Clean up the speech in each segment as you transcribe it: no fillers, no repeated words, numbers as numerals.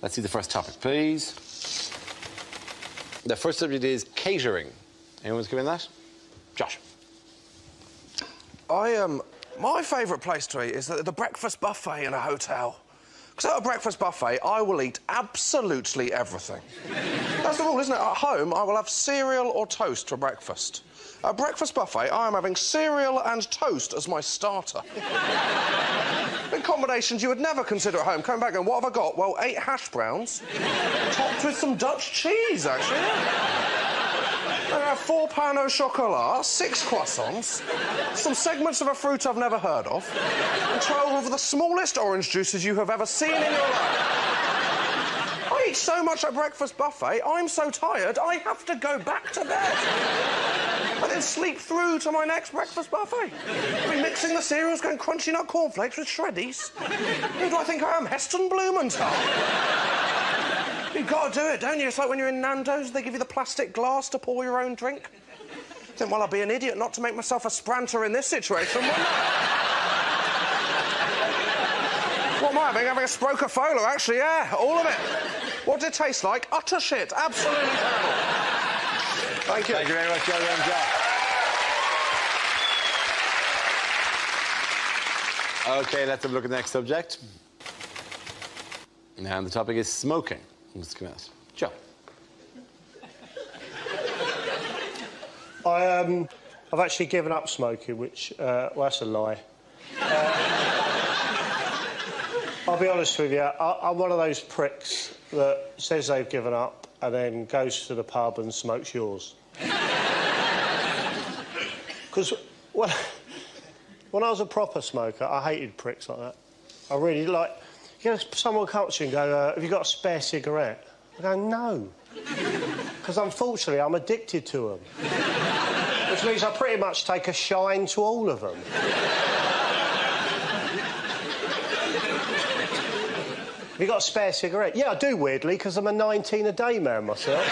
Let's see the first topic, please. The first subject is catering. Anyone's given that? Josh. My favourite place to eat is the breakfast buffet in a hotel. Because at a breakfast buffet, I will eat absolutely everything. That's the rule, isn't it? At home, I will have cereal or toast for breakfast. At a breakfast buffet, I am having cereal and toast as my starter. In combinations you would never consider at home. Coming back and what have I got? Well, 8 hash browns, topped with some Dutch cheese, actually. I have 4 pain au chocolat, 6 croissants, some segments of a fruit I've never heard of, and 12 of the smallest orange juices you have ever seen in your life. I eat so much at breakfast buffet, I'm so tired, I have to go back to bed. And then sleep through to my next breakfast buffet. I'll be mixing the cereals, going crunchy nut cornflakes with shreddies. Who do I think I am, Heston Blumenthal? You've got to do it, don't you? It's like when you're in Nando's, they give you the plastic glass to pour your own drink. I think, well, I'd be an idiot not to make myself a spranter in this situation, wouldn't I? What am I having? Having a Sprocafolo, actually, yeah, all of it. What did it taste like? Utter shit, absolutely terrible. Thank you. Thank you very much, Joe. OK, let's have a look at the next subject. And the topic is smoking. Let's come out. Joe. I've actually given up smoking, which, well, that's a lie. I'll be honest with you, I'm one of those pricks that says they've given up and then goes to the pub and smokes yours. Because when I was a proper smoker, I hated pricks like that. I really like... You know, someone comes to you and go, have you got a spare cigarette? I go, no. Because unfortunately, I'm addicted to them. Which means I pretty much take a shine to all of them. Have you got a spare cigarette? Yeah, I do, weirdly, because I'm a 19-a-day man myself.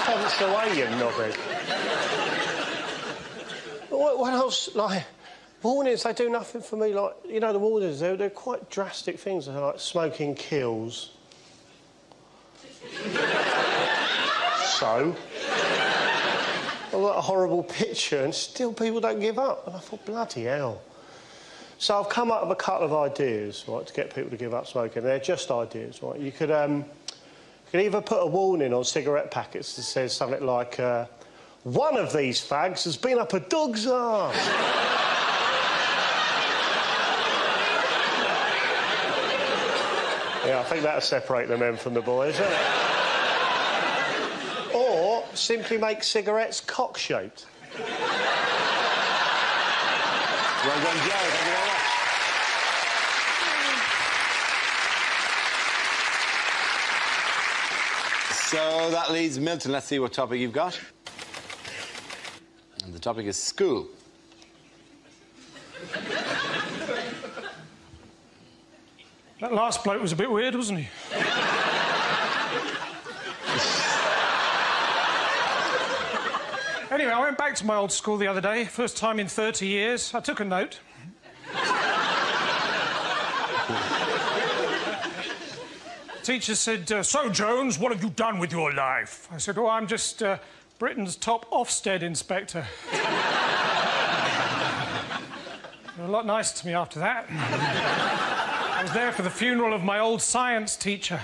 Thanks the way, you knobhead. What else, like... Warnings, they do nothing for me. Like, you know, the warnings, they're quite drastic things. They're like smoking kills. So? I've got a horrible picture and still people don't give up. And I thought, bloody hell. So I've come up with a couple of ideas, right, to get people to give up smoking. They're just ideas, right? You could either put a warning on cigarette packets that says something like, one of these fags has been up a dog's arse. Yeah, I think that'll separate the men from the boys, won't it? Or simply make cigarettes cock-shaped. Well done, Joe. Thank you very much. So that leaves Milton. Let's see what topic you've got. And the topic is school. That last bloke was a bit weird, wasn't he? Anyway, I went back to my old school the other day. First time in 30 years. I took a note. Teacher said, so, Jones, what have you done with your life? I said, oh, I'm just Britain's top Ofsted inspector. They were a lot nicer to me after that. I was there for the funeral of my old science teacher.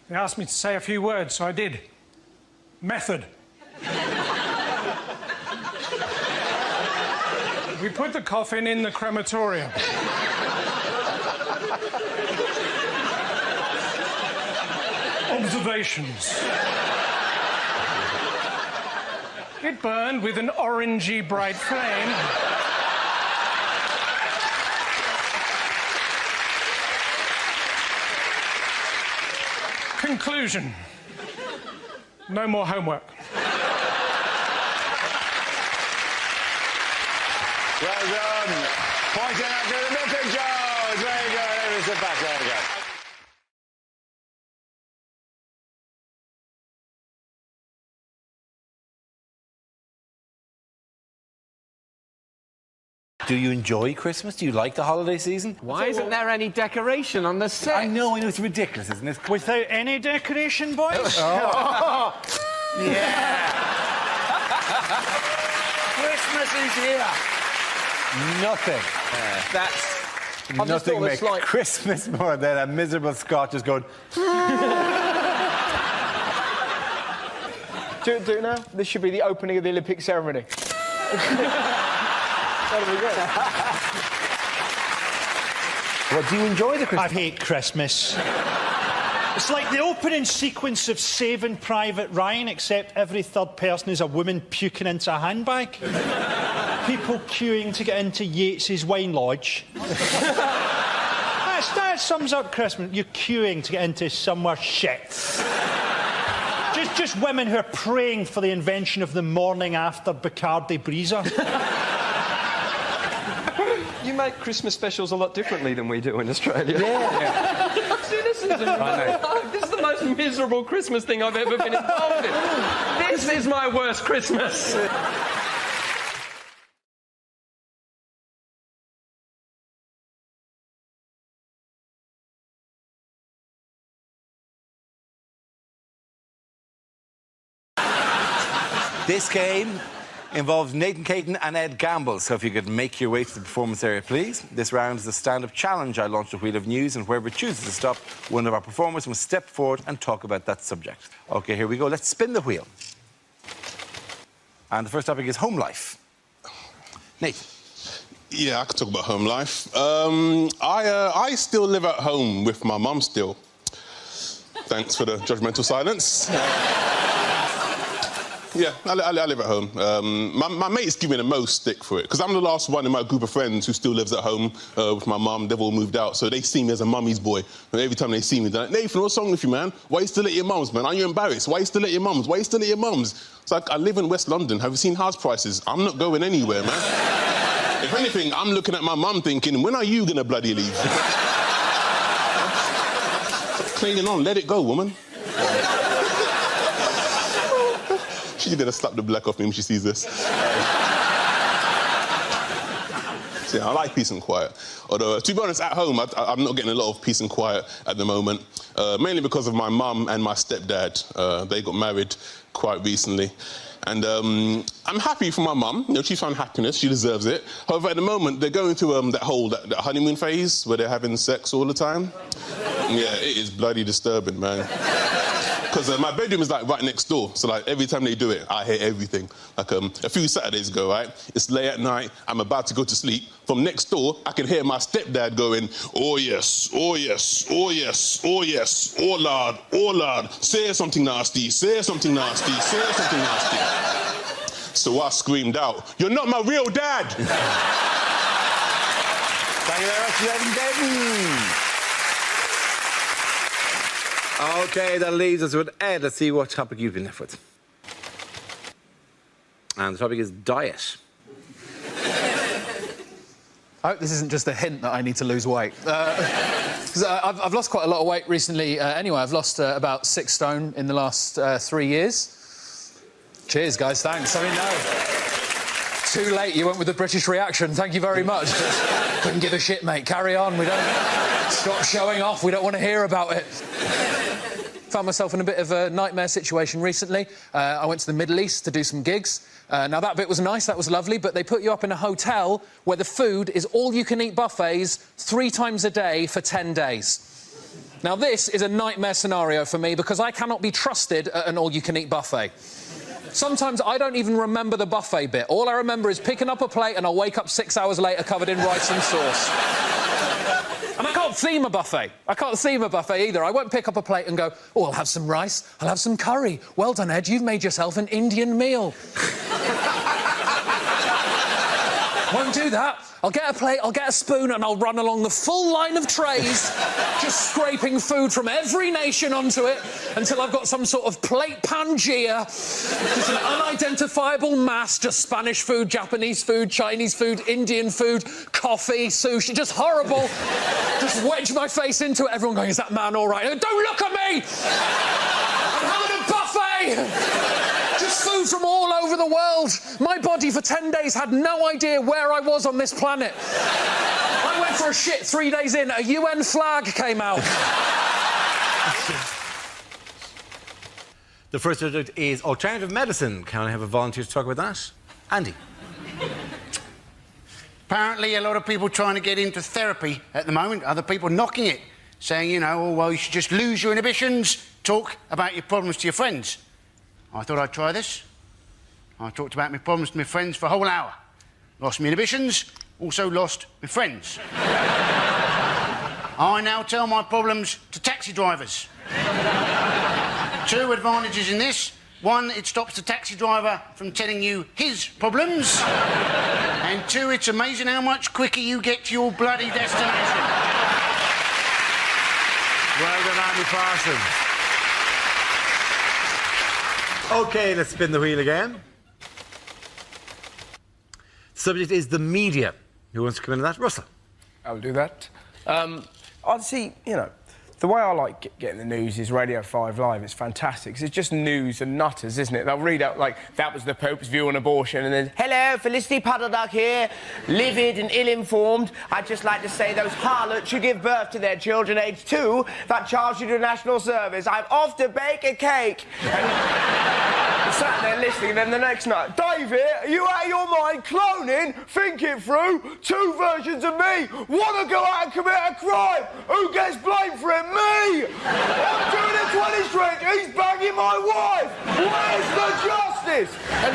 They asked me to say a few words, so I did. Method. We put the coffin in the crematorium. Observations. It burned with an orangey bright flame. Conclusion. No more homework. Well done. Pointing out to the Milton Jones. Very good. Sit back. There we go. Do you enjoy Christmas? Do you like the holiday season? Why isn't there any decoration on the set? I know, it's ridiculous, isn't it? Without any decoration, boys? Yeah! Christmas is here. Nothing. That's... Nothing makes Christmas more than a miserable Scot just going... Do it now. This should be the opening of the Olympic ceremony. That'll be great. Well, do you enjoy the Christmas? I hate Christmas. It's like the opening sequence of Saving Private Ryan, except every third person is a woman puking into a handbag. People queuing to get into Yates's wine lodge. That sums up Christmas. You're queuing to get into somewhere shit. Just women who are praying for the invention of the morning after Bacardi Breezer. You make Christmas specials a lot differently than we do in Australia. Yeah. See, this is the most miserable Christmas thing I've ever been involved in. This is my worst Christmas. This game involves Nathan Caton and Ed Gamble, so if you could make your way to the performance area, please. This round is a stand-up challenge. I launch a wheel of news, and whoever chooses to stop, one of our performers must step forward and talk about that subject. OK, here we go. Let's spin the wheel. And the first topic is home life. Nathan. Yeah, I could talk about home life. I still live at home with my mum still. Thanks for the judgmental silence. Yeah, I live at home. My mates give me the most stick for it, because I'm the last one in my group of friends who still lives at home with my mum. They've all moved out, so they see me as a mummy's boy. And every time they see me, they're like, Nathan, what's wrong with you, man? Why are you still at your mum's, man? Are you embarrassed? Why are you still at your mum's? Why are you still at your mum's? It's like, I live in West London. Have you seen house prices? I'm not going anywhere, man. If anything, I'm looking at my mum thinking, when are you going to bloody leave? Stop clinging on. Let it go, woman. She's gonna slap the black off me when she sees this. So, yeah, I like peace and quiet. Although, to be honest, at home, I'm not getting a lot of peace and quiet at the moment, mainly because of my mum and my stepdad. They got married quite recently. And I'm happy for my mum. You know, she found happiness. She deserves it. However, at the moment, they're going through that honeymoon phase where they're having sex all the time. Yeah, it is bloody disturbing, man. Because my bedroom is, like, right next door. So, like, every time they do it, I hear everything. Like, a few Saturdays ago, right? It's late at night. I'm about to go to sleep. From next door, I can hear my stepdad going, oh, yes, oh, yes, oh, yes, oh, yes, oh, Lord, say something nasty, say something nasty, say something nasty. So I screamed out, you're not my real dad! Thank you very much, Devin. OK, that leaves us with Ed. Let's see what topic you've been left with. And the topic is diet. I hope this isn't just a hint that I need to lose weight. Because I've lost quite a lot of weight recently anyway. I've lost about 6 stone in the last 3 years. Cheers, guys, thanks. I mean, no. Too late, you went with the British reaction. Thank you very much. Couldn't give a shit, mate. Carry on. We don't... Stop showing off. We don't want to hear about it. Found myself in a bit of a nightmare situation recently. I went to the Middle East to do some gigs. Now, that bit was nice, that was lovely, but they put you up in a hotel where the food is all-you-can-eat buffets 3 times a day for 10 days. Now, this is a nightmare scenario for me because I cannot be trusted at an all-you-can-eat buffet. Sometimes I don't even remember the buffet bit. All I remember is picking up a plate and I'll wake up 6 hours later covered in rice and sauce. And I can't theme a buffet. I can't theme a buffet either. I won't pick up a plate and go, oh, I'll have some rice, I'll have some curry. Well done, Ed, you've made yourself an Indian meal. Won't do that. I'll get a plate, I'll get a spoon, and I'll run along the full line of trays, just scraping food from every nation onto it until I've got some sort of plate Pangea, just an unidentifiable mass, just Spanish food, Japanese food, Chinese food, Indian food, coffee, sushi, just horrible. Just wedge my face into it, everyone going, is that man all right? Don't look at me! I'm having a buffet! Just food from all over the world. My body for 10 days had no idea where I was on this planet. I went for a shit 3 days in, a UN flag came out. The first subject is alternative medicine. Can I have a volunteer to talk about that? Andy. Apparently, a lot of people trying to get into therapy at the moment, other people knocking it, saying, you know, oh, well, you should just lose your inhibitions, talk about your problems to your friends. I thought I'd try this. I talked about my problems to my friends for a whole hour. Lost my inhibitions, also lost my friends. I now tell my problems to taxi drivers. 2 advantages in this. 1, it stops the taxi driver from telling you his problems. And 2, it's amazing how much quicker you get to your bloody destination. Well done, Andy Parsons. OK, let's spin the wheel again. Subject is the media. Who wants to come into that? Russell. I'll do that. I'd see, you know, the way I like getting the news is Radio 5 Live. It's fantastic, 'cause it's just news and nutters, isn't it? They'll read out, like, that was the Pope's view on abortion, and then, hello, Felicity Puddleduck here, livid and ill-informed. I'd just like to say those harlots who give birth to their children aged 2 that charge you to national service. I'm off to bake a cake. And sat there listening, and then the next night, David, are you out of your mind? Cloning? Think it through. 2 versions of me. Want to go out and commit a crime? Who gets blamed for it? Me! I'm doing a 20 string. He's banging my wife. Where's the justice? And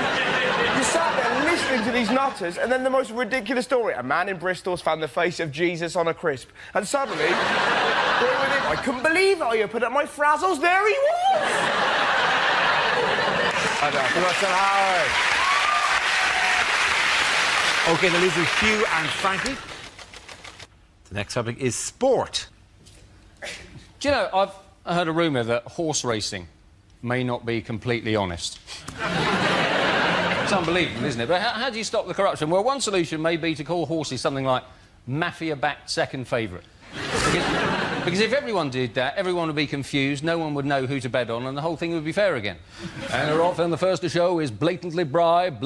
you sat there listening to these nutters, and then the most ridiculous story. A man in Bristol's found the face of Jesus on a crisp. And suddenly, I couldn't believe it. I opened up my frazzles. There he was. Russell Howard. OK, the losers Hugh and Frankie. The next topic is sport. Do you know, I've heard a rumour that horse racing may not be completely honest. It's unbelievable, isn't it? But how do you stop the corruption? Well, one solution may be to call horses something like mafia-backed second favourite. Because if everyone did that, everyone would be confused, no one would know who to bet on, and the whole thing would be fair again. And often the first to show is blatantly bribe,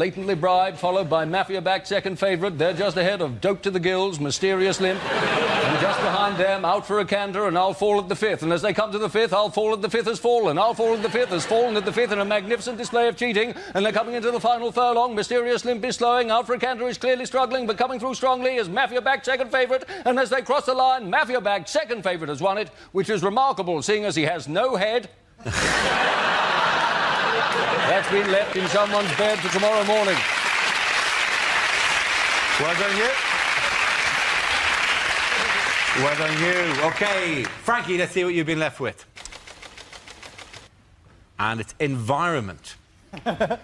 followed by mafia-backed second favourite. They're just ahead of Dope to the Gills, Mysterious Limp, and just behind them, Out for a Canter, and I'll Fall at the Fifth. And as they come to the fifth, I'll Fall at the Fifth has fallen. I'll Fall at the Fifth has fallen at the fifth in a magnificent display of cheating, and they're coming into the final furlong. Mysterious Limp is slowing, Out for a Canter is clearly struggling, but coming through strongly is mafia-backed second favourite, and as they cross the line, mafia-backed second favourite has won it, which is remarkable, seeing as he has no head. That's been left in someone's bed for tomorrow morning. Well done, you. Well done, you. OK, Frankie, let's see what you've been left with. And it's environment. Didn't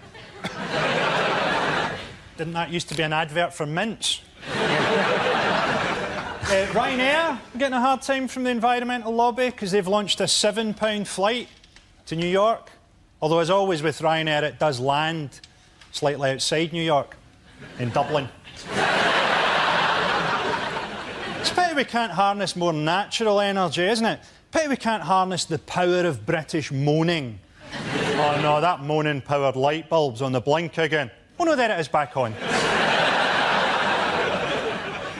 that used to be an advert for mints? Ryanair getting a hard time from the environmental lobby because they've launched a £7 flight to New York. Although, as always with Ryanair, it does land slightly outside New York, in Dublin. It's a pity we can't harness more natural energy, isn't it? Pity we can't harness the power of British moaning. Oh no, that moaning-powered light bulb's on the blink again. Oh no, there it is, back on.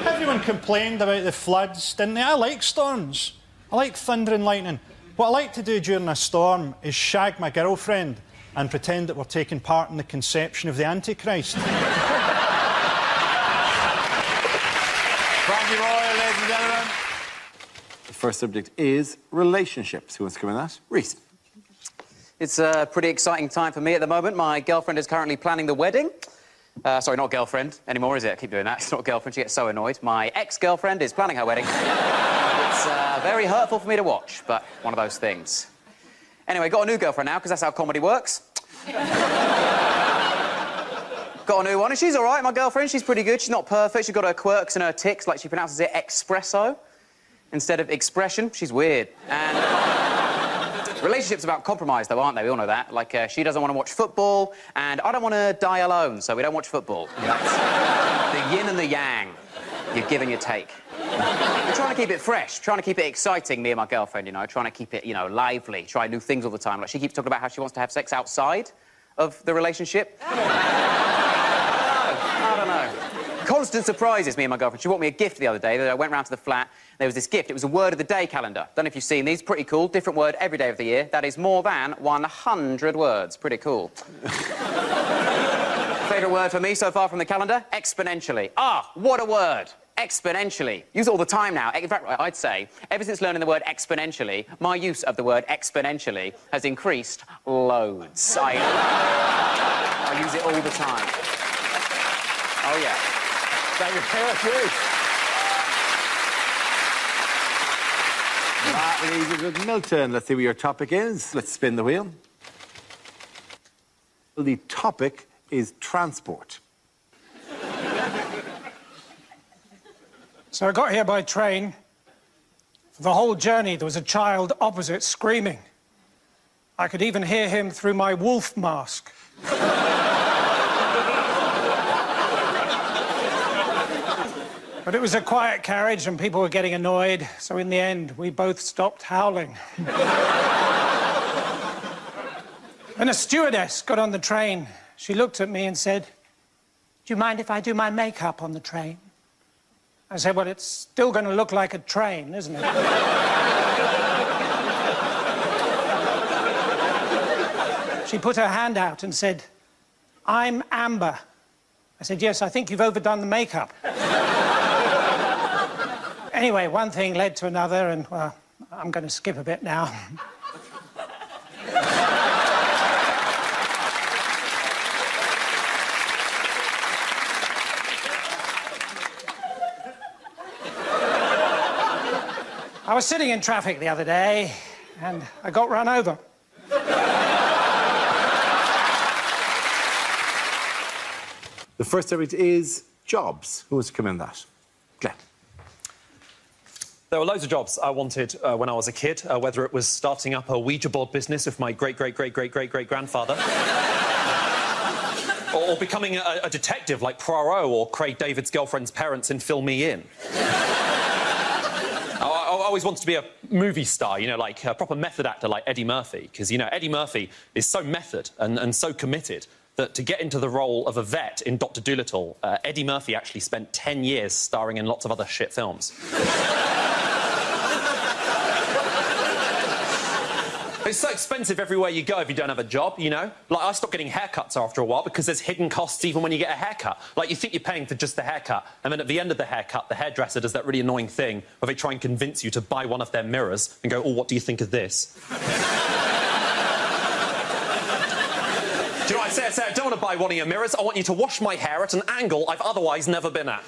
Everyone complained about the floods, didn't they? I like storms. I like thunder and lightning. What I like to do during a storm is shag my girlfriend and pretend that we're taking part in the conception of the Antichrist. Frankie Royal, ladies and gentlemen. The first subject is relationships. Who wants to come in that? Reece. It's a pretty exciting time for me at the moment. My girlfriend is currently planning the wedding. Sorry, not girlfriend anymore, is it? I keep doing that. It's not girlfriend. She gets so annoyed. My ex-girlfriend is planning her wedding. It's very hurtful for me to watch, but one of those things. Anyway, got a new girlfriend now, because that's how comedy works. Got a new one, and she's all right, my girlfriend. She's pretty good. She's not perfect. She's got her quirks and her tics, like she pronounces it espresso instead of expression. She's weird. And... relationships are about compromise, though, aren't they? We all know that. Like, she doesn't want to watch football, and I don't want to die alone, so we don't watch football. That's the yin and the yang. You give and you take. We're trying to keep it fresh, trying to keep it exciting, me and my girlfriend, you know, trying to keep it, you know, lively, try new things all the time. Like, she keeps talking about how she wants to have sex outside. of the relationship. I don't know. Constant surprises, me and my girlfriend. She bought me a gift the other day that I went round to the flat. There was this gift. It was a word of the day calendar. Don't know if you've seen these. Pretty cool. Different word every day of the year. That is more than 100 words. Pretty cool. Favourite word for me so far from the calendar? Exponentially. Ah, what a word. Exponentially. Use it all the time now. In fact, I'd say, ever since learning the word exponentially, my use of the word exponentially has increased loads. I use it all the time. Oh, yeah. Thank you very much, Ruth. That leaves us with Milton. Let's see what your topic is. Let's spin the wheel. The topic is transport. So I got here by train. For the whole journey, there was a child opposite screaming. I could even hear him through my wolf mask. But it was a quiet carriage and people were getting annoyed, so in the end, we both stopped howling. When a stewardess got on the train, she looked at me and said, "Do you mind if I do my makeup on the train?" I said, "Well, it's still going to look like a train, isn't it?" She put her hand out and said, "I'm Amber." I said, "Yes, I think you've overdone the makeup." Anyway, one thing led to another, and, well, I'm going to skip a bit now. I was sitting in traffic the other day, and I got run over. The first subject is jobs. Who wants to come in that? Glenn. There were loads of jobs I wanted when I was a kid, whether it was starting up a Ouija board business with my great-great-great-great-great-great-great-grandfather, or becoming a detective like Poirot or Craig David's girlfriend's parents in Fill Me In. I always wanted to be a movie star, you know, like a proper method actor like Eddie Murphy, because, you know, Eddie Murphy is so method and so committed that to get into the role of a vet in Dr. Dolittle, Eddie Murphy actually spent 10 years starring in lots of other shit films. It's so expensive everywhere you go if you don't have a job, you know? Like, I stopped getting haircuts after a while because there's hidden costs even when you get a haircut. Like, you think you're paying for just the haircut, and then at the end of the haircut, the hairdresser does that really annoying thing where they try and convince you to buy one of their mirrors and go, "Oh, what do you think of this?" Do you know what I say? I say, "I don't want to buy one of your mirrors. I want you to wash my hair at an angle I've otherwise never been at."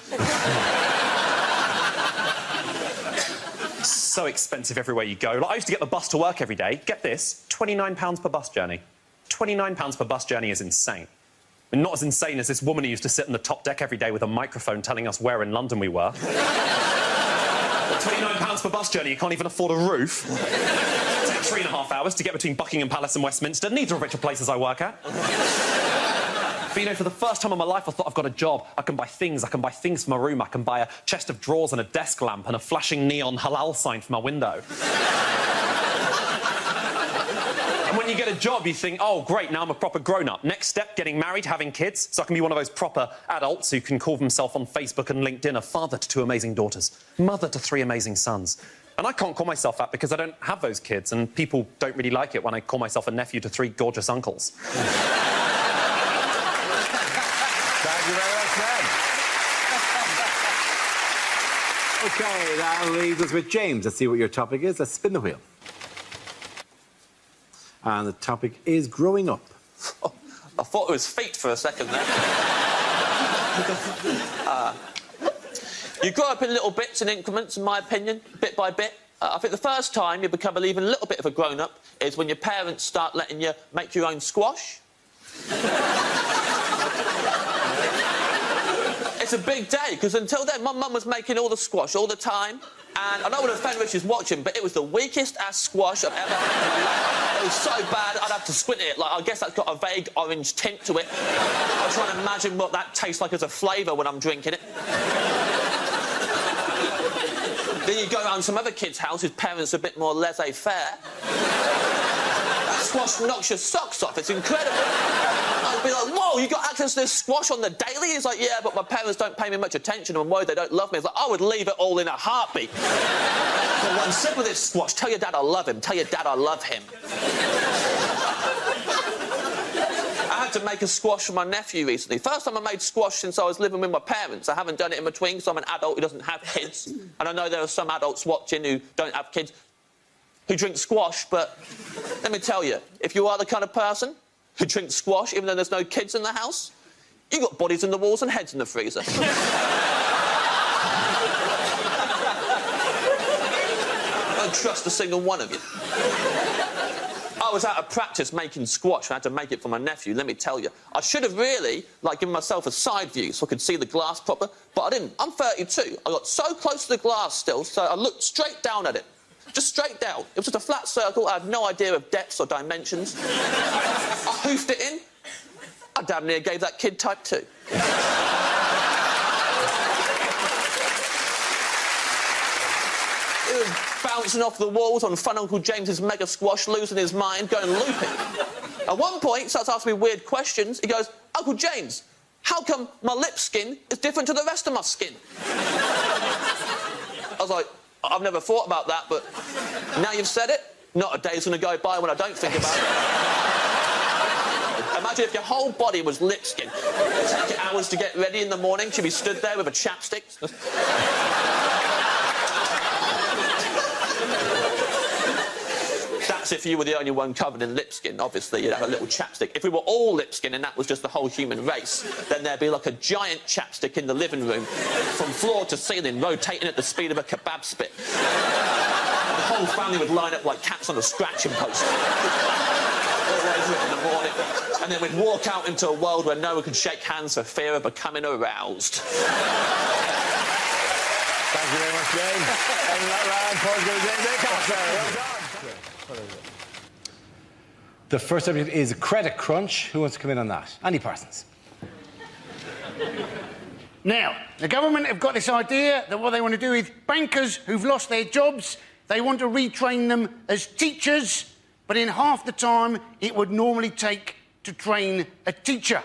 So expensive everywhere you go. Like, I used to get the bus to work every day. Get this, £29 per bus journey. £29 per bus journey is insane. I mean, not as insane as this woman who used to sit on the top deck every day with a microphone telling us where in London we were. £29 per bus journey, you can't even afford a roof. It takes 3.5 hours to get between Buckingham Palace and Westminster, neither of which are places I work at. But, you know, for the first time in my life, I thought, I've got a job. I can buy things. I can buy things for my room. I can buy a chest of drawers and a desk lamp and a flashing neon halal sign for my window. And when you get a job, you think, oh, great, now I'm a proper grown-up. Next step, getting married, having kids, so I can be one of those proper adults who can call themselves on Facebook and LinkedIn a father to 2 amazing daughters, mother to 3 amazing sons. And I can't call myself that because I don't have those kids, and people don't really like it when I call myself a nephew to 3 gorgeous uncles. Thank you very much, Fred. OK, that leaves us with James. Let's see what your topic is. Let's spin the wheel. And the topic is growing up. Oh, I thought it was feet for a second there. You grow up in little bits and increments, in my opinion, bit by bit. I think the first time you become even a little bit of a grown-up is when your parents start letting you make your own squash. It's a big day, because until then, my mum was making all the squash all the time, and I don't want to offend Rich is watching, but it was the weakest-ass squash I've ever had. It was so bad, I'd have to squint it. Like, I guess that's got a vague orange tint to it. I'm trying to imagine what that tastes like as a flavour when I'm drinking it. Then you go around some other kid's house whose parents are a bit more laissez-faire. squash knocks your socks off. It's incredible. I'd be like, whoa, you got access to this squash on the daily? He's like, yeah, but my parents don't pay me much attention and I'm worried they don't love me. It's like, I would leave it all in a heartbeat. For one sip of this squash, tell your dad I love him. Tell your dad I love him. I had to make a squash for my nephew recently. First time I made squash since I was living with my parents. I haven't done it in between because I'm an adult who doesn't have kids. And I know there are some adults watching who don't have kids who drink squash, but let me tell you, if you are the kind of person who drinks squash even though there's no kids in the house, you got bodies in the walls and heads in the freezer. I don't trust a single one of you. I was out of practice making squash. I had to make it for my nephew, let me tell you. I should have really, given myself a side view so I could see the glass proper, but I didn't. I'm 32. I got so close to the glass still, so I looked straight down at it. Just straight down. It was just a flat circle. I had no idea of depths or dimensions. I hoofed it in. I damn near gave that kid type 2. It was bouncing off the walls on Fun Uncle James's mega squash, losing his mind, going looping. At one point, he starts asking me weird questions. He goes, Uncle James, how come my lip skin is different to the rest of my skin? I was like, I've never thought about that, but now you've said it, not a day's going to go by when I don't think about it. Imagine if your whole body was lip skin. It'd take you hours to get ready in the morning. She'd be stood there with a chapstick. That's if you were the only one covered in lip skin. Obviously, you'd have a little chapstick. If we were all lip skin and that was just the whole human race, then there'd be like a giant chapstick in the living room from floor to ceiling, rotating at the speed of a kebab spit. The whole family would line up like cats on a scratching post. All over it in the morning. And then we'd walk out into a world where no one could shake hands for fear of becoming aroused. Thank you very much, James. And that round, Paul's going to James Acaster. Well done. The first subject is credit crunch. Who wants to come in on that? Andy Parsons. Now, the government have got this idea that what they want to do is bankers who've lost their jobs, they want to retrain them as teachers, but in half the time it would normally take to train a teacher.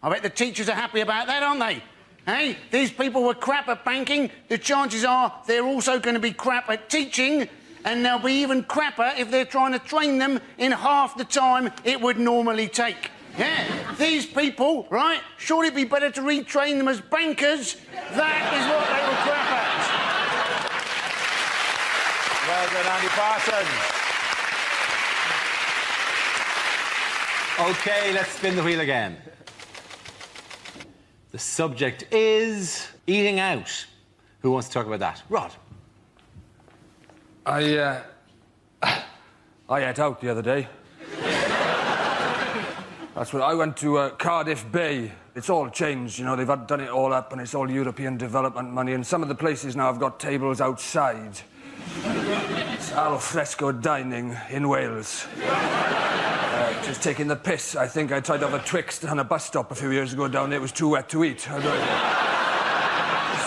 I bet the teachers are happy about that, aren't they? Hey, these people were crap at banking. The chances are they're also going to be crap at teaching, and they'll be even crapper if they're trying to train them in half the time it would normally take. Yeah, these people, right, surely it'd be better to retrain them as bankers. That is what they were crap at. Well done, Andy Parsons. OK, let's spin the wheel again. The subject is eating out. Who wants to talk about that? Rod. I ate out the other day. That's what I went to Cardiff Bay. It's all changed, you know. They've done it all up, and it's all European development money. And some of the places now have got tables outside. It's al fresco dining in Wales. Just taking the piss. I think I tried to have a Twixt on a bus stop a few years ago down there. It was too wet to eat.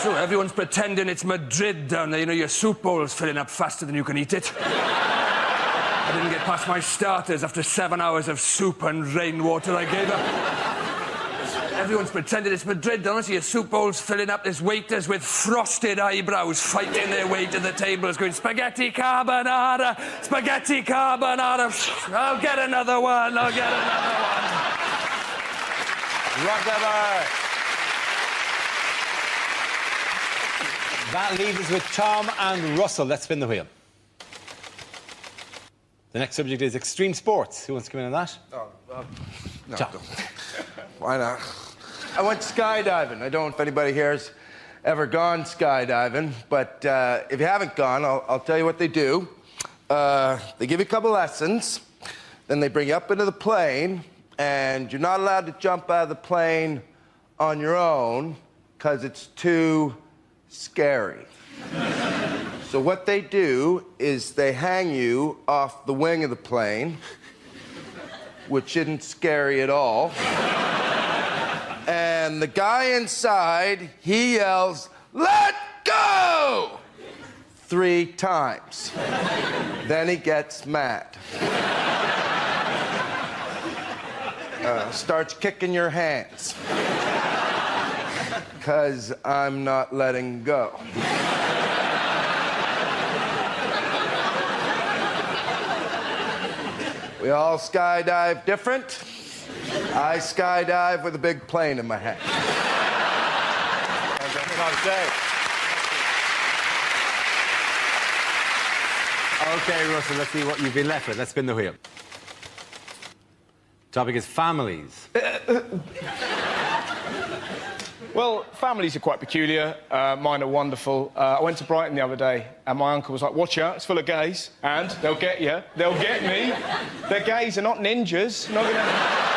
So everyone's pretending it's Madrid down there. You know, your soup bowl's filling up faster than you can eat it. I didn't get past my starters after 7 hours of soup and rainwater I gave up. Everyone's pretending it's Madrid down there, so your soup bowl's filling up. There's waiters with frosted eyebrows fighting their way to the tables going, spaghetti carbonara, spaghetti carbonara. I'll get another one, I'll get another one. Rocklever. That leaves us with Tom and Russell. Let's spin the wheel. The next subject is extreme sports. Who wants to come in on that? No. Tom. Why not? I went skydiving. I don't know if anybody here has ever gone skydiving, but if you haven't gone, I'll tell you what they do. They give you a couple lessons, then they bring you up into the plane, and you're not allowed to jump out of the plane on your own because it's too scary. So what they do is they hang you off the wing of the plane, which isn't scary at all. And the guy inside, he yells, "Let go!" 3 times. Then he gets mad. starts kicking your hands. Because I'm not letting go. We all skydive different. I skydive with a big plane in my hand. OK, Russell, let's see what you've been left with. Let's spin the wheel. Topic is families. Well, families are quite peculiar. Mine are wonderful. I went to Brighton the other day, and my uncle was like, watch out, it's full of gays, and they'll get you. They'll get me. They're gays, they're not ninjas. Not gonna...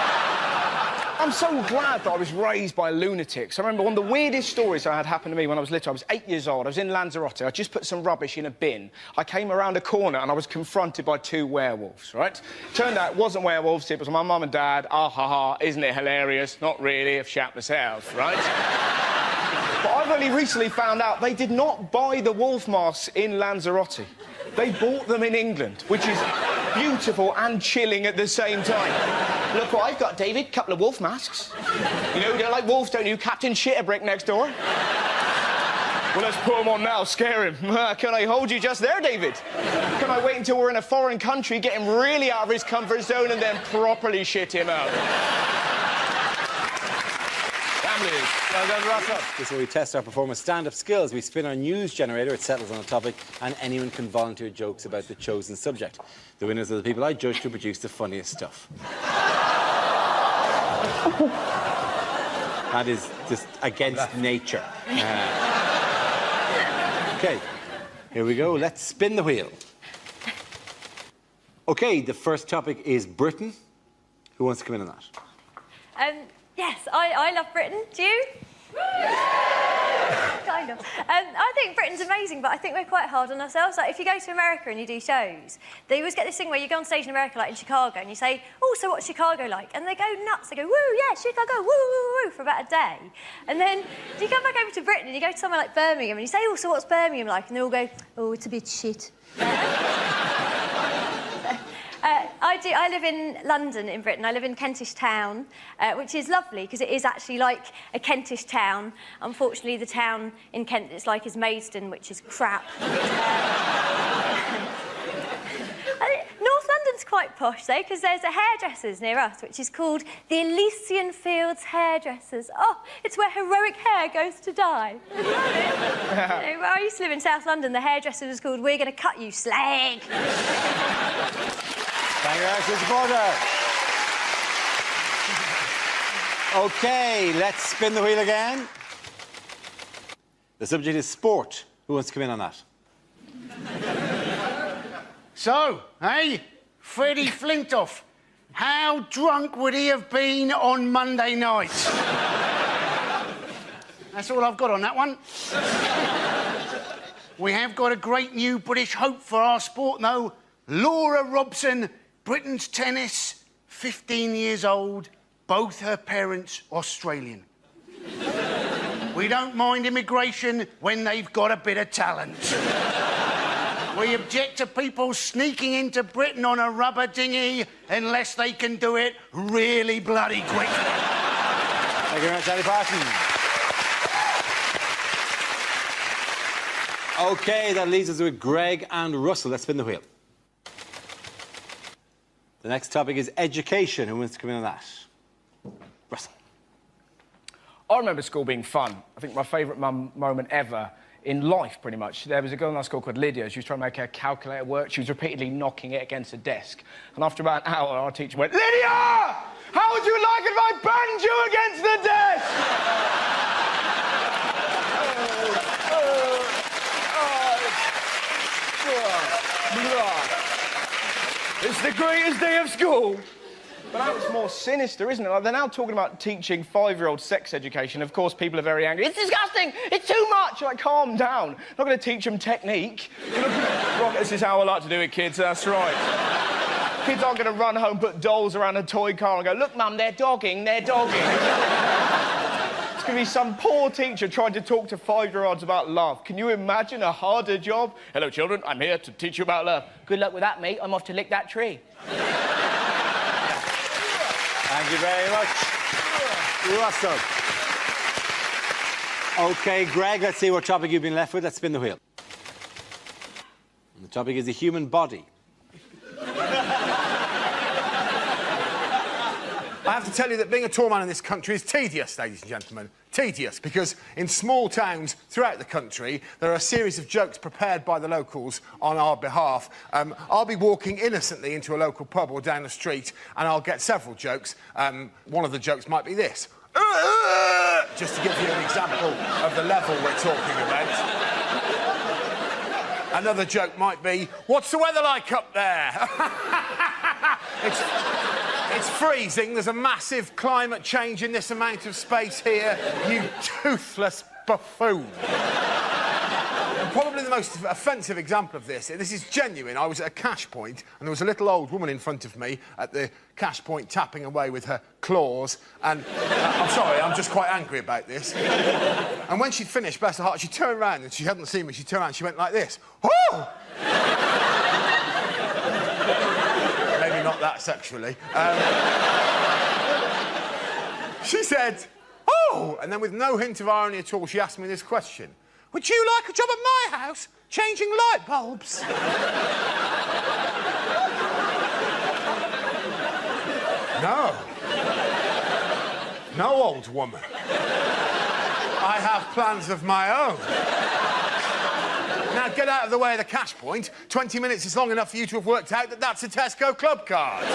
I'm so glad that I was raised by lunatics. I remember one of the weirdest stories I had happen to me when I was little. I was 8 years old. I was in Lanzarote. I just put some rubbish in a bin. I came around a corner and I was confronted by 2 werewolves, right? Turned out it wasn't werewolves, it was my mum and dad. Ah, ha, ha, isn't it hilarious? Not really, I've shat myself, right? But I've only recently found out they did not buy the wolf masks in Lanzarote. They bought them in England, which is beautiful and chilling at the same time. Look what I've got, David. Couple of wolf masks. You know, you don't like wolves, don't you? Captain Shitterbrick next door. Well, let's put him on now, scare him. Can I hold you just there, David? Can I wait until we're in a foreign country, get him really out of his comfort zone, and then properly shit him out? Families. Well done, Russell. This is where we test our performers' stand-up skills. We spin our news generator, it settles on a topic, and anyone can volunteer jokes about the chosen subject. The winners are the people I judge to produce the funniest stuff. That is just against nature. OK, here we go. Let's spin the wheel. OK, the first topic is Britain. Who wants to come in on that? Yes, I love Britain. Do you? Kind of. I think Britain's amazing, but I think we're quite hard on ourselves. Like, if you go to America and you do shows, they always get this thing where you go on stage in America, like in Chicago, and you say, oh, so what's Chicago like? And they go nuts. They go, woo, yeah, Chicago, woo, woo, woo, for about a day. And then you come back over to Britain and you go to somewhere like Birmingham and you say, oh, so what's Birmingham like? And they all go, oh, it's a bit shit. I live in London, in Britain. I live in Kentish Town, which is lovely because it is actually like a Kentish town. Unfortunately, the town in Kent it's like is Maidstone, which is crap. North London's quite posh, though, because there's a hairdresser's near us, which is called the Elysian Fields Hairdressers. Oh, it's where heroic hair goes to die. I love it. You know, I used to live in South London. The hairdresser was called We're Going to Cut You, Slag. Thank you, Alex, supporter. OK, let's spin the wheel again. The subject is sport. Who wants to come in on that? So, hey, Freddie Flintoff, how drunk would he have been on Monday night? That's all I've got on that one. We have got a great new British hope for our sport, though. Laura Robson, Britain's tennis, 15 years old, both her parents Australian. We don't mind immigration when they've got a bit of talent. We object to people sneaking into Britain on a rubber dinghy unless they can do it really bloody quickly. Thank you very much, Andy Parton. OK, that leaves us with Greg and Russell. Let's spin the wheel. The next topic is education. Who wants to come in on that? Russell. I remember school being fun. I think my favourite moment ever in life, pretty much. There was a girl in our school called Lydia. She was trying to make her calculator work. She was repeatedly knocking it against a desk. And after about an hour, our teacher went, Lydia! How would you like it if I banged you against the desk? It's the greatest day of school. But now it's more sinister, isn't it? Like, they're now talking about teaching 5-year-olds sex education. Of course, people are very angry. It's disgusting! It's too much! Like, calm down. Not going to teach them technique. Right, this is how I like to do it, kids. That's right. Kids aren't going to run home, put dolls around a toy car and go, look, Mum, they're dogging, they're dogging. It's going to be some poor teacher trying to talk to 5-year-olds about love. Can you imagine a harder job? Hello, children, I'm here to teach you about love. Good luck with that, mate. I'm off to lick that tree. Thank Thank you very much, Russell. OK, Greg, let's see what topic you've been left with. Let's spin the wheel. And the topic is the human body. I have to tell you that being a tall man in this country is tedious, ladies and gentlemen. Tedious, because in small towns throughout the country, there are a series of jokes prepared by the locals on our behalf. I'll be walking innocently into a local pub or down the street, and I'll get several jokes. One of the jokes might be this. Just to give you an example of the level we're talking about. Another joke might be, what's the weather like up there? It's freezing. There's a massive climate change in this amount of space here, you toothless buffoon. And probably the most offensive example of this is genuine. I was at a cash point, and there was a little old woman in front of me at the cash point tapping away with her claws, and I'm sorry, I'm just quite angry about this. And when she'd finished, bless her heart, she turned around, and she hadn't seen me, she turned around and she went like this. Oh! Maybe not that sexually. She said, oh! And then with no hint of irony at all, she asked me this question. Would you like a job at my house, changing light bulbs? No. No, old woman. I have plans of my own. Now, get out of the way of the cash point. 20 minutes is long enough for you to have worked out that that's a Tesco club card.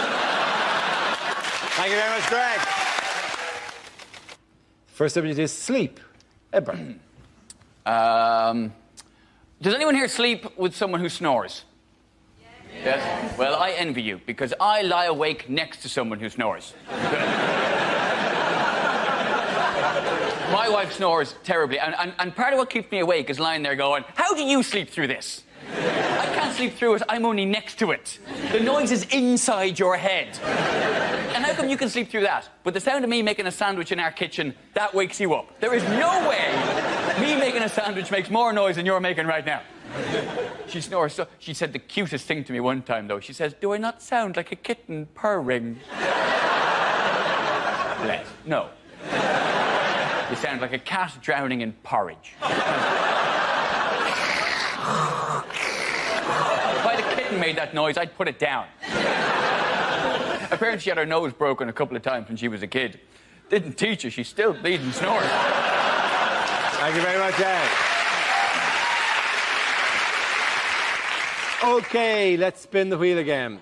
Thank you very much, Greg. First subject is sleep. Edbert. Does anyone here sleep with someone who snores? Yes? Well, I envy you, because I lie awake next to someone who snores. My wife snores terribly, and part of what keeps me awake is lying there going, how do you sleep through this? I can't sleep through it, I'm only next to it. The noise is inside your head. And how come you can sleep through that? But the sound of me making a sandwich in our kitchen, that wakes you up. There is no way me making a sandwich makes more noise than you're making right now. She snores so... She said the cutest thing to me one time, though. She says, do I not sound like a kitten purring? Bless. No. You sound like a cat drowning in porridge. If I had a kitten made that noise, I'd put it down. Apparently she had her nose broken a couple of times when she was a kid. Didn't teach her, she's still bleeding snoring. Thank you very much, Ed. OK, let's spin the wheel again.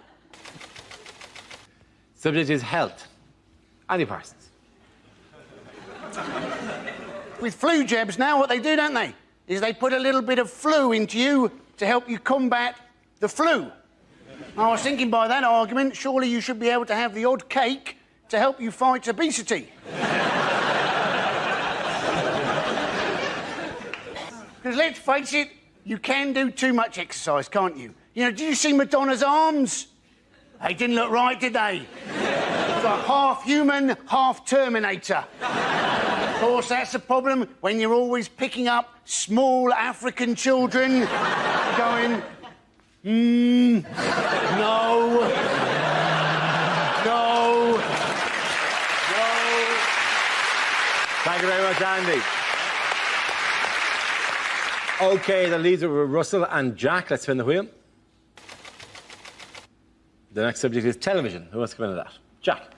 Subject is health. Andy Parsons. With flu jabs now, what they do, don't they, is they put a little bit of flu into you to help you combat the flu. I was thinking by that argument, surely you should be able to have the odd cake to help you fight obesity. Because let's face it, you can do too much exercise, can't you? You know, did you see Madonna's arms? They didn't look right, did they? It's like half human, half Terminator. Of course, that's the problem when you're always picking up small African children going, no, no, no. Thank you very much, Andy. OK, that leaves it with Russell and Jack. Let's spin the wheel. The next subject is television. Who wants to come into that? Jack.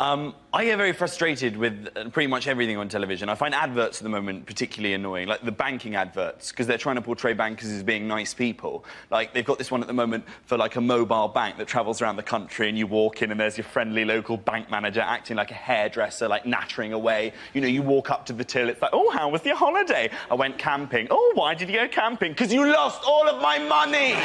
I get very frustrated with pretty much everything on television. I find adverts at the moment particularly annoying, like the banking adverts, because they're trying to portray bankers as being nice people. Like, they've got this one at the moment for, like, a mobile bank that travels around the country, and you walk in and there's your friendly local bank manager acting like a hairdresser, like, nattering away. You know, you walk up to the till, it's like, oh, how was your holiday? I went camping. Oh, why did you go camping? Because you lost all of my money!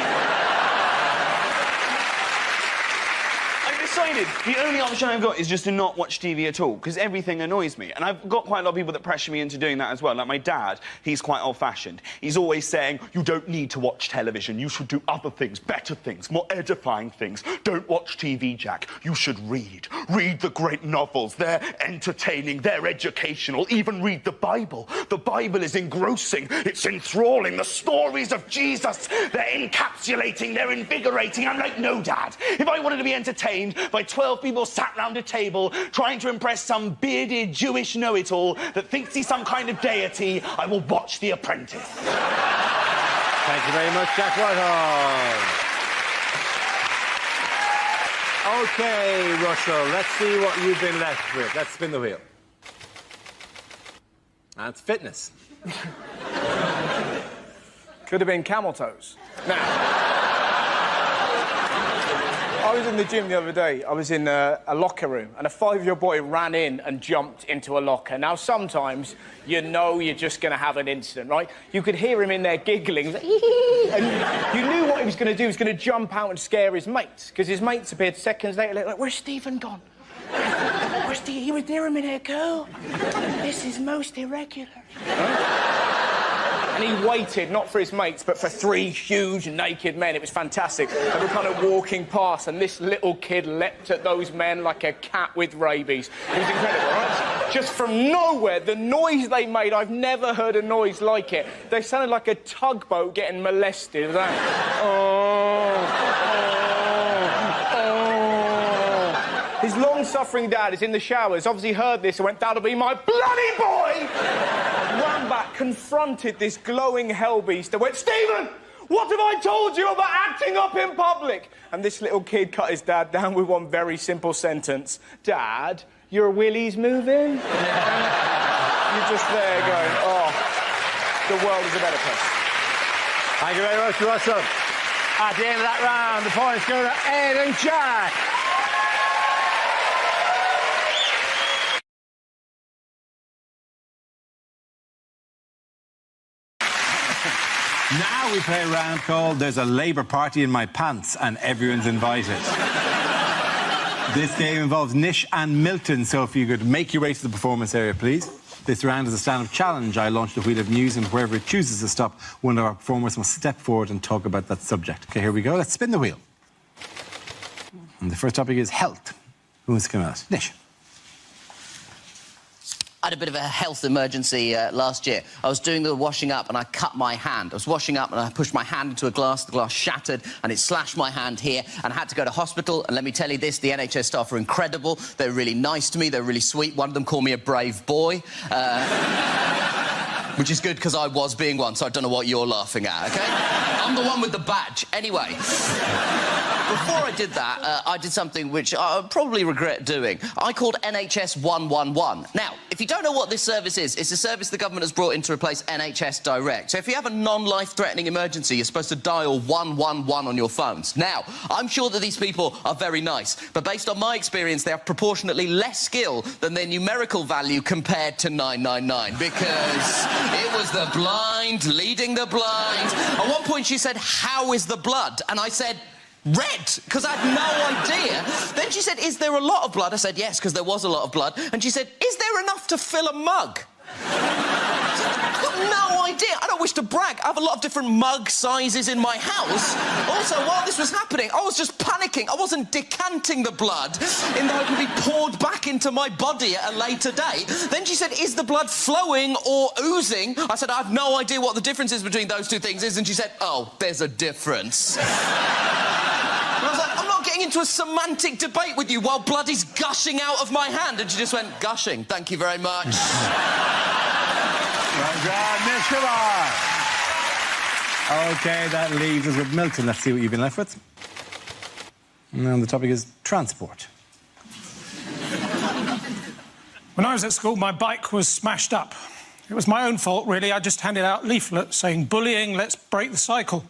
Decided the only option I've got is just to not watch TV at all, because everything annoys me. And I've got quite a lot of people that pressure me into doing that as well. Like my dad, he's quite old-fashioned. He's always saying, you don't need to watch television. You should do other things, better things, more edifying things. Don't watch TV, Jack. You should read. Read the great novels. They're entertaining, they're educational. Even read the Bible. The Bible is engrossing. It's enthralling. The stories of Jesus, they're encapsulating, they're invigorating. I'm like, no, Dad. If I wanted to be entertained, entertained by 12 people sat round a table trying to impress some bearded Jewish know-it-all that thinks he's some kind of deity, I will watch The Apprentice. Thank you very much, Jack Whitehall. OK, Russell, let's see what you've been left with. Let's spin the wheel. That's fitness. Could have been camel toes. Now, I was in the gym the other day. I was in a locker room, and a 5-year-old boy ran in and jumped into a locker. Now, sometimes you know you're just going to have an incident, right? You could hear him in there giggling, like, and you knew what he was going to do. He was going to jump out and scare his mates, because his mates appeared seconds later, like, where's Stephen gone? Where's Steve? He was there a minute ago. This is most irregular. And he waited, not for his mates, but for 3 huge naked men. It was fantastic. They were kind of walking past, and this little kid leapt at those men like a cat with rabies. It was incredible, right? Just from nowhere, the noise they made, I've never heard a noise like it. They sounded like a tugboat getting molested. His long-suffering dad is in the showers, obviously heard this and went, that'll be my bloody boy! Ran back, confronted this glowing hellbeast and went, Stephen, what have I told you about acting up in public? And this little kid cut his dad down with one very simple sentence. Dad, your willy's moving? You're just there going, oh, the world is a better place. Thank you very much, Russell. At the end of that round, the points go to Ed and Jack. Now we play a round called There's a Labour Party in My Pants and Everyone's Invited. This game involves Nish and Milton, so if you could make your way to the performance area, please. This round is a stand-up challenge. I launched a wheel of news, and wherever it chooses to stop, one of our performers must step forward and talk about that subject. OK, here we go. Let's spin the wheel. And the first topic is health. Who wants to come out? Nish. I had a bit of a health emergency last year. I was doing the washing up and I cut my hand. I was washing up and I pushed my hand into a glass. The glass shattered and it slashed my hand here, and I had to go to hospital. And let me tell you this, the NHS staff are incredible. They're really nice to me. They're really sweet. One of them called me a brave boy. Which is good, because I was being one, so I don't know what you're laughing at, OK? I'm the one with the badge. Anyway, before I did that, I did something which I probably regret doing. I called NHS 111. Now, if you don't know what this service is, it's a service the government has brought in to replace NHS Direct. So if you have a non-life-threatening emergency, you're supposed to dial 111 on your phones. Now, I'm sure that these people are very nice, but based on my experience, they have proportionately less skill than their numerical value compared to 999, because it was the blind leading the blind. At one point, she said, how is the blood? And I said, red, because I had no idea. Then she said, is there a lot of blood? I said, yes, because there was a lot of blood. And she said, is there enough to fill a mug? I've got no idea. I don't wish to brag. I have a lot of different mug sizes in my house. Also, while this was happening, I was just panicking. I wasn't decanting the blood in the hope it would be poured back into my body at a later date. Then she said, is the blood flowing or oozing? I said, I have no idea what the difference is between those two things is. And she said, oh, there's a difference. And I was like, I'm not getting into a semantic debate with you while blood is gushing out of my hand. And she just went, gushing. Thank you very much. Well done, Nish, come on. OK, that leaves us with Milton. Let's see what you've been left with. And the topic is transport. When I was at school, my bike was smashed up. It was my own fault, really. I just handed out leaflets saying, bullying, let's break the cycle.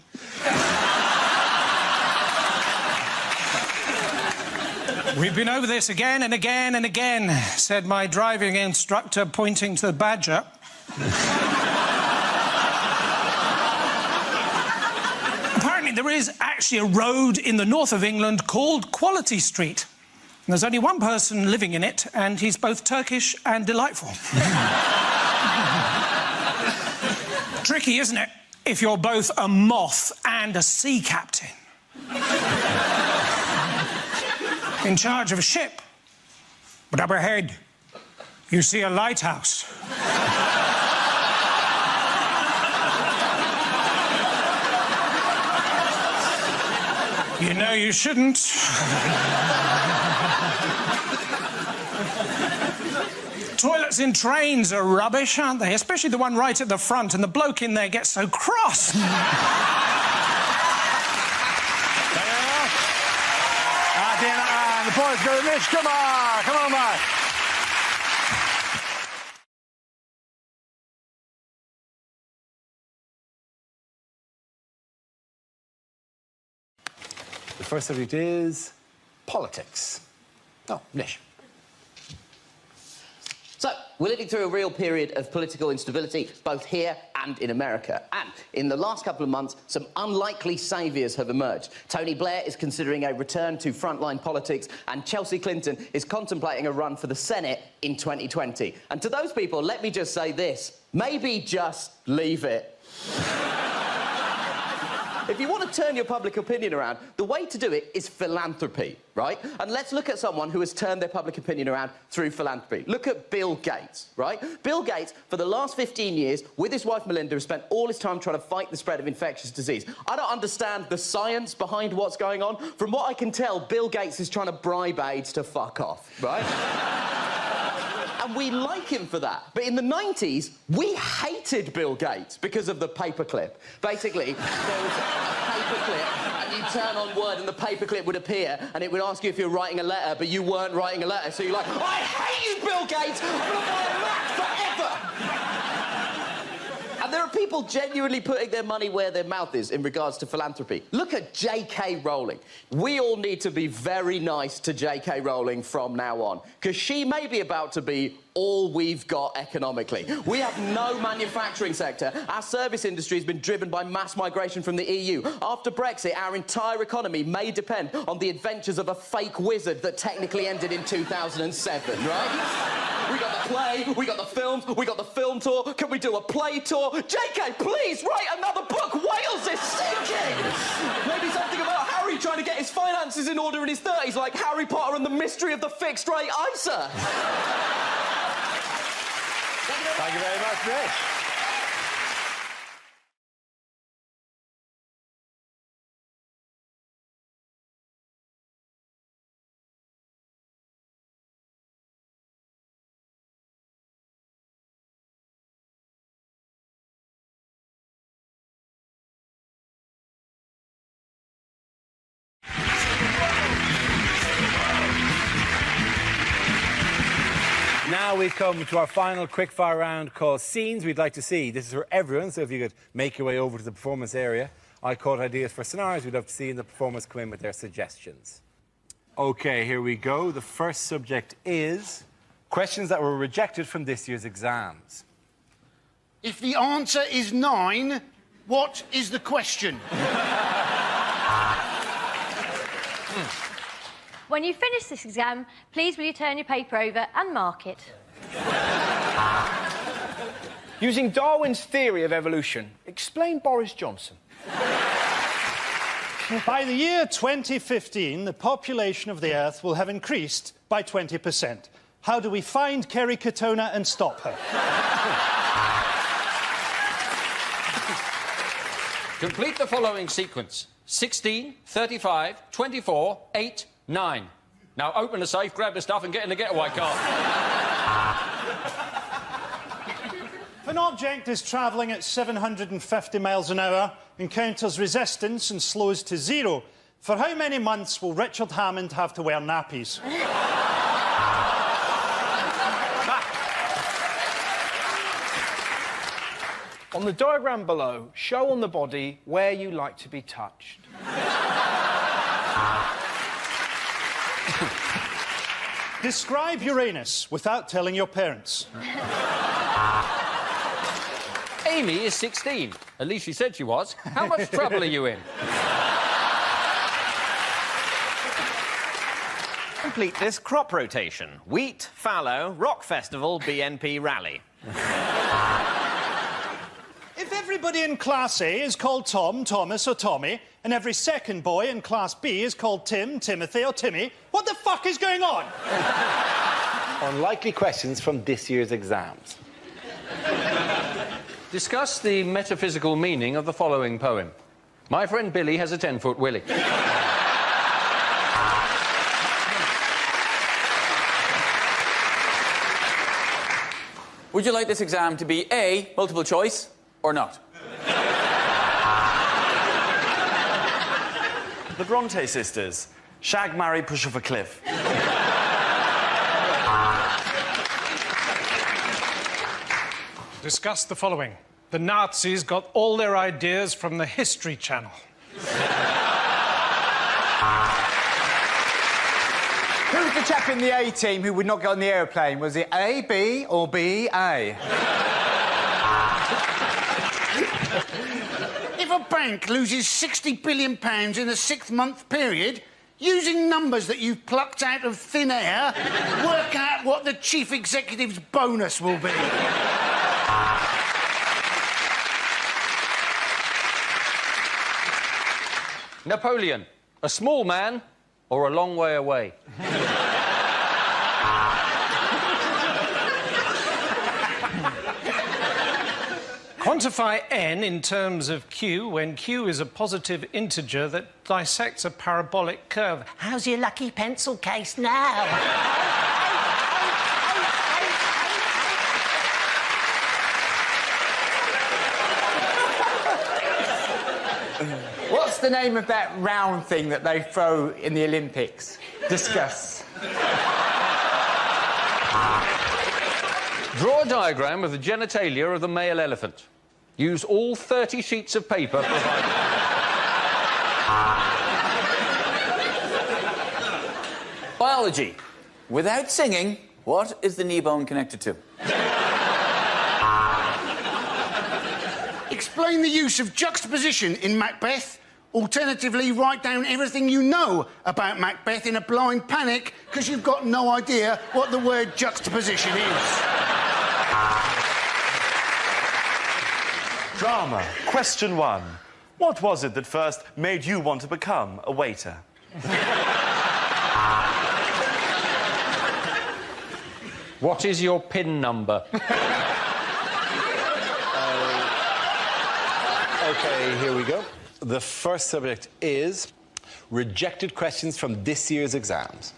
We've been over this again and again and again, said my driving instructor, pointing to the badger. Apparently, there is actually a road in the north of England called Quality Street. And there's only one person living in it, and he's both Turkish and delightful. Tricky, isn't it, if you're both a moth and a sea captain? In charge of a ship. But up ahead, you see a lighthouse. You know you shouldn't. Toilets in trains are rubbish, aren't they? Especially the one right at the front, and the bloke in there gets so cross. The boys go, Mitch, come on, man. The first subject is politics. Oh, Nish. So, we're living through a real period of political instability, both here and in America. And in the last couple of months, some unlikely saviours have emerged. Tony Blair is considering a return to frontline politics, and Chelsea Clinton is contemplating a run for the Senate in 2020. And to those people, let me just say this: maybe just leave it. If you want to turn your public opinion around, the way to do it is philanthropy, right? And let's look at someone who has turned their public opinion around through philanthropy. Look at Bill Gates, right? Bill Gates, for the last 15 years, with his wife Melinda, has spent all his time trying to fight the spread of infectious disease. I don't understand the science behind what's going on. From what I can tell, Bill Gates is trying to bribe AIDS to fuck off, right? And we like him for that. But in the 90s, we hated Bill Gates because of the paperclip. Basically, there was a paperclip, and you'd turn on Word and the paperclip would appear, and it would ask you if you're writing a letter, but you weren't writing a letter. So you're like, I hate you, Bill Gates! I'm gonna buy a Mac forever! And there are people genuinely putting their money where their mouth is in regards to philanthropy. Look at J.K. Rowling. We all need to be very nice to J.K. Rowling from now on, because she may be about to be all we've got economically. We have no manufacturing sector. Our service industry has been driven by mass migration from the EU. After Brexit, our entire economy may depend on the adventures of a fake wizard that technically ended in 2007, right? We got the play, we got the films, we got the film tour. Can we do a play tour? JK, please write another book. Wales is sinking. Maybe something about Harry trying to get his finances in order in his 30s, like Harry Potter and the Mystery of the Fixed Rate ISA. Thank you very much, Rich. Now we come to our final quickfire round called Scenes We'd Like to See. This is for everyone, so if you could make your way over to the performance area. I caught ideas for scenarios we'd love to see, and the performers come in with their suggestions. OK, here we go. The first subject is questions that were rejected from this year's exams. If the answer is 9, what is the question? When you finish this exam, please will you turn your paper over and mark it? Using Darwin's theory of evolution, explain Boris Johnson. By the year 2015, the population of the Earth will have increased by 20%. How do we find Kerry Katona and stop her? Complete the following sequence. 16, 35, 24, 8, 9. Now open the safe, grab the stuff and get in the getaway car. If an object is travelling at 750 miles an hour, encounters resistance and slows to 0, for how many months will Richard Hammond have to wear nappies? On the diagram below, show on the body where you like to be touched. Describe Uranus without telling your parents. Amy is 16. At least she said she was. How much trouble are you in? Complete this crop rotation. Wheat, fallow, rock festival, BNP rally. If everybody in Class A is called Tom, Thomas or Tommy, and every second boy in Class B is called Tim, Timothy or Timmy, what the fuck is going on? Unlikely questions from this year's exams. Discuss the metaphysical meaning of the following poem. My friend Billy has a 10-foot willy. Would you like this exam to be A, multiple choice, or not? The Bronte sisters. Shag, marry, push off a cliff. Discuss the following. The Nazis got all their ideas from the History Channel. Who's the chap in the A team who would not get on the aeroplane? Was it A, B, or B, A? If a bank loses £60 billion in a 6-month period, using numbers that you've plucked out of thin air, work out what the chief executive's bonus will be. Napoleon, a small man or a long way away? Quantify n in terms of q when q is a positive integer that dissects a parabolic curve. How's your lucky pencil case now? What's the name of that round thing that they throw in the Olympics? Discuss. Draw a diagram of the genitalia of the male elephant. Use all 30 sheets of paper provided. Biology. Without singing, what is the knee bone connected to? Explain the use of juxtaposition in Macbeth. Alternatively, write down everything you know about Macbeth in a blind panic because you've got no idea what the word juxtaposition is. Drama. Question 1. What was it that first made you want to become a waiter? What is your PIN number? OK, here we go. The first subject is rejected questions from this year's exams.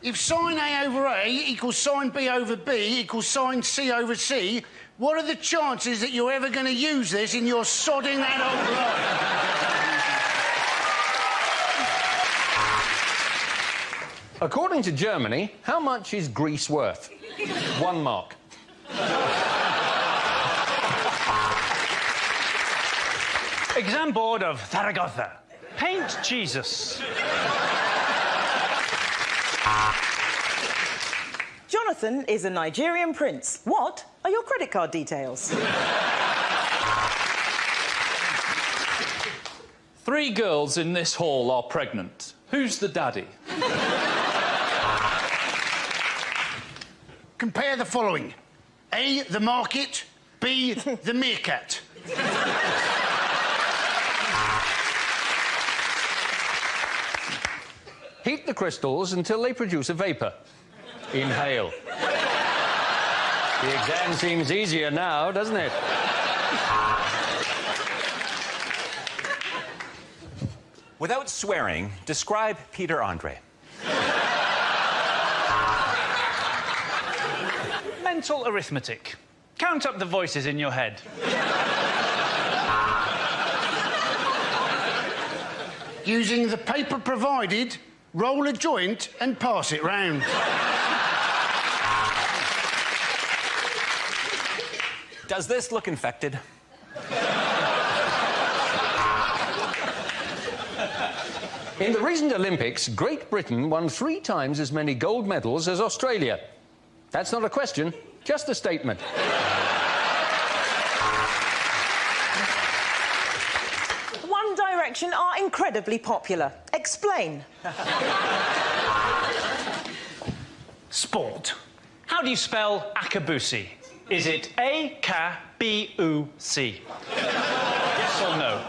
If sine A over A equals sine B over B equals sine C over C, what are the chances that you're ever going to use this in your sodding adult life? According to Germany, how much is Greece worth? 1 mark. Exam board of Zaragoza. Paint Jesus. Jonathan is a Nigerian prince. What are your credit card details? 3 girls in this hall are pregnant. Who's the daddy? Compare the following. A, the market. B, the meerkat. Heat the crystals until they produce a vapour. Inhale. The exam seems easier now, doesn't it? Without swearing, describe Peter Andre. Mental arithmetic. Count up the voices in your head. Using the paper provided, roll a joint and pass it round. Does this look infected? In the recent Olympics, Great Britain won 3 times as many gold medals as Australia. That's not a question, just a statement. One Direction are incredibly popular. Explain. Sport. How do you spell Akabusi? Is it A-K-B-U-C? Yes or no?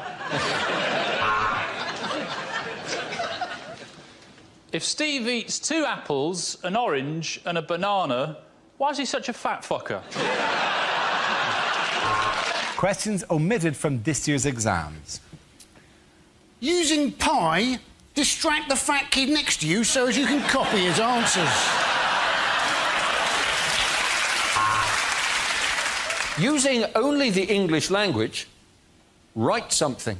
If Steve eats 2 apples, an orange and a banana, why is he such a fat fucker? Questions omitted from this year's exams. Using pie, distract the fat kid next to you so as you can copy his answers. Using only the English language, write something.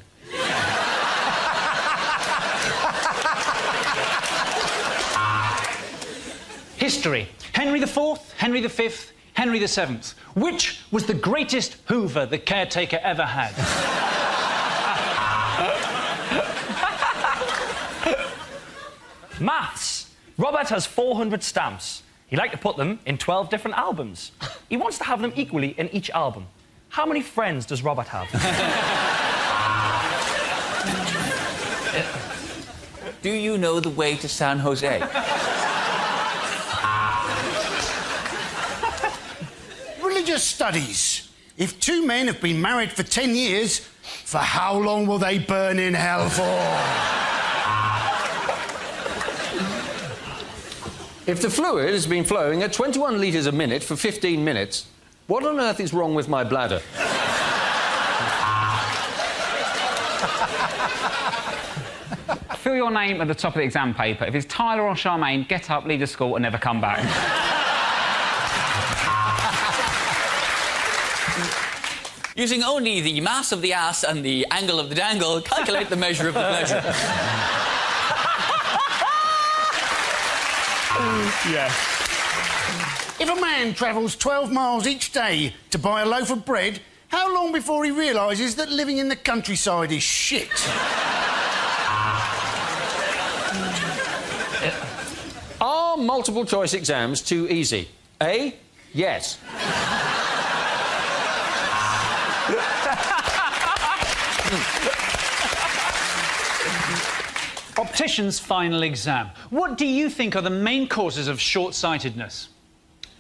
History. Henry IV, Henry V, Henry VII. Which was the greatest Hoover the caretaker ever had? Maths. Robert has 400 stamps. He liked to put them in 12 different albums. He wants to have them equally in each album. How many friends does Robert have? Do you know the way to San Jose? Religious studies. If two men have been married for 10 years, for how long will they burn in hell for? If the fluid has been flowing at 21 litres a minute for 15 minutes, what on earth is wrong with my bladder? Fill your name at the top of the exam paper. If it's Tyler or Charmaine, get up, leave the school and never come back. Using only the mass of the ass and the angle of the dangle, calculate the measure of the pleasure. Yes. If a man travels 12 miles each day to buy a loaf of bread, how long before he realises that living in the countryside is shit? Are multiple choice exams too easy? A, yes. Optician's final exam. What do you think are the main causes of short-sightedness?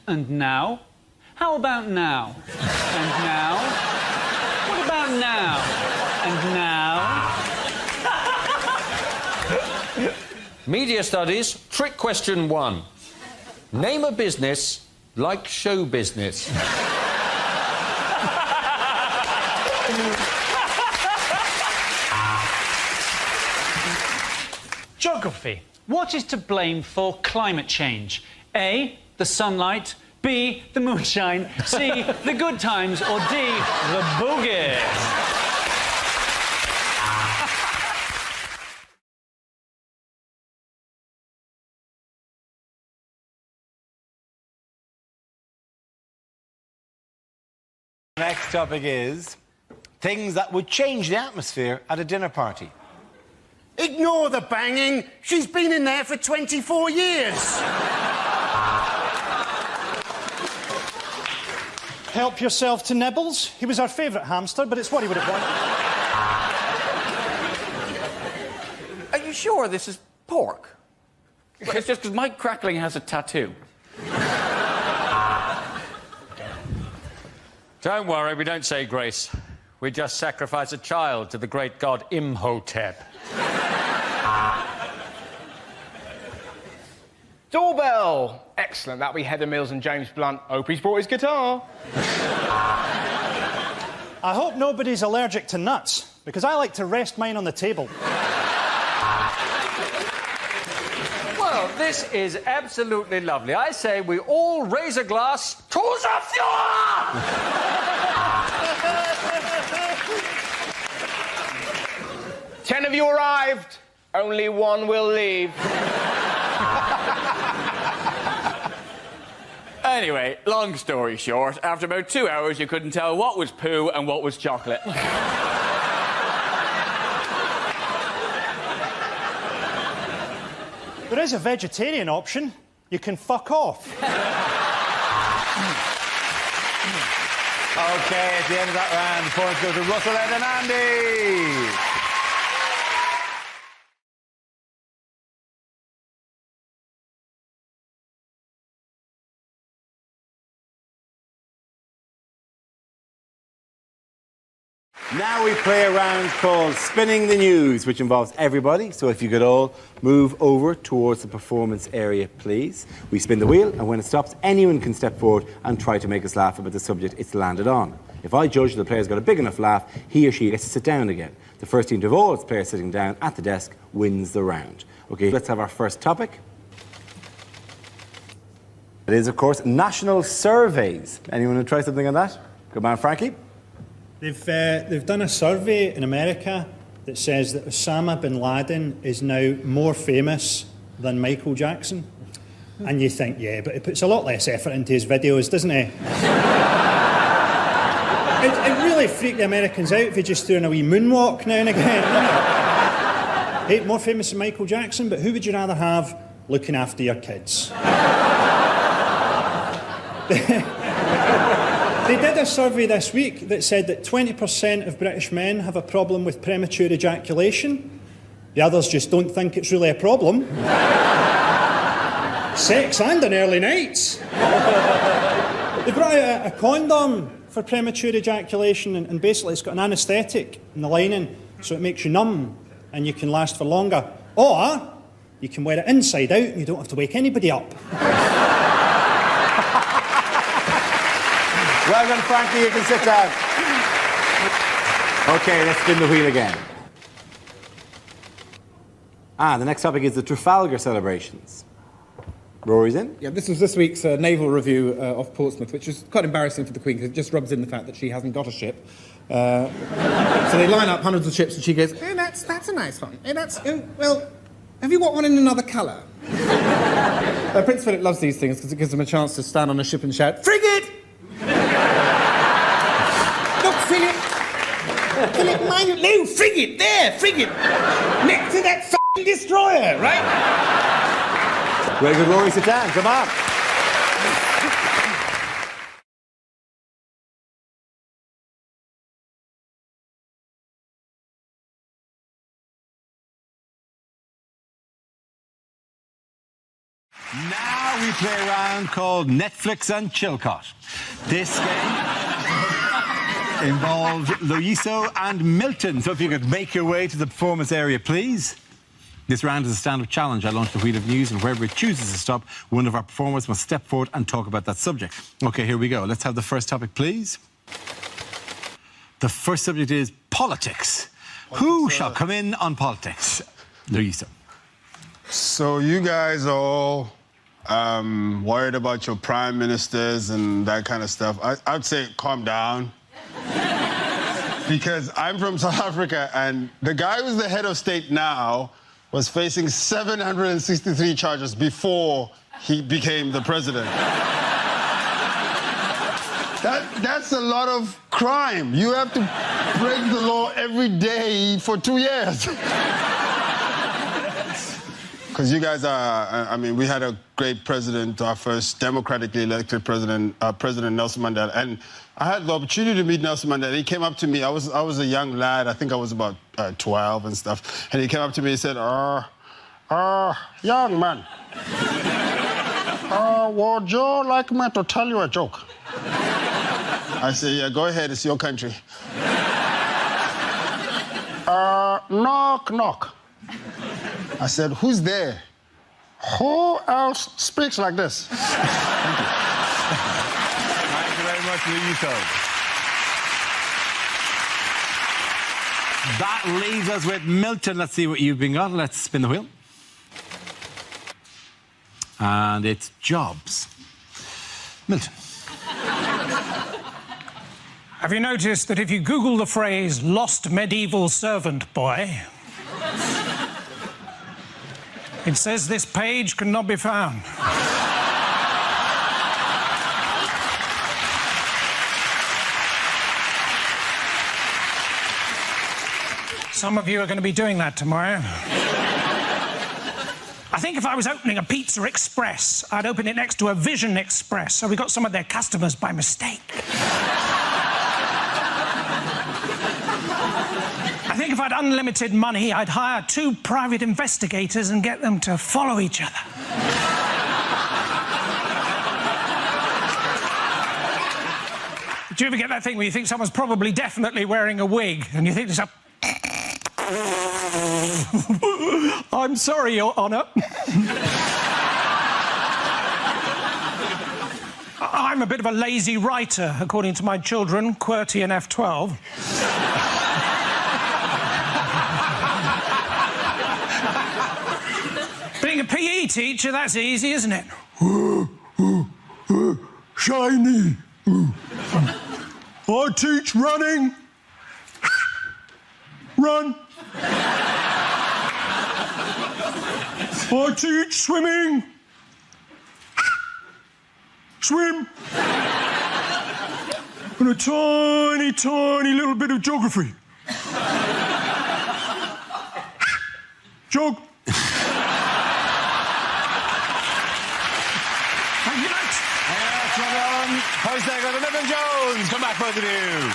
And now? How about now? And now? What about now? And now? Media studies, trick question 1. Name a business like show business. Geography. What is to blame for climate change? A, the sunlight, B, the moonshine, C, the good times, or D, the boogie? Next topic is things that would change the atmosphere at a dinner party. Ignore the banging. She's been in there for 24 years. Help yourself to Nibbles. He was our favourite hamster, but it's what he would have wanted. Are you sure this is pork? It's just because Mike Crackling has a tattoo. Don't worry, we don't say grace. We just sacrifice a child to the great god Imhotep. Doorbell! Excellent. That'll be Heather Mills and James Blunt. Hope he's brought his guitar. I hope nobody's allergic to nuts, because I like to rest mine on the table. Well, this is absolutely lovely. I say we all raise a glass to the Fuhrer! 10 of you arrived. Only one will leave. Anyway, long story short, after about 2 hours, you couldn't tell what was poo and what was chocolate. There is a vegetarian option. You can fuck off. OK, at the end of that round, the points go to Russell, Ed and Andy. Now we play a round called Spinning the News, which involves everybody. So if you could all move over towards the performance area, please. We spin the wheel, and when it stops, anyone can step forward and try to make us laugh about the subject it's landed on. If I judge the player's got a big enough laugh, he or she gets to sit down again. The first team to have all its players sitting down at the desk wins the round. OK, let's have our first topic. It is, of course, national surveys. Anyone want to try something on that? Good man, Frankie. They've done a survey in America that says that Osama bin Laden is now more famous than Michael Jackson. And you think, yeah, but he puts a lot less effort into his videos, doesn't he? It really freaked the Americans out if he just threw in a wee moonwalk now and again. Hey, more famous than Michael Jackson, but who would you rather have looking after your kids? They did a survey this week that said that 20% of British men have a problem with premature ejaculation. The others just don't think it's really a problem. Sex and on early nights. They brought out a condom for premature ejaculation, and basically it's got an anaesthetic in the lining, so it makes you numb and you can last for longer. Or you can wear it inside out and you don't have to wake anybody up. Well done, Frankie. You can sit down. OK, let's spin the wheel again. The next topic is the Trafalgar celebrations. Rory's in. Yeah, this was this week's naval review of Portsmouth, which is quite embarrassing for the Queen because it just rubs in the fact that she hasn't got a ship. So they line up hundreds of ships and she goes, "Oh, that's a nice one. Well, have you got one in another colour?" Prince Philip loves these things because it gives him a chance to stand on a ship and shout, "Frigate!" Look, Philip, mind you, no, frigate, there, frigate, next to that f***ing destroyer, right? Very good, Rory, sit down, come on. Now we play a round called Netflix and Chilcot. This game involves Loiso and Milton. So if you could make your way to the performance area, please. This round is a stand-up challenge. I launched the wheel of news, and wherever it chooses to stop, one of our performers must step forward and talk about that subject. OK, here we go. Let's have the first topic, please. The first subject is politics. Who shall come in on politics? Loiso. So you guys are all worried about your prime ministers and that kind of stuff. I'd say calm down. Because I'm from South Africa, and the guy who's the head of state now was facing 763 charges before he became the president. That's a lot of crime. You have to break the law every day for 2 years. Because you guys are, I mean, we had a great president, our first democratically elected president, President Nelson Mandela. And I had the opportunity to meet Nelson Mandela. He came up to me. I was a young lad. I think I was about 12 and stuff. And he came up to me and said, young man, would you like me to tell you a joke? I said, yeah, go ahead. It's your country. Knock, knock. I said, who's there? Who else speaks like this? Thank you. Thank you very much, Loiso. That leaves us with Milton. Let's see what you've been got. Let's spin the wheel. And it's jobs. Milton. Have you noticed that if you Google the phrase "lost medieval servant boy," it says this page cannot be found? Some of you are going to be doing that tomorrow. I think if I was opening a Pizza Express, I'd open it next to a Vision Express, so we got some of their customers by mistake. I think if I had unlimited money, I'd hire 2 private investigators and get them to follow each other. Do you ever get that thing where you think someone's probably definitely wearing a wig, and you think to yourself, I'm sorry, Your Honour. I'm a bit of a lazy writer, according to my children, QWERTY and F12. teacher. That's easy, isn't it? Shiny. I teach running. Run. I teach swimming. Swim. And a tiny, tiny little bit of geography. Jog. Thank you, Matt. Post there got Niven Jones. Come back, both of you.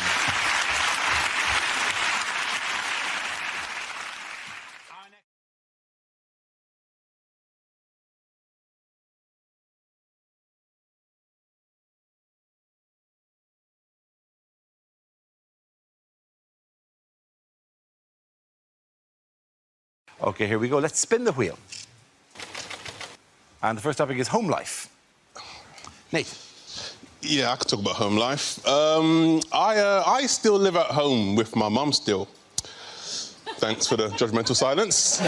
OK, here we go. Let's spin the wheel. And the first topic is home life. Nate. Yeah, I could talk about home life. I still live at home with my mum still. Thanks for the judgmental silence.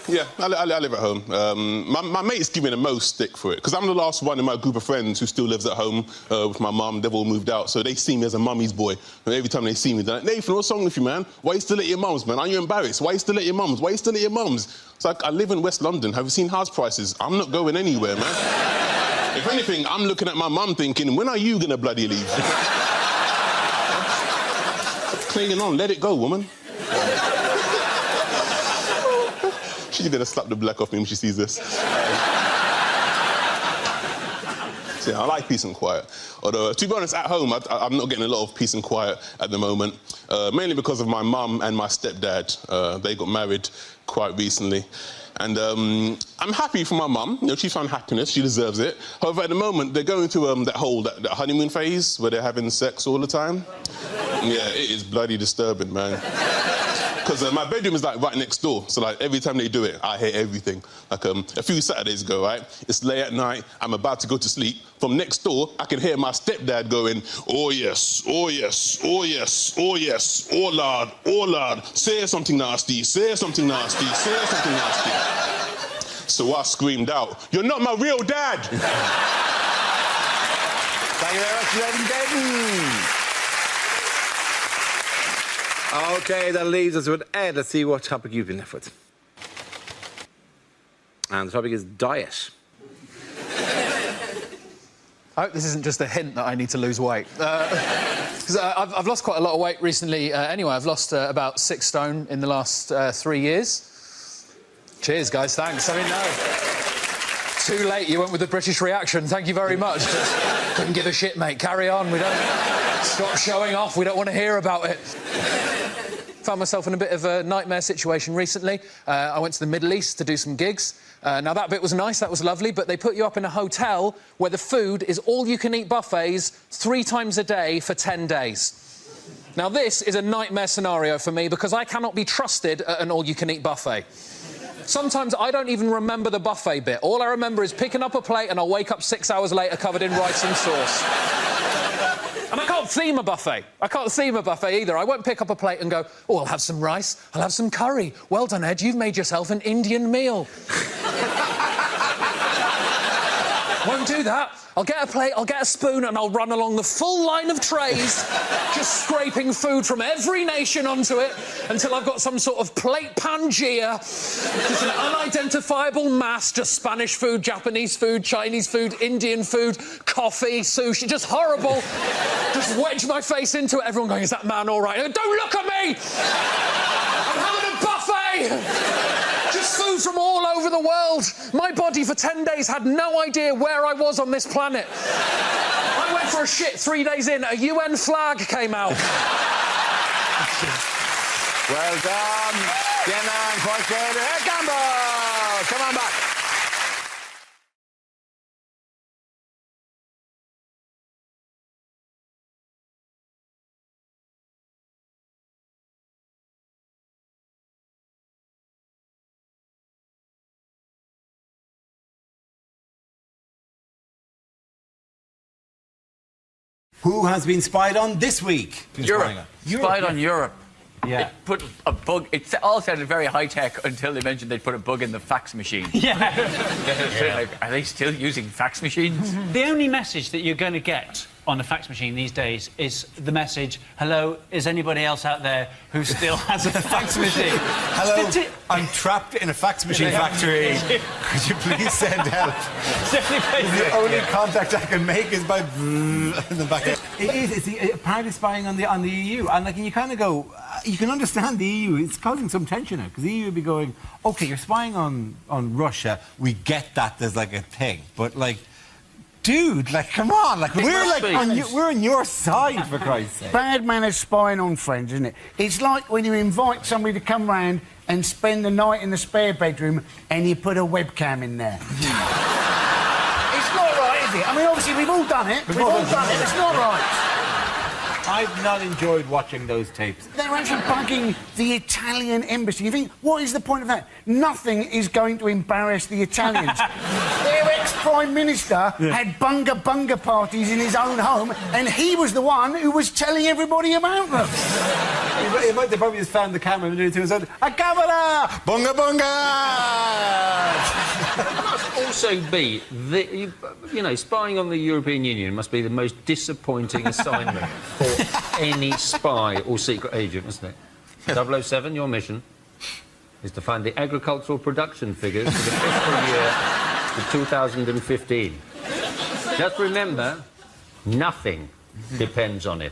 Yeah, I live at home. My mates give me the most stick for it, because I'm the last one in my group of friends who still lives at home with my mum. They've all moved out, so they see me as a mummy's boy. And every time they see me, they're like, Nathan, what's wrong with you, man? Why are you still at your mum's, man? Aren't you embarrassed? Why are you still at your mum's? Why are you still at your mum's? It's like, I live in West London. Have you seen house prices? I'm not going anywhere, man. If anything, I'm looking at my mum thinking, when are you going to bloody leave? Clinging on, let it go, woman. She's gonna slap the black off me when she sees this. So, yeah, I like peace and quiet. Although, to be honest, at home, I'm not getting a lot of peace and quiet at the moment, mainly because of my mum and my stepdad. They got married quite recently. And I'm happy for my mum. You know, she found happiness. She deserves it. However, at the moment, they're going through that honeymoon phase where they're having sex all the time. Yeah, it is bloody disturbing, man. Because my bedroom is, like, right next door. So, like, every time they do it, I hear everything. Like, a few Saturdays ago, right? It's late at night. I'm about to go to sleep. From next door, I can hear my stepdad going, oh, yes, oh, yes, oh, yes, oh, yes, oh, lord, say something nasty, say something nasty, say something nasty. So I screamed out, you're not my real dad! Thank you very much, Nathan. OK, that leaves us with Ed. Let's see what topic you've been left with. And the topic is diet. I hope this isn't just a hint that I need to lose weight. Because I've lost quite a lot of weight recently anyway. I've lost about 6 stone in the last 3 years. Cheers, guys, thanks. I mean, no. Too late, you went with the British reaction. Thank you very much. Just couldn't give a shit, mate. Carry on. We don't... Stop showing off. We don't want to hear about it. Found myself in a bit of a nightmare situation recently. I went to the Middle East to do some gigs. Now, that bit was nice, that was lovely, but they put you up in a hotel where the food is all-you-can-eat buffets 3 times a day for 10 days. Now, this is a nightmare scenario for me because I cannot be trusted at an all-you-can-eat buffet. Sometimes I don't even remember the buffet bit. All I remember is picking up a plate and I'll wake up 6 hours later covered in rice and sauce. And I can't theme a buffet. I can't theme a buffet either. I won't pick up a plate and go, oh, I'll have some rice, I'll have some curry. Well done, Ed, you've made yourself an Indian meal. Won't do that. I'll get a plate, I'll get a spoon, and I'll run along the full line of trays, just scraping food from every nation onto it until I've got some sort of plate Pangea, just an unidentifiable mass, just Spanish food, Japanese food, Chinese food, Indian food, coffee, sushi, just horrible. Just wedge my face into it, everyone going, is that man all right? Don't look at me! I'm having a buffet! Just food from all over the world. My body for 10 days had no idea where I was on this planet. I went for a shit 3 days in, a UN flag came out. Well done. Jenna and Forster. Ed Campbell. Come on back. Who has been spied on this week? Europe. Spied on Europe. Yeah. They put a bug. It all sounded very high tech until they mentioned they'd put a bug in the fax machine. Yeah. Like, are they still using fax machines? The only message that you're going to get on a fax machine these days is the message, hello, is anybody else out there who still has a fax machine? Hello, I'm trapped in a fax machine factory. Could you please send help? The only contact I can make is by in the back. It is. It's apparently spying on the EU, and like you kind of go, you can understand the EU. It's causing some tension now because the EU would be going, okay, you're spying on Russia. We get that there's like a thing, but like. Dude, like, come on, like, we're on your side, for Christ's sake. Bad manners spying on friends, isn't it? It's like when you invite somebody to come round and spend the night in the spare bedroom and you put a webcam in there. It's not right, is it? I mean, obviously, we've all done it. We've all done it. It's not right. I've not enjoyed watching those tapes. They're actually bugging the Italian embassy. You think, what is the point of that? Nothing is going to embarrass the Italians. Their ex-Prime Minister had bunga parties in his own home, and he was the one who was telling everybody about them. They probably just found the camera and did it to his own. A camera! Bunga bunga! It must also be, you know, spying on the European Union must be the most disappointing assignment for any spy or secret agent, isn't it? 007, your mission is to find the agricultural production figures for the fiscal year of 2015. Just remember, nothing depends on it.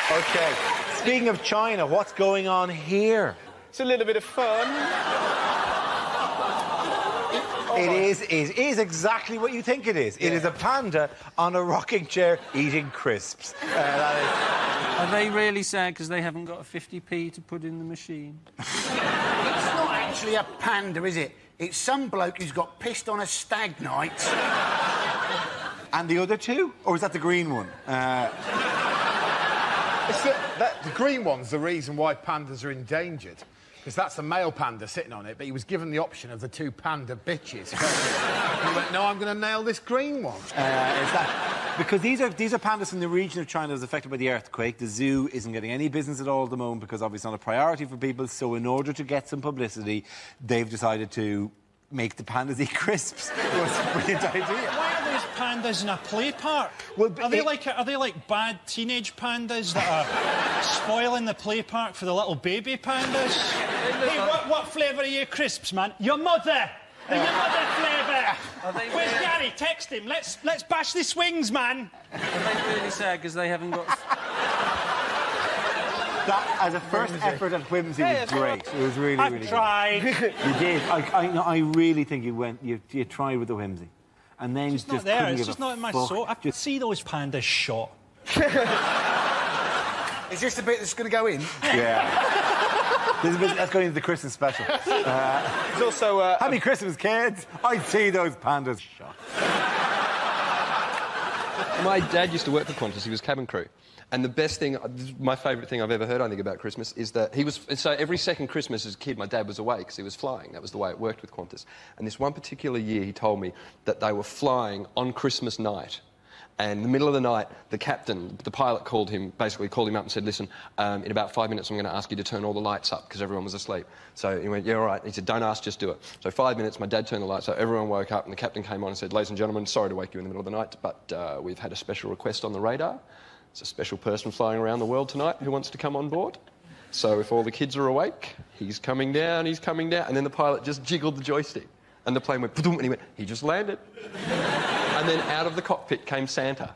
Okay, speaking of China, what's going on here? It's a little bit of fun. It is exactly what you think it is. Yeah. It is a panda on a rocking chair eating crisps. Are they really sad because they haven't got a 50p to put in the machine? It's not actually a panda, is it? It's some bloke who's got pissed on a stag night. And the other two? Or is that the green one? The green one's the reason why pandas are endangered. Because that's the male panda sitting on it, but he was given the option of the two panda bitches. He went, no, I'm going to nail this green one. Because these are pandas from the region of China that was affected by the earthquake. The zoo isn't getting any business at all at the moment because obviously it's not a priority for people. So in order to get some publicity, they've decided to make the pandas eat crisps. It was a brilliant idea. Why are these pandas in a play park? Well, are they like bad teenage pandas that are spoiling the play park for the little baby pandas? Hey, what flavour are your crisps, man? Your mother! Your mother flavour! Where's Gary? Text him. Let's bash the swings, man. Are they really sad because they haven't got... That, as a first effort at whimsy, was great. It was really, really good. I tried. You did. I really think you tried with the whimsy. And then it's just not there. It's just not in my soul. I can see those pandas shot. Is this the bit that's going to go in? Yeah. This is a bit that's going into the Christmas special. There's also... Happy Christmas, kids. I'd see those pandas shot. My dad used to work for Qantas. He was cabin crew. And the best thing, my favourite thing I've ever heard, I think, about Christmas is that so every second Christmas as a kid, my dad was away because he was flying. That was the way it worked with Qantas. And this one particular year, he told me that they were flying on Christmas night. And in the middle of the night, the captain, the pilot called him up and said, listen, in about 5 minutes, I'm going to ask you to turn all the lights up because everyone was asleep. So he went, yeah, all right. He said, don't ask, just do it. So 5 minutes, my dad turned the lights up, everyone woke up, and the captain came on and said, ladies and gentlemen, sorry to wake you in the middle of the night, but we've had a special request on the radar. There's a special person flying around the world tonight who wants to come on board. So if all the kids are awake, he's coming down. And then the pilot just jiggled the joystick. And the plane went, and he went, he just landed. And then out of the cockpit came Santa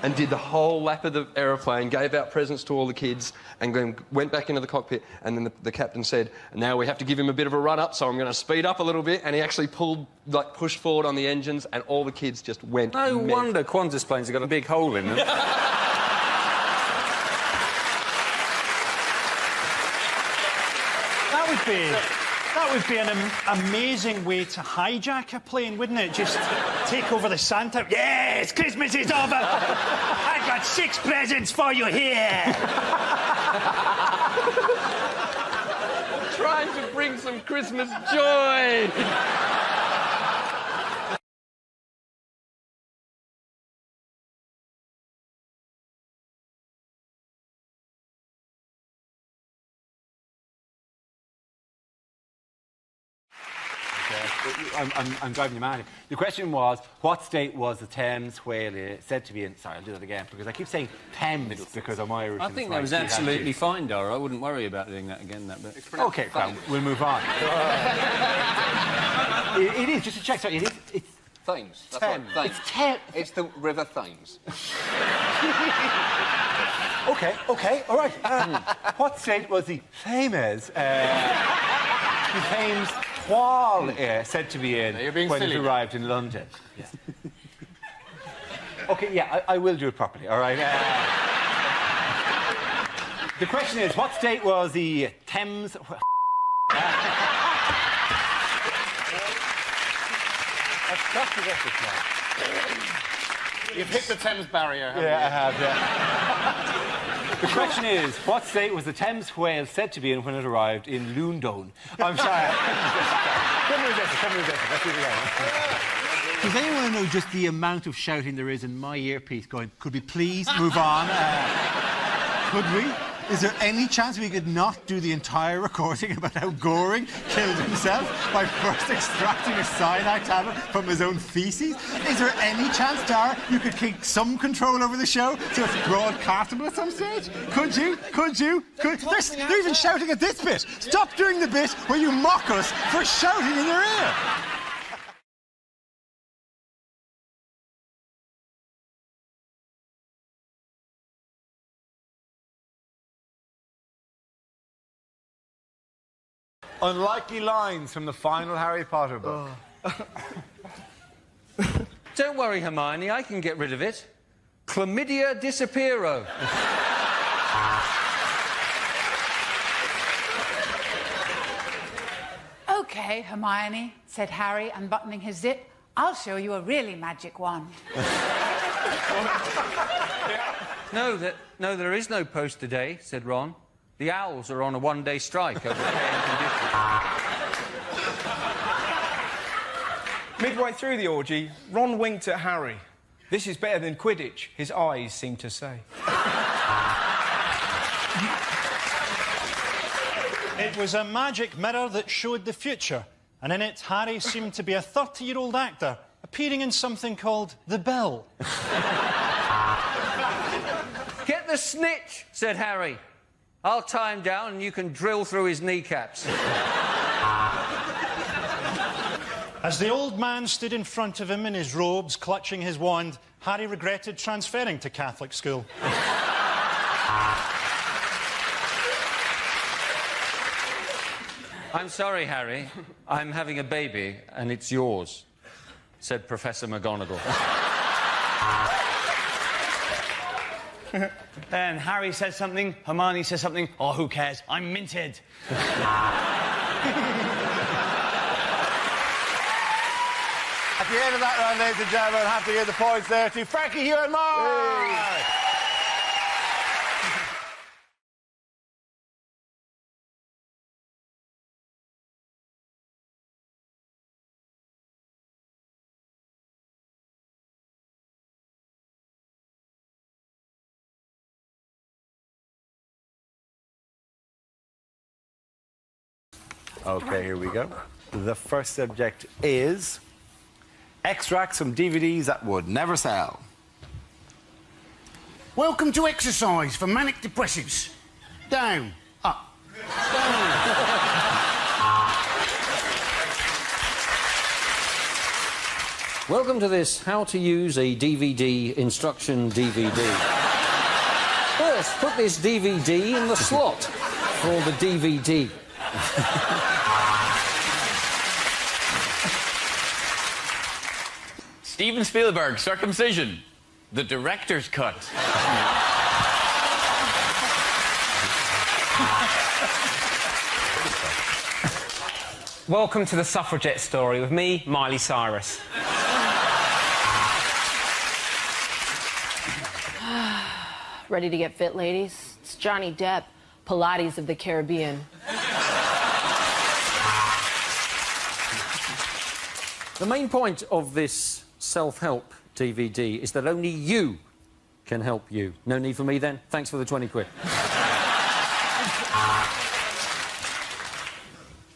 and did the whole lap of the aeroplane, gave out presents to all the kids, and then went back into the cockpit. And then the captain said, now we have to give him a bit of a run-up, so I'm going to speed up a little bit. And he actually pushed forward on the engines, and all the kids just went No wonder Qantas planes have got a big hole in them. That would be an amazing way to hijack a plane, wouldn't it? Just take over the Santa... Yes, Christmas is over! I've got 6 presents for you here! Trying to bring some Christmas joy. I'm driving you mad here. The question was, what state was the Thames whale said to be in? Sorry, I'll do that again, because I keep saying Thames because I'm Irish. I think that was absolutely fine, Dara. I wouldn't worry about doing that again, that bit. OK, well, we'll move on. It is, just to check, sorry, it's Thames. That's Thames. right, Thames. It's Thames. It's the River Thames. OK, all right. What state was the Thames? The Thames whale said to be in when silly. it arrived in London. Yeah. OK, yeah, I will do it properly, all right? The question is, what state was the Thames... I've got to get this now. You've hit the Thames barrier, haven't Yeah, you? I have, yeah. The question is, what state was the Thames whale said to be in when it arrived in London? I'm sorry. Come with this. Let's do it again. Does anyone know just the amount of shouting there is in my earpiece going, could we please move on? Could we? Is there any chance we could not do the entire recording about how Goring killed himself by first extracting a cyanide tablet from his own feces? Is there any chance, Dara, you could take some control over the show so it's broadcastable at some stage? Could you? They're even shouting at this bit. Stop doing the bit where you mock us for shouting in their ear. Unlikely lines from the final Harry Potter book. Don't worry, Hermione, I can get rid of it. Chlamydia disappearo. OK, Hermione, said Harry, unbuttoning his zip. I'll show you a really magic wand. No, there is no post today, said Ron. The Owls are on a one-day strike over pay and conditions. Midway through the orgy, Ron winked at Harry. This is better than Quidditch, his eyes seemed to say. It was a magic mirror that showed the future, and in it, Harry seemed to be a 30-year-old actor appearing in something called The Bill. Get the snitch, said Harry. I'll tie him down and you can drill through his kneecaps. As the old man stood in front of him in his robes, clutching his wand, Harry regretted transferring to Catholic school. I'm sorry, Harry. I'm having a baby and it's yours, said Professor McGonagall. Then Harry says something, Hermione says something. Oh, who cares? I'm minted. At the end of that round, ladies and gentlemen, I have to give the points there to Frankie, Hugh and Mark. OK, here we go. The first subject is extracts from DVDs that would never sell. Welcome to exercise for manic depressives. Down, up, down. Welcome to this How to Use a DVD instruction DVD. First, put this DVD in the slot for the DVD. Steven Spielberg, circumcision. The director's cut. welcome to the Suffragette Story with me, Miley Cyrus. Ready to get fit, ladies? It's Johnny Depp, Pilates of the Caribbean. The main point of this self-help DVD is that only you can help you. No need for me, then? Thanks for the 20 quid.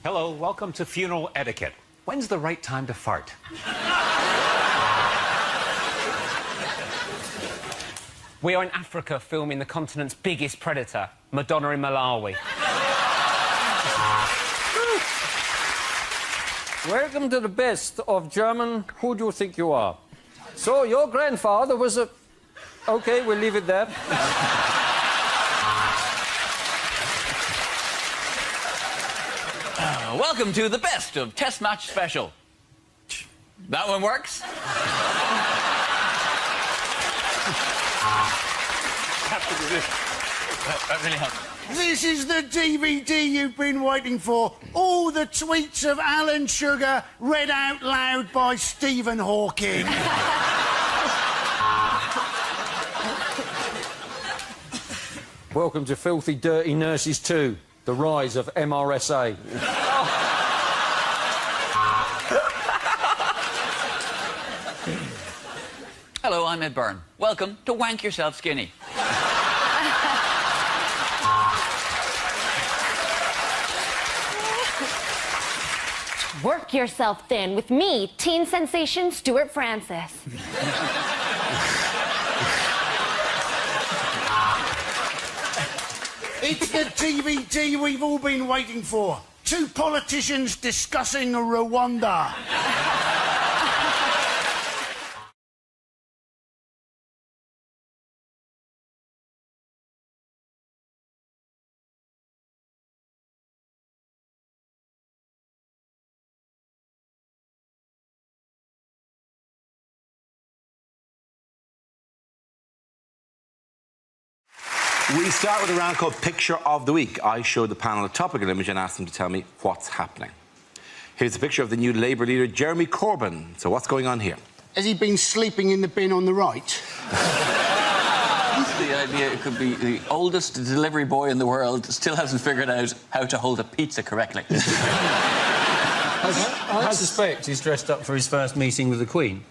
Hello, welcome to Funeral Etiquette. When's the right time to fart? We are in Africa filming the continent's biggest predator, Madonna in Malawi. Welcome to the best of German. Who do you think you are? So, your grandfather was a... OK, we'll leave it there. Welcome to the best of Test Match Special. That one works. That really helps. This is the DVD you've been waiting for. All the tweets of Alan Sugar read out loud by Stephen Hawking. Welcome to Filthy Dirty Nurses 2, the rise of MRSA. Hello, I'm Ed Byrne. Welcome to Wank Yourself Skinny. Work yourself thin with me, teen sensation Stuart Francis. It's the DVD we've all been waiting for. Two politicians discussing Rwanda. We start with a round called Picture of the Week. I show the panel a topical image and ask them to tell me what's happening. Here's a picture of the new Labour leader, Jeremy Corbyn. So what's going on here? Has he been sleeping in the bin on the right? The idea it could be the oldest delivery boy in the world still hasn't figured out how to hold a pizza correctly. I suspect he's dressed up for his first meeting with the Queen.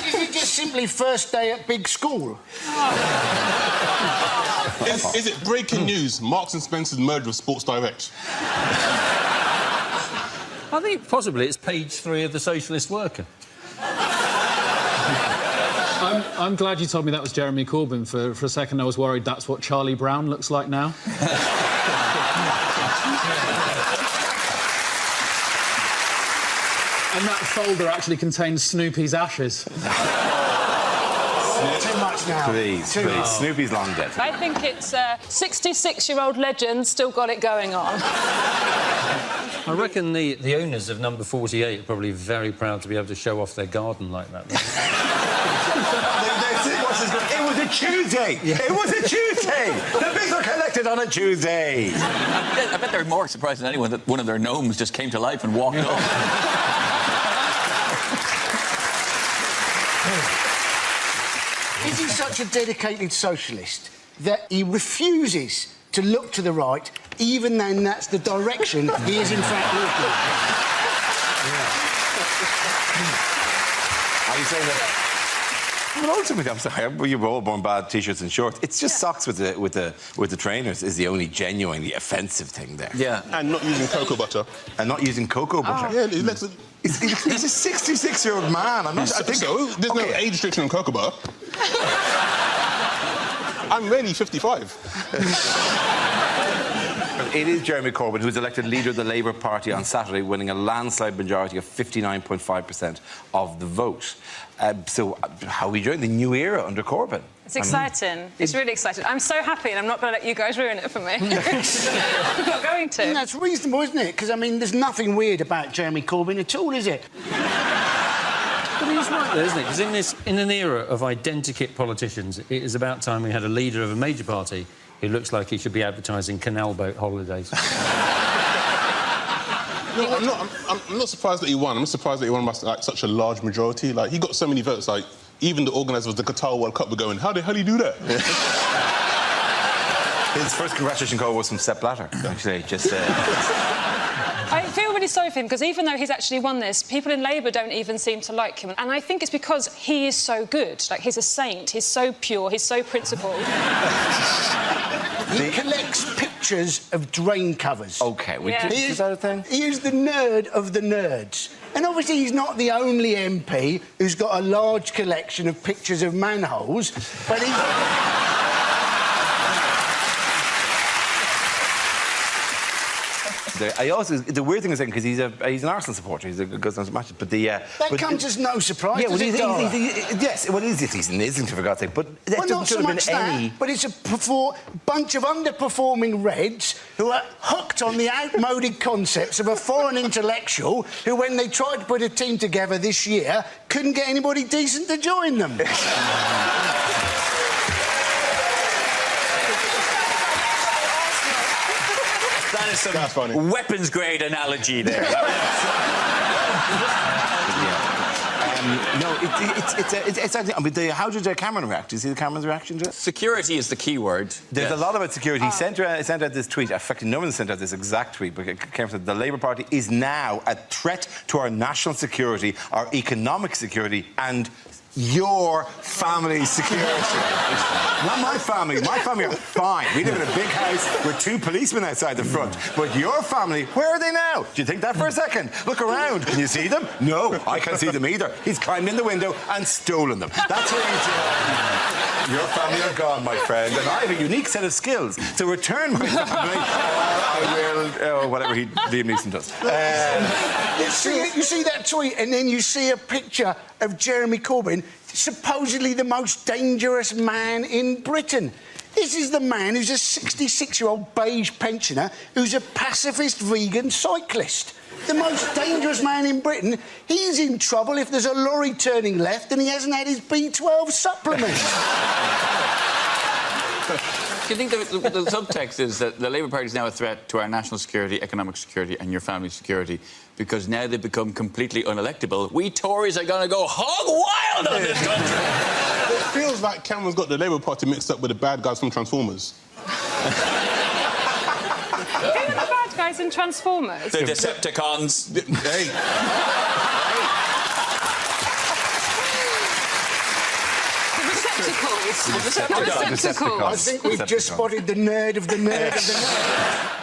Is it just simply first day at big school? Is it breaking news? Marks and Spencer's merger with Sports Direct. I think possibly it's page 3 of the Socialist Worker. I'm glad you told me that was Jeremy Corbyn. For a second, I was worried that's what Charlie Brown looks like now. And that folder actually contains Snoopy's ashes. Too much now. Please. Snoopy's long dead. I think it's a 66-year-old legend still got it going on. I reckon the owners of number 48 are probably very proud to be able to show off their garden like that. It was a Tuesday! Yeah. It was a Tuesday! The bids are collected on a Tuesday! I bet they're more surprised than anyone that one of their gnomes just came to life and walked off. Is he such a dedicated socialist that he refuses to look to the right, even though that's the direction he is in fact looking? Are you saying that? Well, ultimately, I'm sorry, we were all born bad T-shirts and shorts. It's just socks with the trainers is the only genuinely offensive thing there. Yeah, and not using cocoa butter. And not using cocoa butter. Yeah, he lets it... He's a 66-year-old man. I'm not. I think so. There's no age restriction on cocoa butter. I'm really 55. It is Jeremy Corbyn who's elected leader of the Labour Party on Saturday, winning a landslide majority of 59.5% of the vote. So, how are we enjoying the new era under Corbyn? It's exciting. It's really exciting. I'm so happy, and I'm not going to let you guys ruin it for me. I'm not going to. And that's reasonable, isn't it? Because, I mean, there's nothing weird about Jeremy Corbyn at all, is it? But he's right there, isn't it? Because in an era of identikit politicians, it is about time we had a leader of a major party who looks like he should be advertising canal boat holidays. No, I'm not surprised that he won. I'm surprised that he won by like such a large majority. Like, he got so many votes. Like, even the organisers of the Qatar World Cup were going, how the hell do you do that? His first congratulation call was from Sepp Blatter, actually. I feel really sorry for him, because even though he's actually won this, people in Labour don't even seem to like him. And I think it's because he is so good. Like, he's a saint. He's so pure. He's so principled. He collects pictures of drain covers. OK, Is that a thing? He is the nerd of the nerds. And obviously he's not the only MP who's got a large collection of pictures of manholes, but he's... The weird thing is because he's an Arsenal supporter. He goes on to matches, but that comes as no surprise. Yeah, well, yes, well, he's an Islington, for God's sake. But that well, not so much that, but it's a bunch of underperforming Reds who are hooked on the outmoded concepts of a foreign intellectual who, when they tried to put a team together this year, couldn't get anybody decent to join them. That is some weapons-grade analogy there. How did Cameron react? Did you see the Cameron's reaction to it? Security is the key word. There's a lot about security. He sent out this tweet. In fact, no one sent out this exact tweet, but Cameron said the Labour Party is now a threat to our national security, our economic security, and your family's security. Not my family. My family are fine. We live in a big house with 2 policemen outside the front. But your family, where are they now? Do you think that for a second? Look around. Can you see them? No, I can't see them either. He's climbed in the window and stolen them. That's what he's doing. Your family are gone, my friend, and I have a unique set of skills to return my family, or I will... whatever Liam Neeson does. You see that tweet, and then you see a picture of Jeremy Corbyn, supposedly the most dangerous man in Britain. This is the man who's a 66-year-old beige pensioner who's a pacifist vegan cyclist. The most dangerous man in Britain. He's in trouble if there's a lorry turning left and he hasn't had his B12 supplement. Do you think the subtext is that the Labour Party is now a threat to our national security, economic security and your family's security because now they've become completely unelectable? We Tories are going to go hog wild on this country! It feels like Cameron's got the Labour Party mixed up with the bad guys from Transformers. Who are the bad guys in Transformers? The Decepticons. Receptacles. I think we've just spotted the nerd of the nerd of the nerd.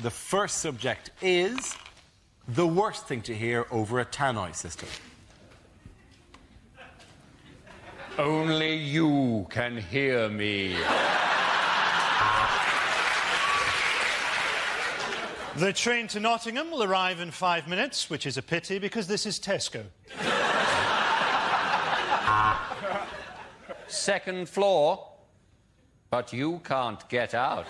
The first subject is the worst thing to hear over a tannoy system. Only you can hear me. The train to Nottingham will arrive in 5 minutes, which is a pity because this is Tesco. Second floor, but you can't get out.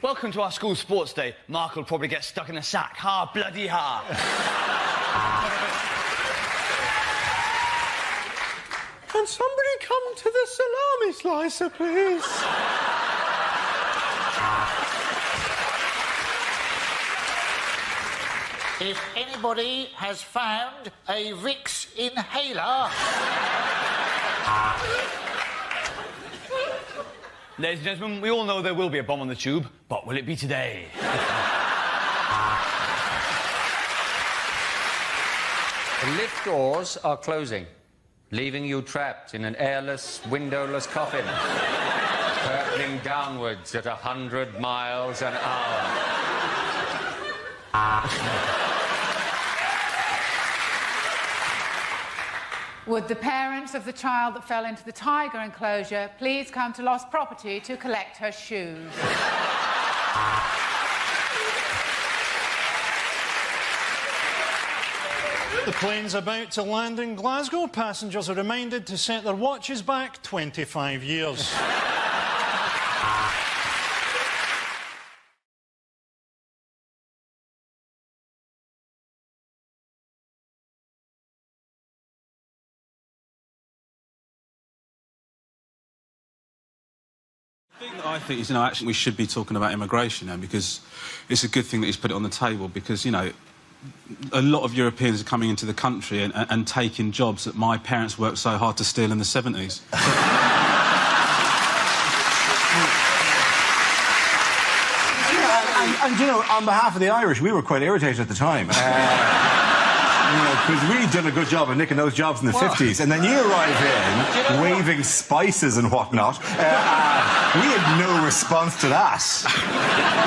Welcome to our school sports day. Mark will probably get stuck in a sack. Ha, bloody ha. Can somebody come to the salami slicer, please? If anybody has found a Vicks inhaler... Ladies and gentlemen, we all know there will be a bomb on the tube, but will it be today? The lift doors are closing, leaving you trapped in an airless, windowless coffin, hurtling downwards at 100 miles an hour. Would the parents of the child that fell into the tiger enclosure please come to Lost Property to collect her shoes? The plane's about to land in Glasgow. Passengers are reminded to set their watches back 25 years. The thing that I think is, actually we should be talking about immigration now, because it's a good thing that he's put it on the table, because, a lot of Europeans are coming into the country and taking jobs that my parents worked so hard to steal in the 70s. And on behalf of the Irish, we were quite irritated at the time. Because we'd done a good job of nicking those jobs in the 50s, and then you arrive in, waving spices and whatnot. We had no response to that.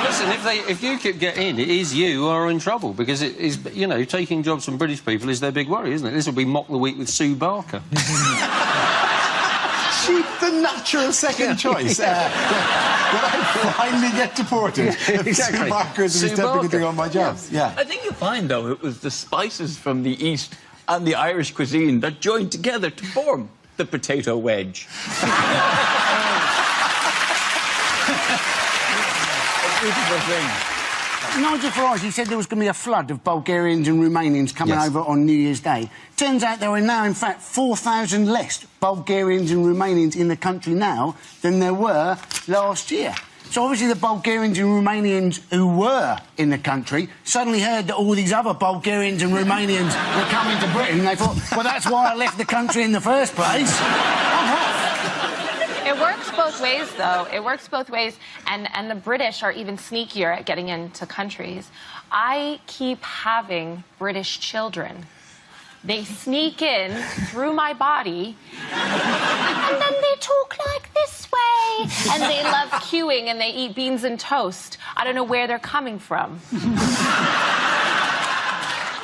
Listen, if UKIP get in, it is you who are in trouble, because it is, taking jobs from British people is their big worry, isn't it? This will be Mock the Week with Sue Barker. She's the natural second choice. When I finally get deported, Exactly. Sue Barker's will be stepping into all my jobs. Yeah. I think you'll find, though, it was the spices from the East and the Irish cuisine that joined together to form the potato wedge. Beautiful thing. Nigel Farage, he said there was going to be a flood of Bulgarians and Romanians coming over on New Year's Day. Turns out there are now, in fact, 4,000 less Bulgarians and Romanians in the country now than there were last year. So obviously the Bulgarians and Romanians who were in the country suddenly heard that all these other Bulgarians and Romanians were coming to Britain, and they thought, well, that's why I left the country in the first place. It works both ways, though. It works both ways, and the British are even sneakier at getting into countries. I keep having British children. They sneak in through my body, and then they talk like this way, and they love queuing, and they eat beans and toast. I don't know where they're coming from.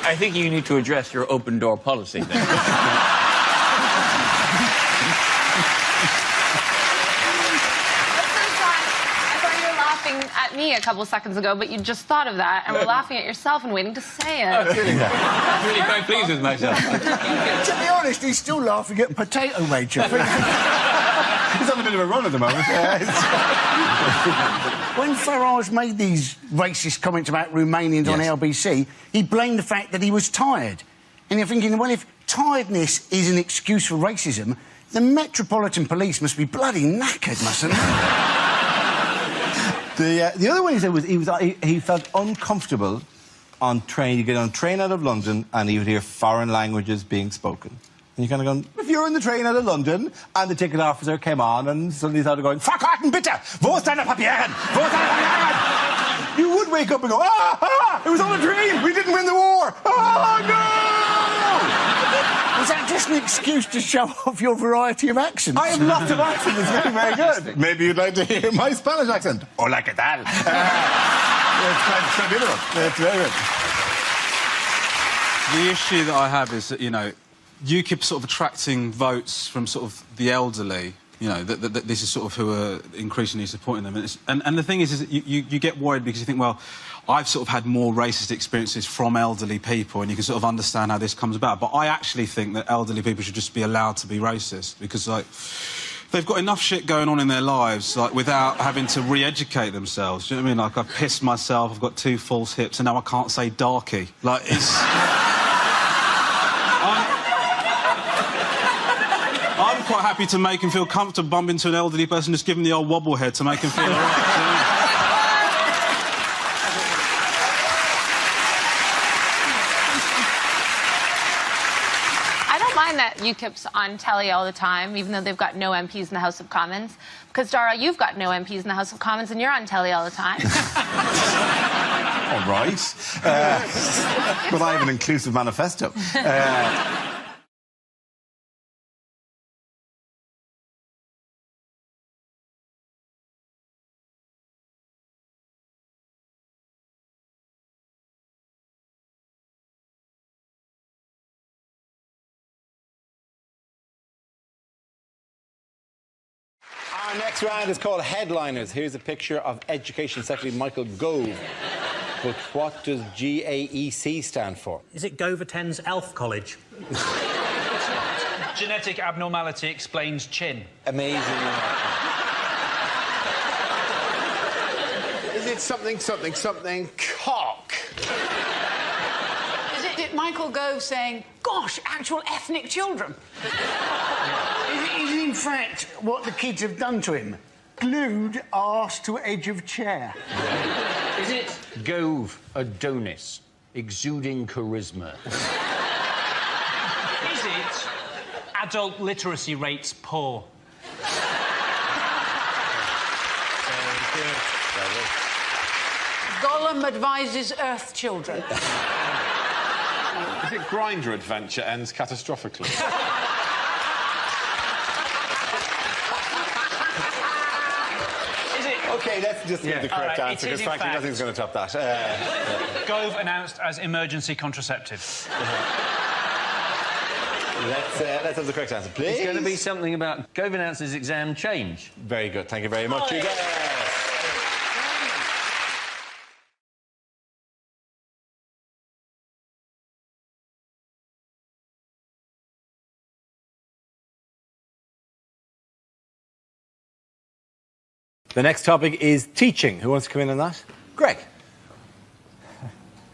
I think you need to address your open-door policy there. At me a couple of seconds ago, but you just thought of that and were laughing at yourself and waiting to say it. I'm really quite pleased with myself. To be honest, he's still laughing at potato wedge. He's on a bit of a run at the moment. When Farage made these racist comments about Romanians on LBC, he blamed the fact that he was tired. And you're thinking, well, if tiredness is an excuse for racism, the Metropolitan Police must be bloody knackered, mustn't they? The other one he said was he felt uncomfortable on train. You get on a train out of London and he would hear foreign languages being spoken. And you kind of go, if you're in the train out of London and the ticket officer came on and suddenly started going, Verkarten bitte! Wo ist deine Papieren? Wo ist deine Papieren? You would wake up and go, it was all a dream! We didn't win the war! Oh, no! Was that just an excuse to show off your variety of accents? I have lots of accents. It's very, very good. Maybe you'd like to hear my Spanish accent. Hola, ¿qué tal? It's quite beautiful. It's very good. The issue that I have is that, UKIP sort of attracting votes from sort of the elderly, that this is sort of who are increasingly supporting them. And the thing is that you get worried because you think, well, I've sort of had more racist experiences from elderly people, and you can sort of understand how this comes about. But I actually think that elderly people should just be allowed to be racist, because, they've got enough shit going on in their lives, without having to re-educate themselves. Do you know what I mean? I've pissed myself, I've got 2 false hips, and now I can't say darky. It's... I'm quite happy to make him feel comfortable, bump into an elderly person, just give him the old wobble head to make him feel all right. That UKIP's on telly all the time, even though they've got no MPs in the House of Commons. Because, Dara, you've got no MPs in the House of Commons and you're on telly all the time. All right. But I have an inclusive manifesto. Our next round is called Headliners. Here's a picture of Education Secretary Michael Gove. but what does GAEC stand for? Is it Goverten's Elf College? Genetic abnormality explains chin. Amazing. Is it something cock? Is it Michael Gove saying, gosh, actual ethnic children? Is it in fact what the kids have done to him? Glued arse to edge of chair. Is it Gove Adonis, exuding charisma? Is it adult literacy rates poor? Gollum advises Earth children. Is it Grindr adventure ends catastrophically? Is it... OK, let's just give the correct answer, because frankly, nothing's going to top that. Gove announced as emergency contraceptive. Let's have the correct answer, please. It's going to be something about Gove announces exam change. Very good, thank you very much. You guys. The next topic is teaching. Who wants to come in on that? Greg.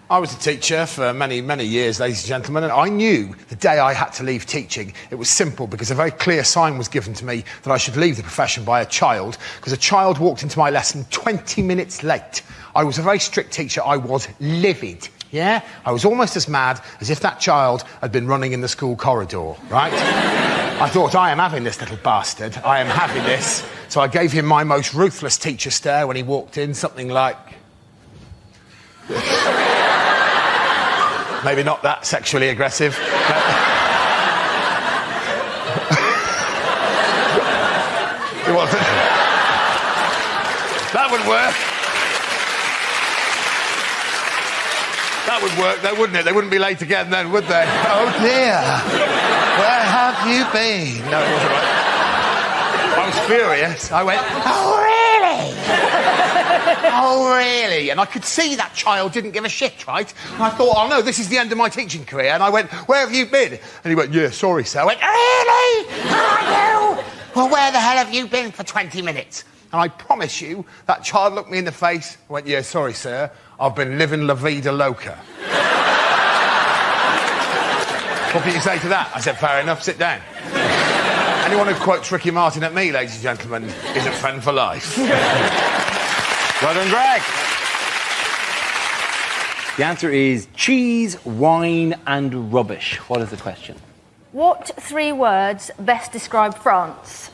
I was a teacher for many, many years, ladies and gentlemen, and I knew the day I had to leave teaching, it was simple, because a very clear sign was given to me that I should leave the profession by a child, because a child walked into my lesson 20 minutes late. I was a very strict teacher. I was livid, yeah? I was almost as mad as if that child had been running in the school corridor, right? I thought, I am having this little bastard. I am having this. So I gave him my most ruthless teacher stare when he walked in, something like... Maybe not that sexually aggressive. It wasn't. That would work. That would work, though, wouldn't it? They wouldn't be late again then, would they? Oh, dear. Where have you been? No, it wasn't right. I was furious. I went, oh, really? Oh, really? And I could see that child didn't give a shit, right? And I thought, oh, no, this is the end of my teaching career. And I went, where have you been? And he went, yeah, sorry, sir. I went, really? Are you? Well, where the hell have you been for 20 minutes? And I promise you, that child looked me in the face and went, yeah, sorry, sir. I've been living La Vida Loca. What can you say to that? I said, fair enough, sit down. Anyone who quotes Ricky Martin at me, ladies and gentlemen, is a friend for life. Well done, Greg. The answer is cheese, wine and rubbish. What is the question? What 3 words best describe France?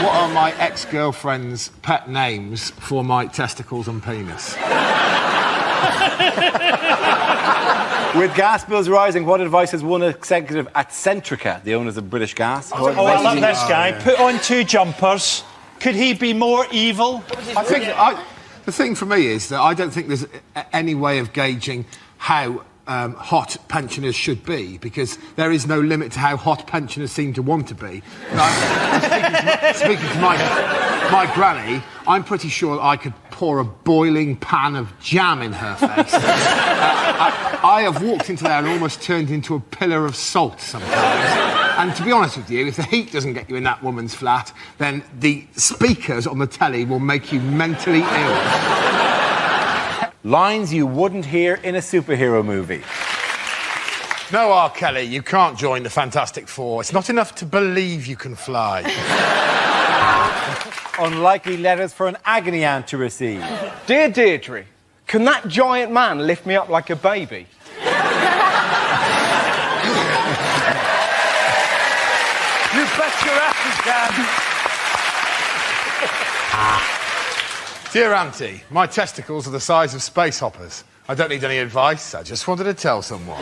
What are my ex-girlfriend's pet names for my testicles and penis? With gas bills rising, what advice has one executive at Centrica, the owners of British Gas? I love this guy. Put on 2 jumpers. Could he be more evil? I think the thing for me is that I don't think there's any way of gauging how hot pensioners should be, because there is no limit to how hot pensioners seem to want to be. Speaking to my granny, I'm pretty sure I could pour a boiling pan of jam in her face. I have walked into there and almost turned into a pillar of salt sometimes. And to be honest with you, if the heat doesn't get you in that woman's flat, then the speakers on the telly will make you mentally ill. Lines you wouldn't hear in a superhero movie. No, R. Kelly, you can't join the Fantastic Four. It's not enough to believe you can fly. Unlikely letters for an agony aunt to receive. Dear Deirdre, can that giant man lift me up like a baby? You bet your ass he can. Dear Auntie, my testicles are the size of space hoppers. I don't need any advice, I just wanted to tell someone.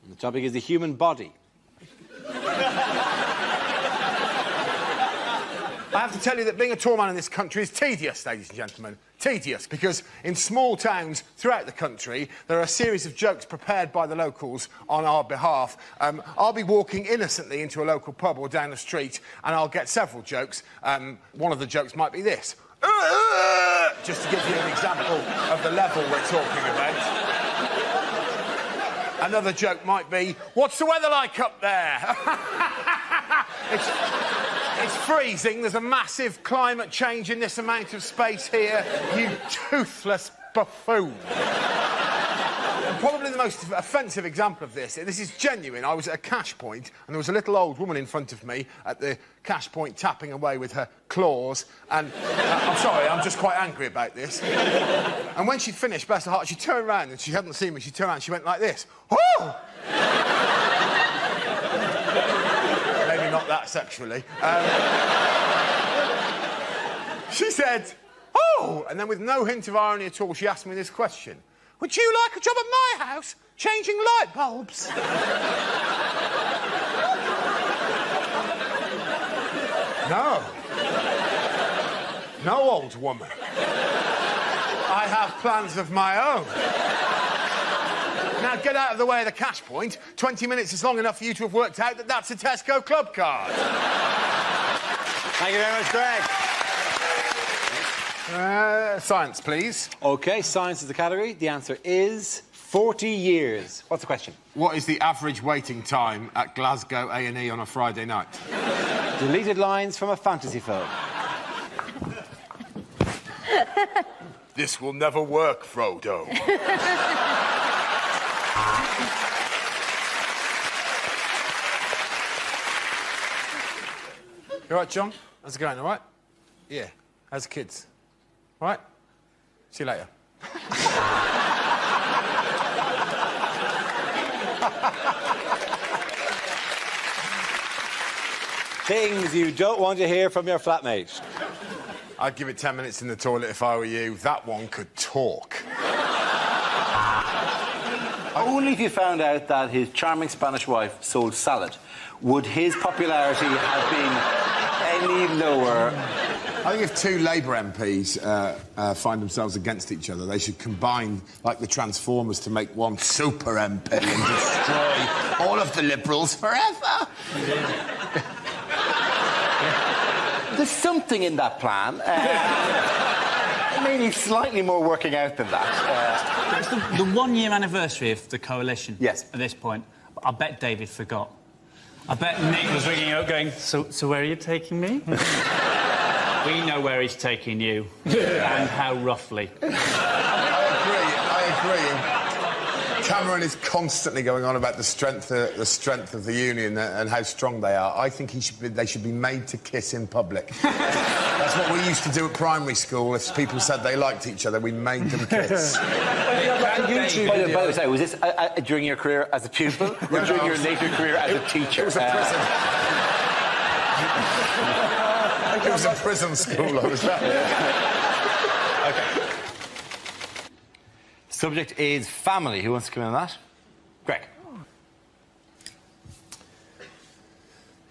The topic is the human body. I have to tell you that being a tall man in this country is tedious, ladies and gentlemen. tedious because in small towns throughout the country there are a series of jokes prepared by the locals on our behalf. I'll be walking innocently into a local pub or down the street and I'll get several jokes. One of the jokes might be this. Just to give you an example of the level we're talking about. Another joke might be, what's the weather like up there? It's freezing. There's a massive climate change in this amount of space here. You toothless buffoon. And probably the most offensive example of this is genuine. I was at a cash point and there was a little old woman in front of me at the cash point tapping away with her claws and I'm sorry, I'm just quite angry about this. And when she'd finished, bless her heart, she turned around and she hadn't seen me. She turned around and she went like this. Oh! Maybe not that sexually. She said, oh! And then with no hint of irony at all, she asked me this question. Would you like a job at my house, changing light bulbs? No. No, old woman. I have plans of my own. Now, get out of the way of the cash point. 20 minutes is long enough for you to have worked out that that's a Tesco club card. Thank you very much, Greg. Science, please. OK, science is the category. The answer is 40 years. What's the question? What is the average waiting time at Glasgow A&E on a Friday night? Deleted lines from a fantasy film. This will never work, Frodo. You all right, John? How's it going, all right? Yeah. How's the kids? All right? See you later. Things you don't want to hear from your flatmate. I'd give it 10 minutes in the toilet if I were you. That one could talk. Only if you found out that his charming Spanish wife sold salad would his popularity have been any lower. I think if two Labour MPs find themselves against each other, they should combine, like the Transformers, to make one super MP and destroy all of the Liberals forever. There's something in that plan. Maybe slightly more working out than that. It's the 1 year anniversary of the coalition. Yes. At this point, I bet David forgot. I bet Nick was ringing up going, so where are you taking me? We know where he's taking you. And how roughly. I agree. Cameron is constantly going on about the strength of the union and how strong they are. I think they should be made to kiss in public. That's what we used to do at primary school. If people said they liked each other, we made them kiss. By the way, was this during your career as a pupil or during your later career as a teacher? It was a prison. It was a prison school, I was at. OK. Subject is family. Who wants to come in on that? Greg.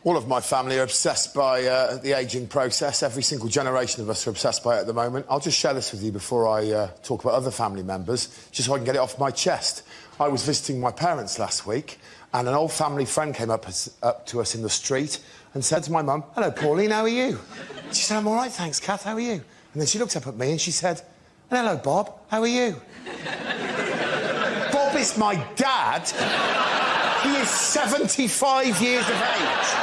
All of my family are obsessed by the ageing process. Every single generation of us are obsessed by it at the moment. I'll just share this with you before I talk about other family members, just so I can get it off my chest. I was visiting my parents last week, and an old family friend came up to us in the street and said to my mum, "Hello, Pauline, how are you?" She said, "I'm all right, thanks, Kath, how are you?" And then she looked up at me and she said, "Hello, Bob, how are you?" Bob is my dad. He is 75 years of age.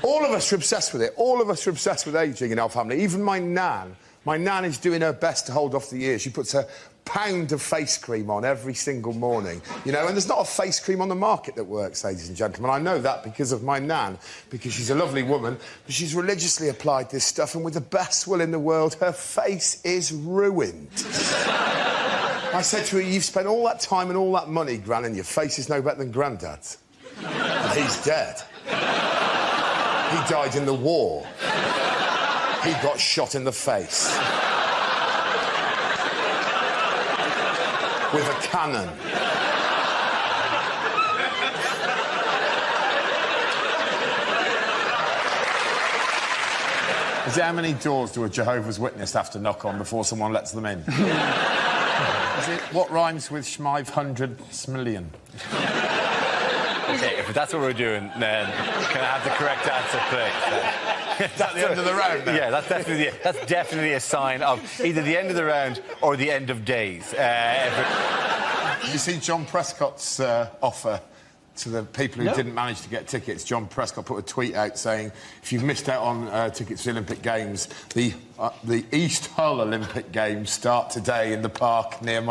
All of us are obsessed with it. All of us are obsessed with ageing in our family. Even my nan. My nan is doing her best to hold off the years. She puts a pound of face cream on every single morning, you know, and there's not a face cream on the market that works, ladies and gentlemen. I know that because of my nan, because she's a lovely woman, but she's religiously applied this stuff, and with the best will in the world, her face is ruined. I said to her, "You've spent all that time and all that money, Gran, and your face is no better than Grandad's." And he's dead. He died in the war. He got shot in the face. With a cannon. Is it how many doors do a Jehovah's Witness have to knock on before someone lets them in? Is it what rhymes with Schmive 100 million? OK, if that's what we're doing, then can I have the correct answer, please? That's the end of the round, then? Yeah, that's definitely a sign of either the end of the round or the end of days. Did you see John Prescott's offer to the people who didn't manage to get tickets? John Prescott put a tweet out saying, if you've missed out on tickets to the Olympic Games, the East Hull Olympic Games start today in the park in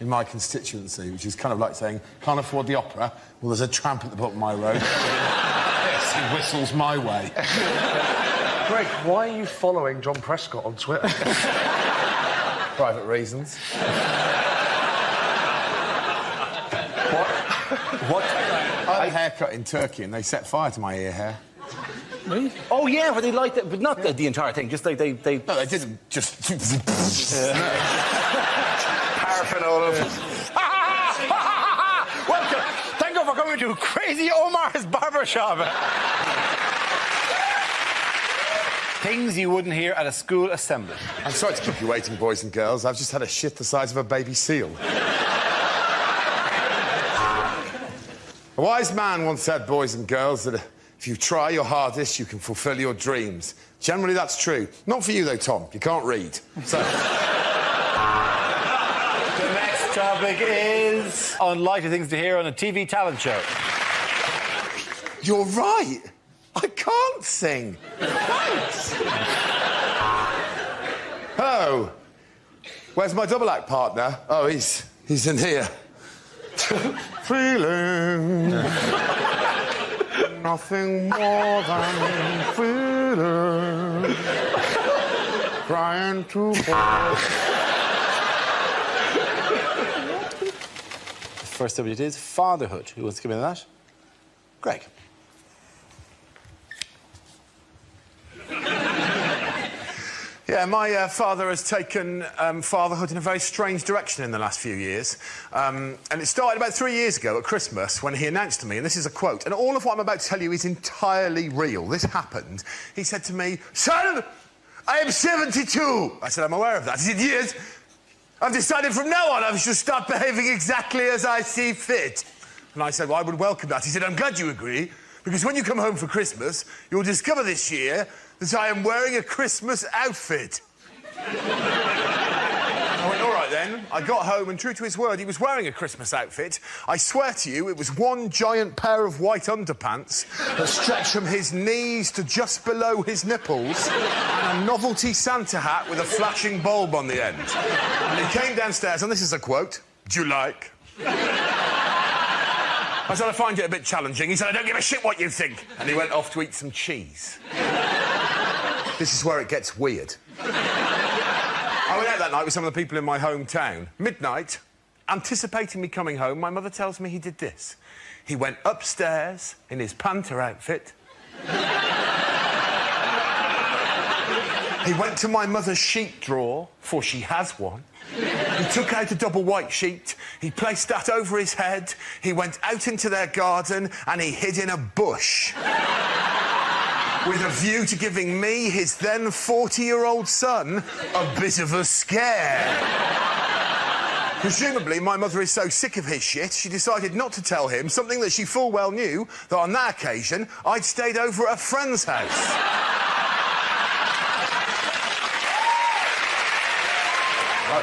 my constituency, which is kind of like saying, can't afford the opera? Well, there's a tramp at the bottom of my road. Yes, he whistles my way. Greg, why are you following John Prescott on Twitter? Private reasons. What? I had a haircut in Turkey and they set fire to my ear hair. Really? Oh, yeah, but they liked it, but not the entire thing, just like they... No, they didn't just... Paraffin all over. Welcome! Thank you for coming to Crazy Omar's Barbershop. Things you wouldn't hear at a school assembly. I'm sorry to keep you waiting, boys and girls. I've just had a shit the size of a baby seal. A wise man once said, boys and girls, that if you try your hardest, you can fulfil your dreams. Generally, that's true. Not for you, though, Tom. You can't read. So... The next topic is unlikely things to hear on a TV talent show. You're right. I can't sing. Thanks. Oh. Where's my double act partner? Oh, he's in here. Feeling nothing more than feeling, trying to fall. First subject is fatherhood. Who wants to give me that? Greg. Yeah, my father has taken fatherhood in a very strange direction in the last few years. And it started about 3 years ago at Christmas when he announced to me, and this is a quote, and all of what I'm about to tell you is entirely real. This happened. He said to me, "Son, I am 72. I said, "I'm aware of that." He said, "Yes. I've decided from now on I shall start behaving exactly as I see fit." And I said, "Well, I would welcome that." He said, "I'm glad you agree, because when you come home for Christmas, you'll discover this year that I am wearing a Christmas outfit." I went, all right then. I got home and true to his word, he was wearing a Christmas outfit. I swear to you, it was one giant pair of white underpants that stretched from his knees to just below his nipples and a novelty Santa hat with a flashing bulb on the end. And he came downstairs, and this is a quote, "Do you like?" I said, "I find it a bit challenging." He said, "I don't give a shit what you think." And he went off to eat some cheese. This is where it gets weird. I went out that night with some of the people in my hometown. Midnight, anticipating me coming home, my mother tells me he did this. He went upstairs in his panter outfit. He went to my mother's sheet drawer, for she has one. He took out a double white sheet, he placed that over his head, he went out into their garden and he hid in a bush. With a view to giving me, his then 40-year-old son, a bit of a scare. Presumably, my mother is so sick of his shit, she decided not to tell him something that she full well knew, that on that occasion, I'd stayed over at a friend's house.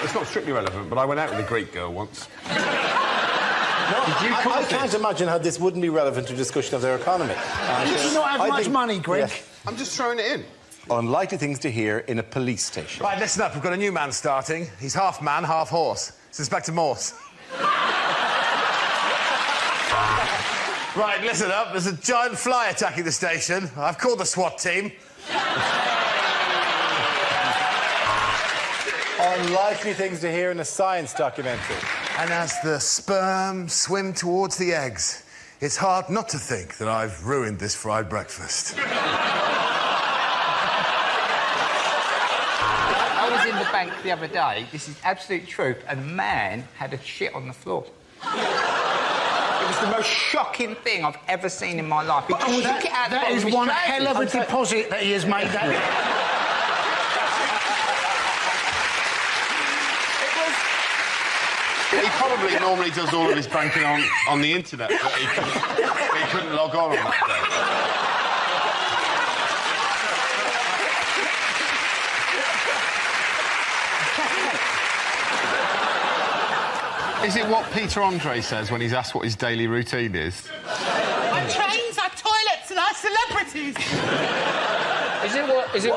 It's not strictly relevant, but I went out with a Greek girl once. I can't imagine how this wouldn't be relevant to discussion of their economy. Did you not have much money, Greg? Yeah. I'm just throwing it in. Unlikely things to hear in a police station. Right, listen up. We've got a new man starting. He's half man, half horse. It's Inspector Morse. Right, listen up. There's a giant fly attacking the station. I've called the SWAT team. Unlikely things to hear in a science documentary. And as the sperm swim towards the eggs, it's hard not to think that I've ruined this fried breakfast. I was in the bank the other day, this is absolute truth, and a man had a shit on the floor. It was the most shocking thing I've ever seen in my life. He just shook it out that is one hell of a deposit that he has made. He probably normally does all of his banking on the internet, but he couldn't log on that day. Is it what Peter Andre says when he's asked what his daily routine is? Our trains, our toilets and our celebrities. Is it what... Is it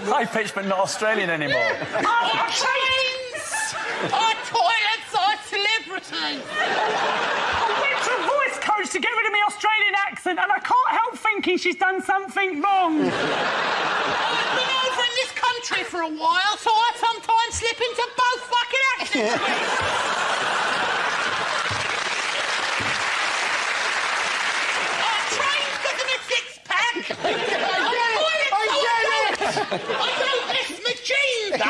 high pitched but not Australian anymore? Our trains, our toilets, our celebrities. I went to a voice coach to get rid of my Australian accent and I can't help thinking she's done something wrong. I've been over in this country for a while, so I sometimes slip into both fucking accents. Our trains got them a six-pack. I don't miss my jeans. And the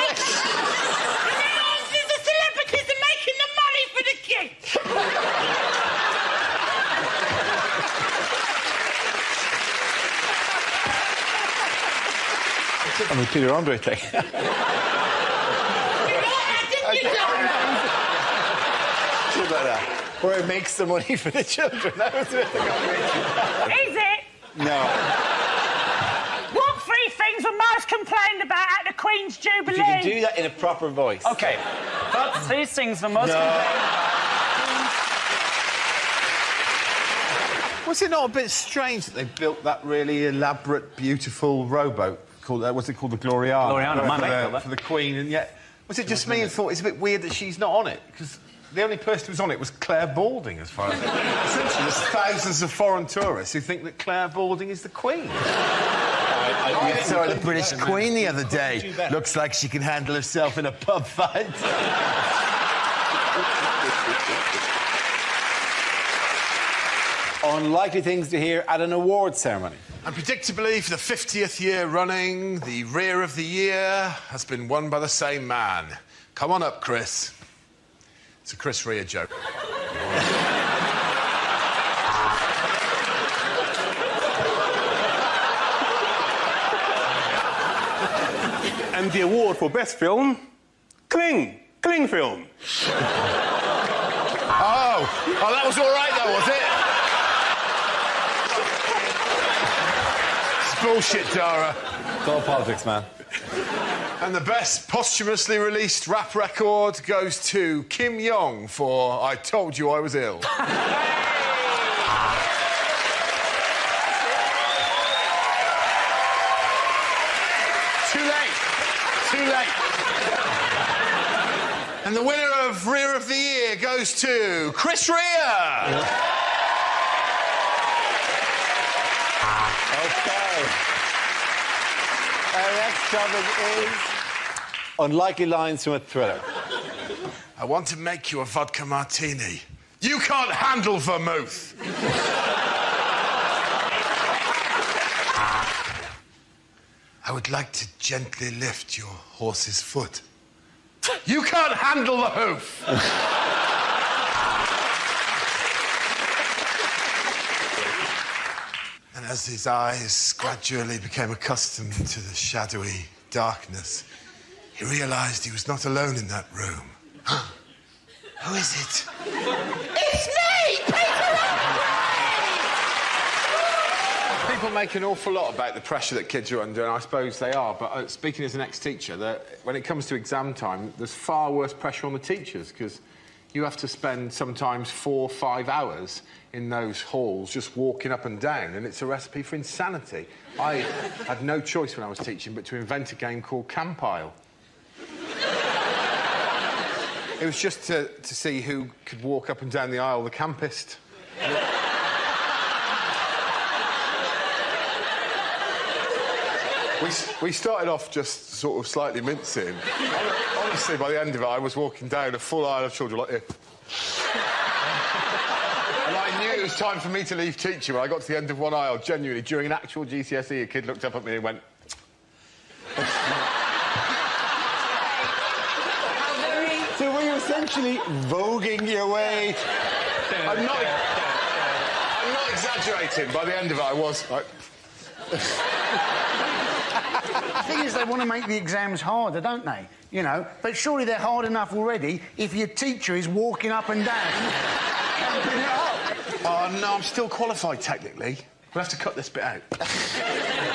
answers the celebrities are making the money for the kids. On the Peter Andre thing. Where it makes the money for the children. That was the combination. Is it? No. What three things were most complained about at the Queen's Jubilee? If you can do that in a proper voice. OK. But three things were most Was it not a bit strange that they built that really elaborate, beautiful rowboat called, what's it called, the Gloriana? Gloriana, my mate built that. For the Queen, and yet... Was it just me who thought it's a bit weird that she's not on it? Because the only person who was on it was Claire Balding, as far as... Essentially, there's thousands of foreign tourists who think that Claire Balding is the Queen. I saw the British Queen the other day. Looks like she can handle herself in a pub fight. Unlikely things to hear at an awards ceremony. And predictably, for the 50th year running, the Rear of the Year has been won by the same man. Come on up, Chris. It's a Chris Rea joke. And the award for best film, Kling film. Oh, that was all right, though, was it? It's bullshit, Dara. It's all politics, man. And the best posthumously released rap record goes to Kim Yong for I Told You I Was Ill. Too late. Too late. And the winner of Rear of the Year goes to Chris Rea. Okay. Our next topic is unlikely lines from a thriller. I want to make you a vodka martini. You can't handle vermouth. I would like to gently lift your horse's foot. You can't handle the hoof. And as his eyes gradually became accustomed to the shadowy darkness, he realised he was not alone in that room. Who is it? It's me, Peter People make an awful lot about the pressure that kids are under, and I suppose they are, but speaking as an ex-teacher, that when it comes to exam time, there's far worse pressure on the teachers, because you have to spend sometimes 4 or 5 hours in those halls just walking up and down, and it's a recipe for insanity. I had no choice when I was teaching but to invent a game called Campile. It was just to see who could walk up and down the aisle the campest. We started off just sort of slightly mincing. Honestly, by the end of it, I was walking down a full aisle of children like this. And I knew it was time for me to leave teaching when I got to the end of one aisle. Genuinely, during an actual GCSE, a kid looked up at me and went... So were you essentially voguing your way? I'm not exaggerating. By the end of it, I was like... The thing is, they want to make the exams harder, don't they? You know, but surely they're hard enough already if your teacher is walking up and down, helping it up. Oh, no, I'm still qualified, technically. We'll have to cut this bit out.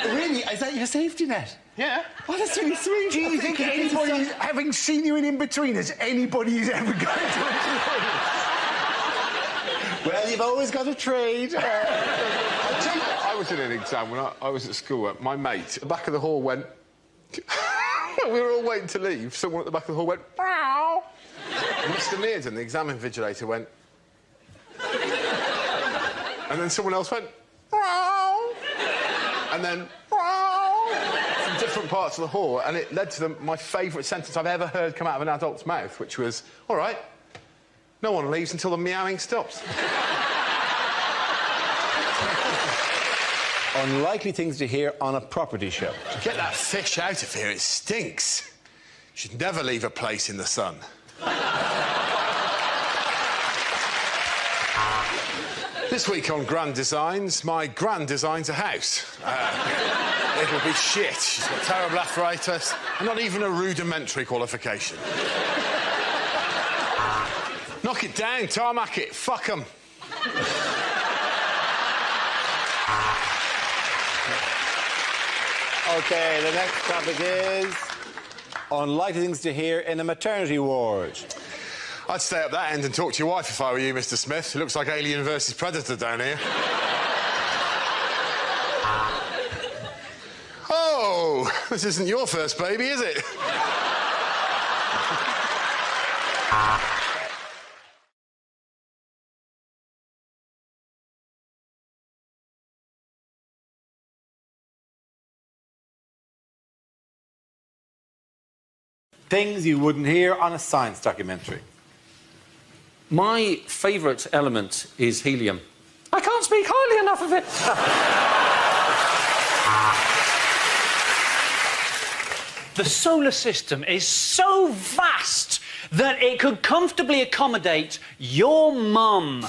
Really? Is that your safety net? Yeah. Oh, that's really sweet. Do you think anybody, having seen you in In-Betweeners, anybody is ever going to employ you? Well, you've always got a trade. I was in an exam when I was at school. My mate, at the back of the hall went... we were all waiting to leave. Someone at the back of the hall went... Meow. Mr Nearden, the exam invigilator, went... and then someone else went... Meow. And then... Meow. From different parts of the hall, and it led to my favourite sentence I've ever heard come out of an adult's mouth, which was, all right, no one leaves until the meowing stops. Unlikely things to hear on a property show. Get that fish out of here, it stinks. You should never leave a place in the sun. This week on Grand Designs, my gran designs a house. It'll be shit. She's got terrible arthritis and not even a rudimentary qualification. Knock it down, tarmac it, fuck 'em. OK, the next topic is unlikely things to hear in a maternity ward. I'd stay up that end and talk to your wife if I were you, Mr Smith. It looks like Alien versus Predator down here. Oh, this isn't your first baby, is it? Things you wouldn't hear on a science documentary. My favourite element is helium. I can't speak highly enough of it. The solar system is so vast that it could comfortably accommodate your mum.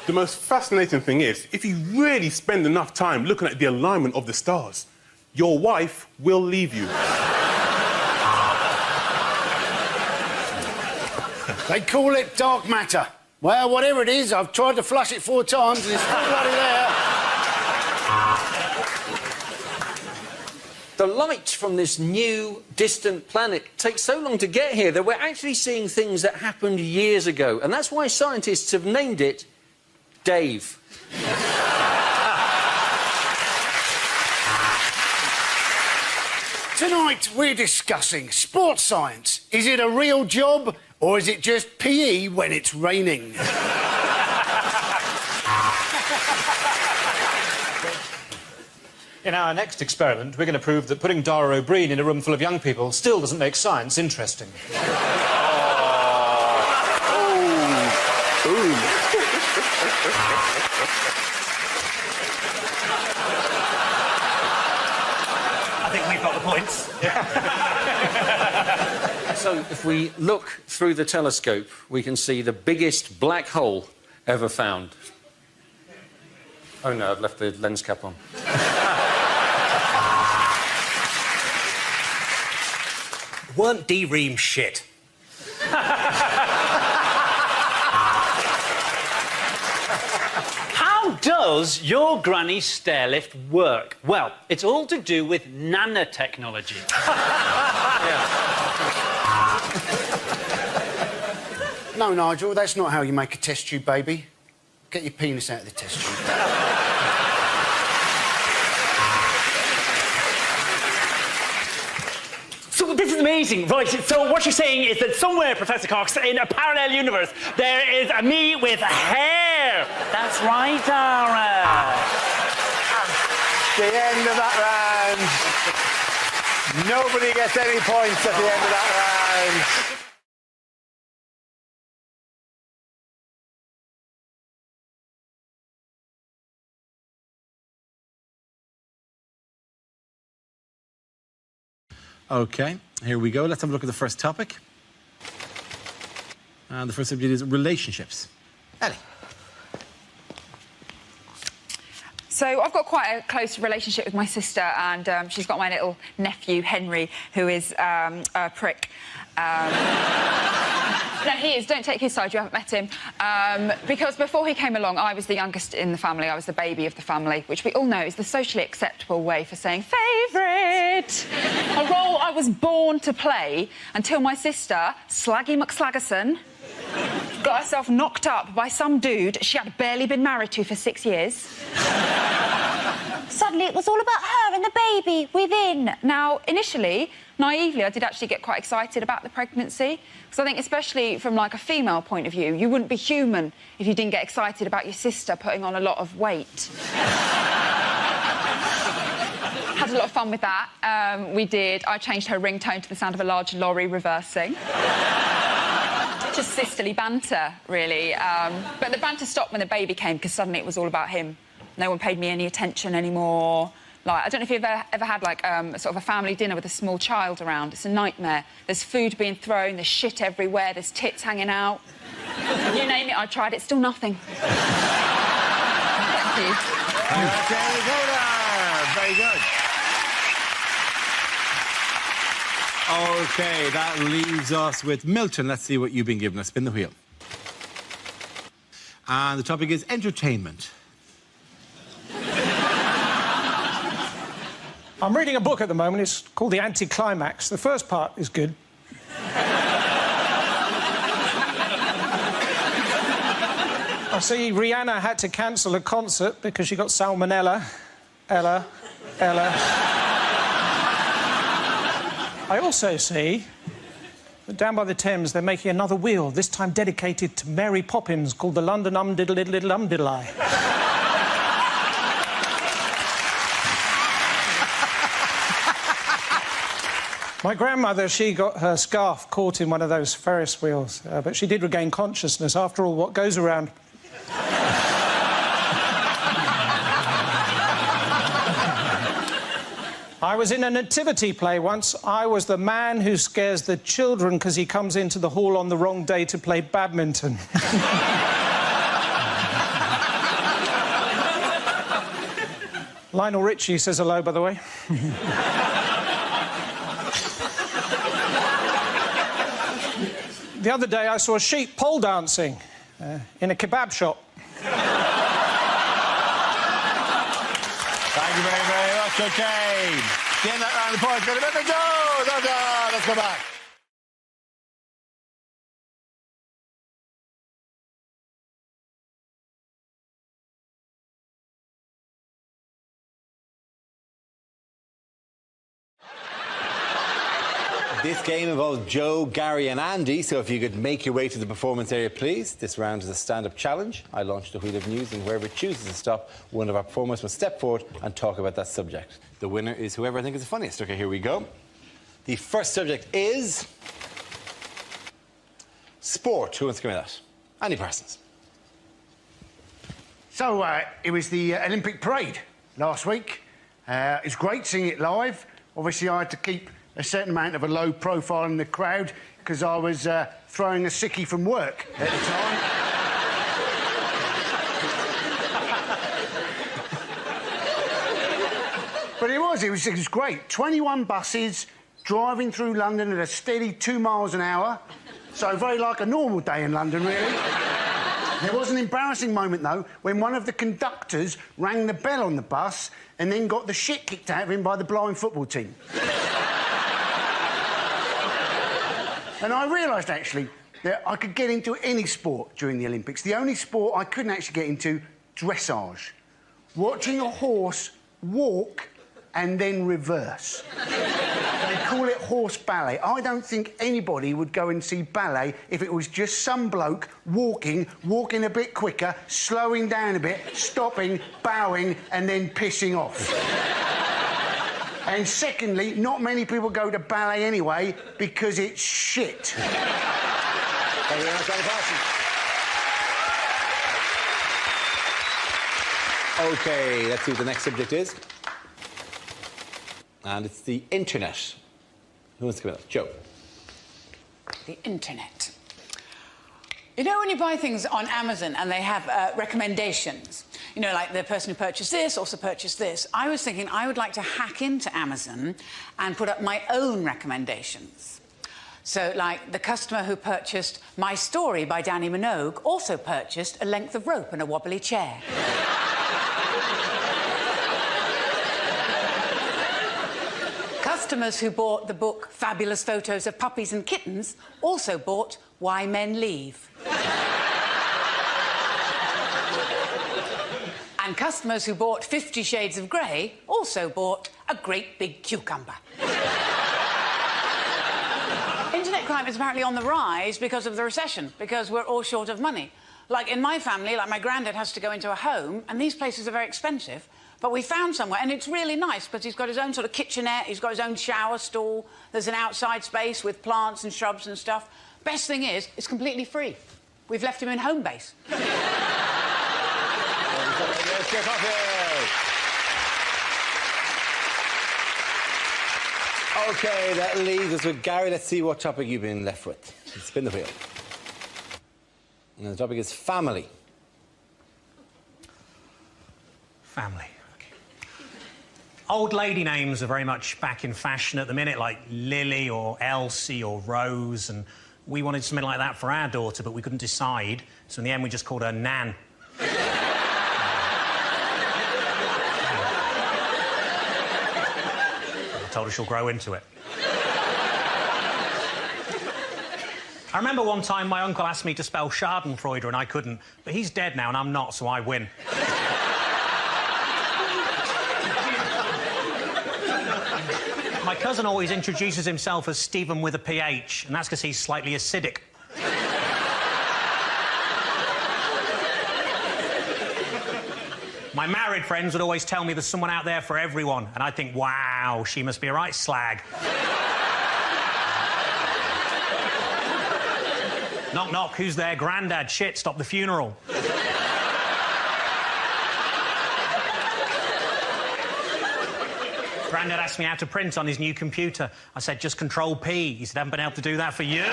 The most fascinating thing is, if you really spend enough time looking at the alignment of the stars, your wife will leave you. They call it dark matter. Well, whatever it is, I've tried to flush it 4 times and it's still bloody there. The light from this new, distant planet takes so long to get here that we're actually seeing things that happened years ago. And that's why scientists have named it Dave. Tonight, we're discussing sports science. Is it a real job, or is it just PE when it's raining? In our next experiment, we're going to prove that putting Dara O'Brien in a room full of young people still doesn't make science interesting. I think we've got the points. So, if we look through the telescope, we can see the biggest black hole ever found. Oh, no, I've left the lens cap on. Weren't D-Ream shit? How does your granny's stairlift work? Well, it's all to do with nanotechnology. No, Nigel, that's not how you make a test tube baby. Get your penis out of the test tube. So this is amazing, right? So what you're saying is that somewhere, Professor Cox, in a parallel universe, there is a me with hair. That's right, Dara. The end of that round. Nobody gets any points at the end of that round. OK, here we go. Let's have a look at the first topic. And the first subject is relationships. Ellie. So I've got quite a close relationship with my sister, and she's got my little nephew, Henry, who is a prick. No, he is. Don't take his side. You haven't met him. Because before he came along, I was the youngest in the family. I was the baby of the family, which we all know is the socially acceptable way for saying favourite. A role I was born to play until my sister, Slaggy McSlaggerson, got herself knocked up by some dude she had barely been married to for 6 years. Suddenly it was all about her and the baby within. Now, initially, naively, I did actually get quite excited about the pregnancy, because I think especially from, like, a female point of view, you wouldn't be human if you didn't get excited about your sister putting on a lot of weight. Had a lot of fun with that. We did. I changed her ringtone to the sound of a large lorry reversing. Just sisterly banter, really. But the banter stopped when the baby came, because suddenly it was all about him. No one paid me any attention anymore. Like, I don't know if you've ever had, like, sort of a family dinner with a small child around. It's a nightmare. There's food being thrown, there's shit everywhere, there's tits hanging out. You name it, I tried it, still nothing. Thank you. Very good. OK, that leaves us with Milton. Let's see what you've been given us. Spin the wheel. And the topic is entertainment. I'm reading a book at the moment. It's called The Anticlimax. The first part is good. I see Rihanna had to cancel a concert because she got salmonella. Ella. I also see that down by the Thames they're making another wheel, this time dedicated to Mary Poppins, called the London Diddle-Diddle-Diddle-Diddle-I. My grandmother, she got her scarf caught in one of those Ferris wheels, but she did regain consciousness. After all, what goes around... I was in a nativity play once. I was the man who scares the children because he comes into the hall on the wrong day to play badminton. Lionel Richie says hello, by the way. The other day, I saw a sheep pole dancing in a kebab shop. Thank you very, very much. OK. Getting that round the point. Let's go back. This game involves Joe, Gary and Andy, so if you could make your way to the performance area, please. This round is a stand-up challenge. I launched a wheel of news, and wherever it chooses to stop, one of our performers must step forward and talk about that subject. The winner is whoever I think is the funniest. OK, here we go. The first subject is... sport. Who wants to give me that? Andy Parsons. So, it was the Olympic parade last week. It was great seeing it live. Obviously, I had to keep a certain amount of a low profile in the crowd because I was throwing a sickie from work at the time. But it was great. 21 buses driving through London at a steady 2 miles an hour. So very like a normal day in London, really. There was an embarrassing moment, though, when one of the conductors rang the bell on the bus and then got the shit kicked out of him by the blind football team. And I realised, actually, that I could get into any sport during the Olympics. The only sport I couldn't actually get into, dressage. Watching a horse walk and then reverse. They call it horse ballet. I don't think anybody would go and see ballet if it was just some bloke walking a bit quicker, slowing down a bit, stopping, bowing, and then pissing off. And secondly, not many people go to ballet anyway because it's shit. Thank you very much, Andy Parsons. OK, let's see what the next subject is. And it's the internet. Who wants to come up? Joe. The internet. You know when you buy things on Amazon and they have recommendations? you know, like the person who purchased this also purchased this. I was thinking I would like to hack into Amazon and put up my own recommendations. So, like, the customer who purchased My Story by Danny Minogue also purchased a length of rope and a wobbly chair. Customers who bought the book Fabulous Photos of Puppies and Kittens also bought Why Men Leave. And customers who bought 50 Shades of Grey also bought a great big cucumber. Internet crime is apparently on the rise because of the recession, because we're all short of money. Like, in my family, like, my granddad has to go into a home, and these places are very expensive, but we found somewhere, and it's really nice, because he's got his own sort of kitchenette, he's got his own shower stall, there's an outside space with plants and shrubs and stuff. Best thing is, it's completely free. We've left him in home base. OK, that leaves us with Gary. Let's see what topic you've been left with. Spin the wheel. And the topic is family. Family. Okay. Old lady names are very much back in fashion at the minute, like Lily or Elsie or Rose, and we wanted something like that for our daughter, but we couldn't decide, so in the end we just called her Nan. I told her she'll grow into it. I remember one time my uncle asked me to spell Schadenfreude and I couldn't, but he's dead now and I'm not, so I win. My cousin always introduces himself as Stephen with a PH, and that's because he's slightly acidic. My married friends would always tell me there's someone out there for everyone, and I'd think, wow, she must be a right slag. Knock, knock, who's there? Grandad, shit, stop the funeral. Grandad asked me how to print on his new computer. I said, just Control P. He said, I haven't been able to do that for years.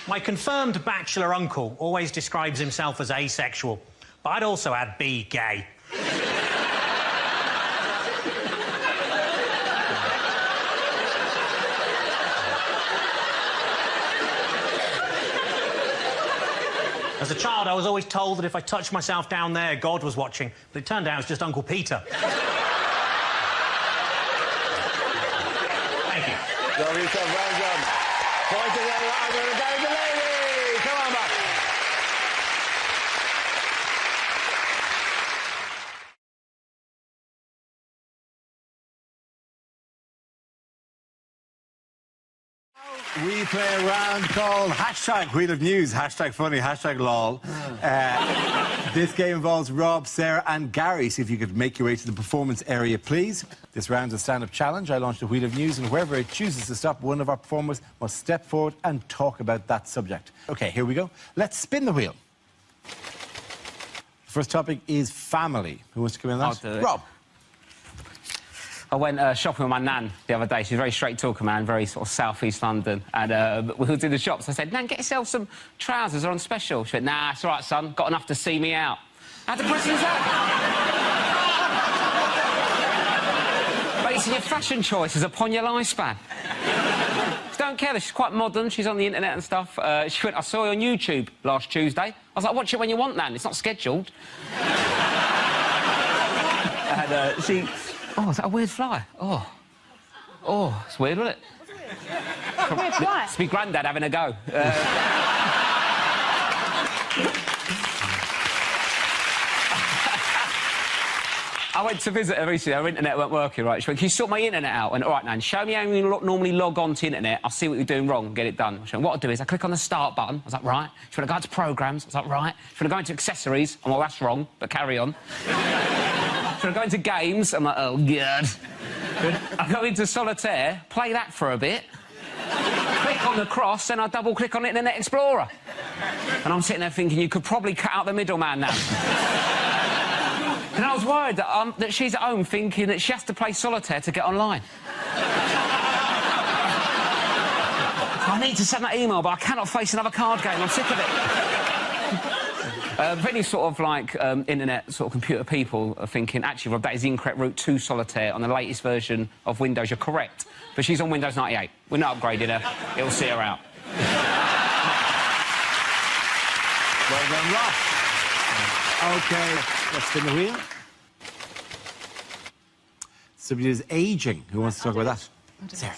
My confirmed bachelor uncle always describes himself as asexual, but I'd also add be gay. As a child, I was always told that if I touched myself down there, God was watching, but it turned out it was just Uncle Peter. Thank you. Lovely stuff, well done. Point to the other, I'm going to go to the lady. Come on, back. We play a round called hashtag Wheel of News, hashtag funny, hashtag lol. This game involves Rob, Sarah and Gary. See if you could make your way to the performance area, please. This round is a stand-up challenge. I launched a Wheel of News, and whoever it chooses to stop, one of our performers must step forward and talk about that subject. OK, here we go. Let's spin the wheel. First topic is family. Who wants to come in on that? I'll do it. Rob. I went shopping with my nan the other day. She's a very straight talker, man, very sort of south-east London. And we were in the shops. I said, Nan, get yourself some trousers, they're on special. She went, nah, it's all right, son, got enough to see me out. How depressing is that? Basing your fashion choices upon your lifespan. She don't care, she's quite modern, she's on the internet and stuff. She went, I saw you on YouTube last Tuesday. I was like, watch it when you want, Nan, it's not scheduled. And she... Oh, is that a weird fly? Oh. Oh, it's weird, wasn't it? Weird fly? It's my granddad having a go. I went to visit her recently. Her internet weren't working right. She went, can you sort my internet out? I went, all right, Nan, show me how you normally log on to internet. I'll see what you're doing wrong and get it done. She went, what I'll do is I click on the start button. I was like, right. She went, I go into programs. I was like, right. She went, I go into accessories. I'm like, well, that's wrong, but carry on. Should I go into games? I'm like, oh, God. I go into solitaire, play that for a bit, click on the cross, then I double-click on Internet Explorer. And I'm sitting there thinking, you could probably cut out the middleman now. And I was worried that she's at home thinking that she has to play solitaire to get online. I need to send that email, but I cannot face another card game. I'm sick of it. Many sort of, like, internet sort of computer people are thinking, actually, Rob, that is the incorrect route to Solitaire on the latest version of Windows. You're correct. But she's on Windows 98. We're not upgrading her. It'll see her out. Well done, Ross. OK, let's spin the wheel. Somebody is ageing. Who wants to talk about that? Sarah.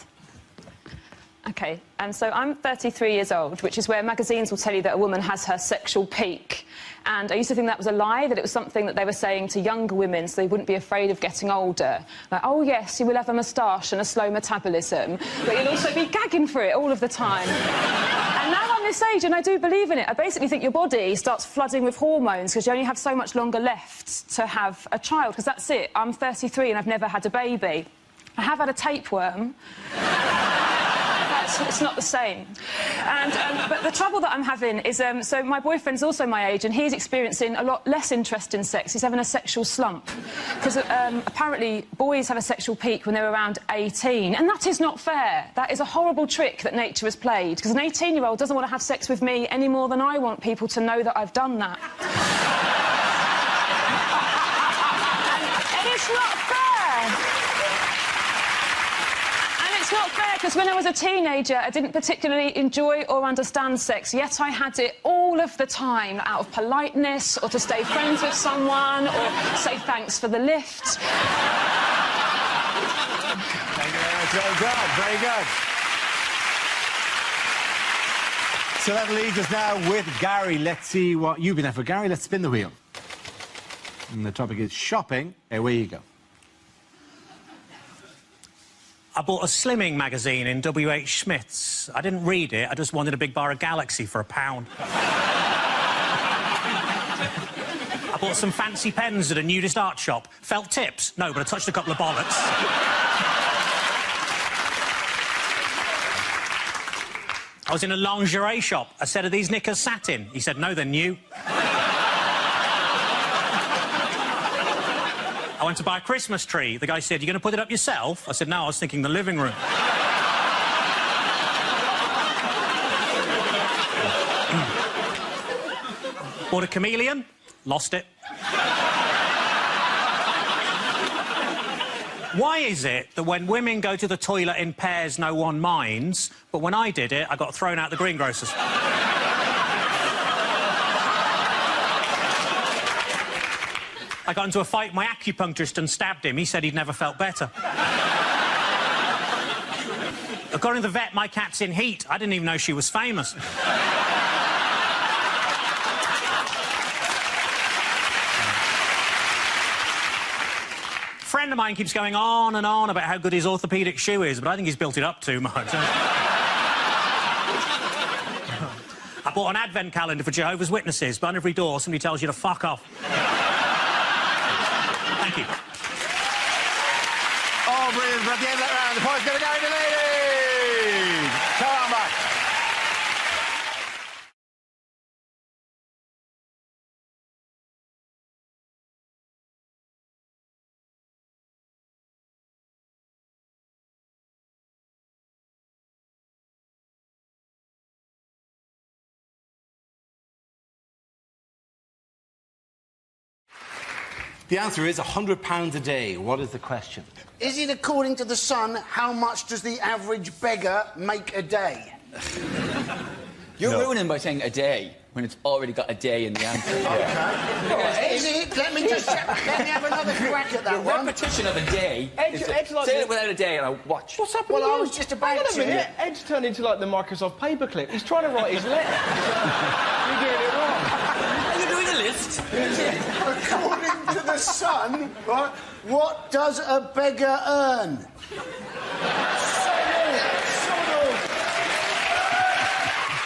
OK, and so I'm 33 years old, which is where magazines will tell you that a woman has her sexual peak. And I used to think that was a lie, that it was something that they were saying to younger women so they wouldn't be afraid of getting older. Like, oh, yes, you will have a moustache and a slow metabolism, but you'll also be gagging for it all of the time. And now I'm this age and I do believe in it. I basically think your body starts flooding with hormones because you only have so much longer left to have a child, because that's it. I'm 33 and I've never had a baby. I have had a tapeworm. It's not the same. And, but the trouble that I'm having is, so my boyfriend's also my age and he's experiencing a lot less interest in sex. He's having a sexual slump. Because apparently boys have a sexual peak when they're around 18. And that is not fair. That is a horrible trick that nature has played. Because an 18-year-old doesn't want to have sex with me any more than I want people to know that I've done that. and it's not fair. It's not fair, because when I was a teenager, I didn't particularly enjoy or understand sex, yet I had it all of the time, out of politeness, or to stay friends with someone, or say thanks for the lift. Thank you very much. Very good, very good. So that leaves us now with Gary. Let's see what you've been at for. Gary, let's spin the wheel. And the topic is shopping. Away you go. I bought a slimming magazine in W.H. Smith's. I didn't read it, I just wanted a big bar of Galaxy for £1. I bought some fancy pens at a nudist art shop. Felt tips? No, but I touched a couple of bollocks. I was in a lingerie shop. I said, are these knickers satin? He said, no, they're new. I went to buy a Christmas tree. The guy said, you're going to put it up yourself? I said, no, I was thinking the living room. Bought a chameleon, lost it. Why is it that when women go to the toilet in pairs, no one minds, but when I did it, I got thrown out the greengrocers? I got into a fight with my acupuncturist and stabbed him. He said he'd never felt better. According to the vet, my cat's in heat. I didn't even know she was famous. A friend of mine keeps going on and on about how good his orthopaedic shoe is, but I think he's built it up too much. I bought an advent calendar for Jehovah's Witnesses, but on every door somebody tells you to fuck off. Thank you. Oh, brilliant. We're at the end of that round. The points go to Gary Delaney. Come on back. The answer is £100 a day. What is the question? Is it according to The Sun, how much does the average beggar make a day? You're ruining by saying a day when it's already got a day in the answer. Okay. Is it? Let me just check. Let me have another crack at that the one. repetition of a day. Say it without a day and I'll watch. What's happening? Well, I was just about Hang on a to. minute. Ed's turned into like the Microsoft paperclip. He's trying to write his letter. You're doing it wrong. Are you doing a list? According to The Sun, right, what does a beggar earn?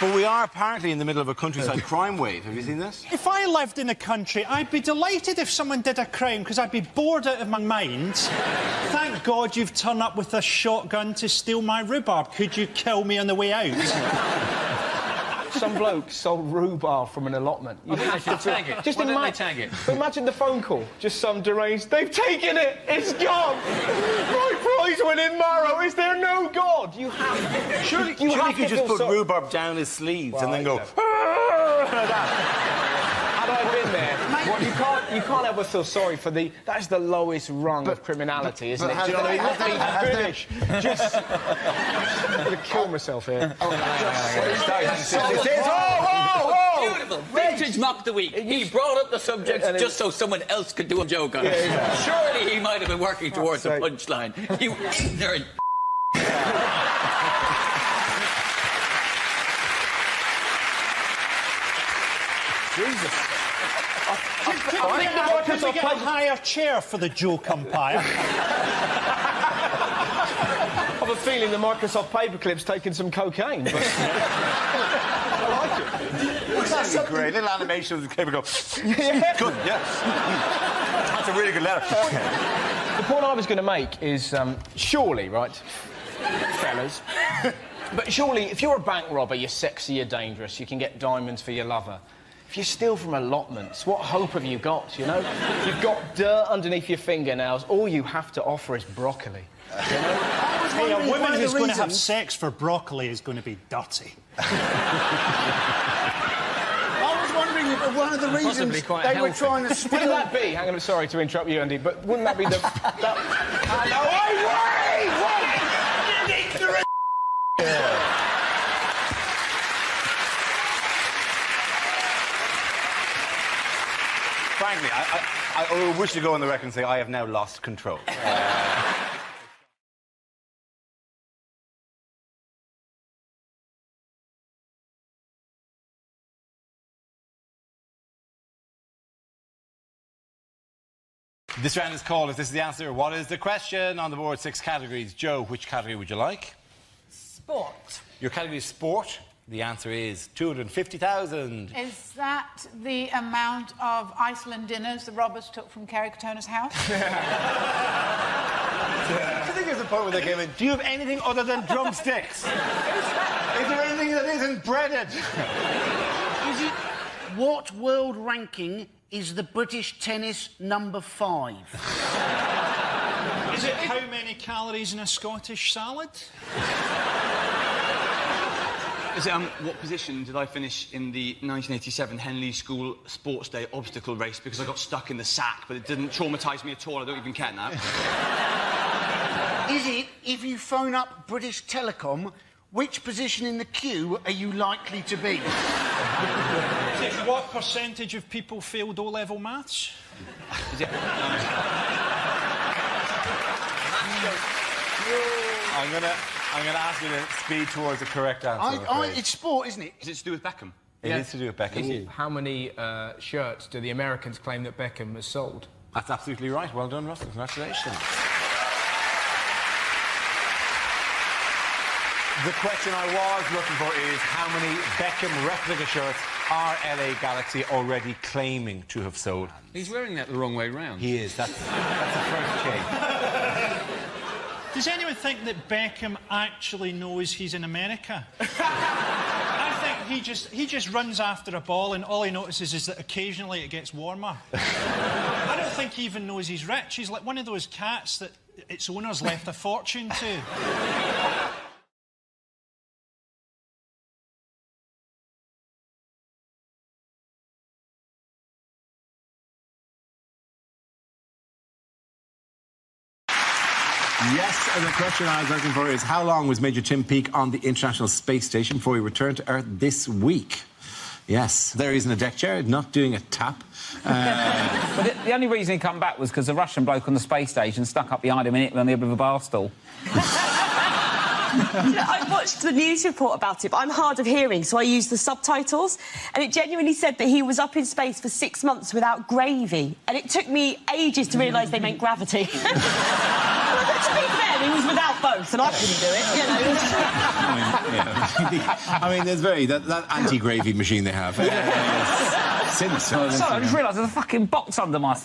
But we are apparently in the middle of a countryside crime wave. Have you seen this? If I lived in the country, I'd be delighted if someone did a crime, because I'd be bored out of my mind. Thank God you've turned up with a shotgun to steal my rhubarb. Could you kill me on the way out? So some bloke sold rhubarb from an allotment. You have to tag it. Just Why don't they tag it? But imagine the phone call. Just some deranged. They've taken it. It's gone. My prize-winning marrow. Is there no God? You have. Surely you could just put rhubarb down his sleeves and then go. Had I been there, you can't ever feel sorry for the. That's the lowest rung of criminality, isn't it? Do you know what I mean? Let me finish. Just. I'm going to kill myself here. Beautiful. Vintage Mock the Week. He brought up the subject just so someone else could do a joke on it. Surely he might have been working towards a punchline. You ignorant. Jesus. Can we get a higher chair for the joke umpire? I have a feeling the Microsoft paperclip's taken some cocaine. But I like it. That's great. Little animation of the paper go. Good, yes. That's a really good letter. The point I was going to make is, surely, right, fellas, but surely, if you're a bank robber, you're sexy, you're dangerous, you can get diamonds for your lover. If you steal from allotments, what hope have you got, you know? You've got dirt underneath your fingernails. All you have to offer is broccoli. You know? Hey, a woman who's going to have sex for broccoli is going to be dirty. I was wondering if one of the reasons they were trying to steal... Wouldn't that be... Hang on, sorry to interrupt you, Andy, but wouldn't that be the... Frankly, I wish to go on the record and say I have now lost control. This round is called If This Is the Answer, What Is the Question? On the board, 6 categories. Joe, which category would you like? Sport. Your category is sport. The answer is 250,000. Is that the amount of Iceland dinners the robbers took from Kerry Katona's house? I think there's a point where they came in. Do you have anything other than drumsticks? Is there anything that isn't breaded? Is it... What world ranking is the British tennis number 5? Is it how many calories in a Scottish salad? Is it, what position did I finish in the 1987 Henley School Sports Day obstacle race because I got stuck in the sack, but it didn't traumatise me at all. I don't even care now. Is it, if you phone up British Telecom, which position in the queue are you likely to be? Is it what percentage of people failed O-level maths? Is it... I'm gonna ask you to speed towards the correct answer. It's sport, isn't it? Is it to do with Beckham? It is to do with Beckham. How many shirts do the Americans claim that Beckham has sold? That's absolutely right. Well done, Russell. Congratulations. The question I was looking for is how many Beckham replica shirts are LA Galaxy already claiming to have sold? He's wearing that the wrong way round. He is. That's the first change. Does anyone think that Beckham actually knows he's in America? I think he just runs after a ball and all he notices is that occasionally it gets warmer. I don't think he even knows he's rich. He's like one of those cats that its owners left a fortune to. Yes, and the question I was looking for is how long was Major Tim Peake on the International Space Station before he returned to Earth this week? Yes, there he's in a deck chair, not doing a tap. But the only reason he come back was because the Russian bloke on the space station stuck up behind him on the end of a bar stool. I watched the news report about it, but I'm hard of hearing, so I used the subtitles, and it genuinely said that he was up in space for 6 months without gravy, and it took me ages to realise they meant gravity. To be fair, he was without both, and I couldn't do it, you know. I mean, there's that anti-gravy machine they have. Since. Sorry, I just realised there's a fucking box under my...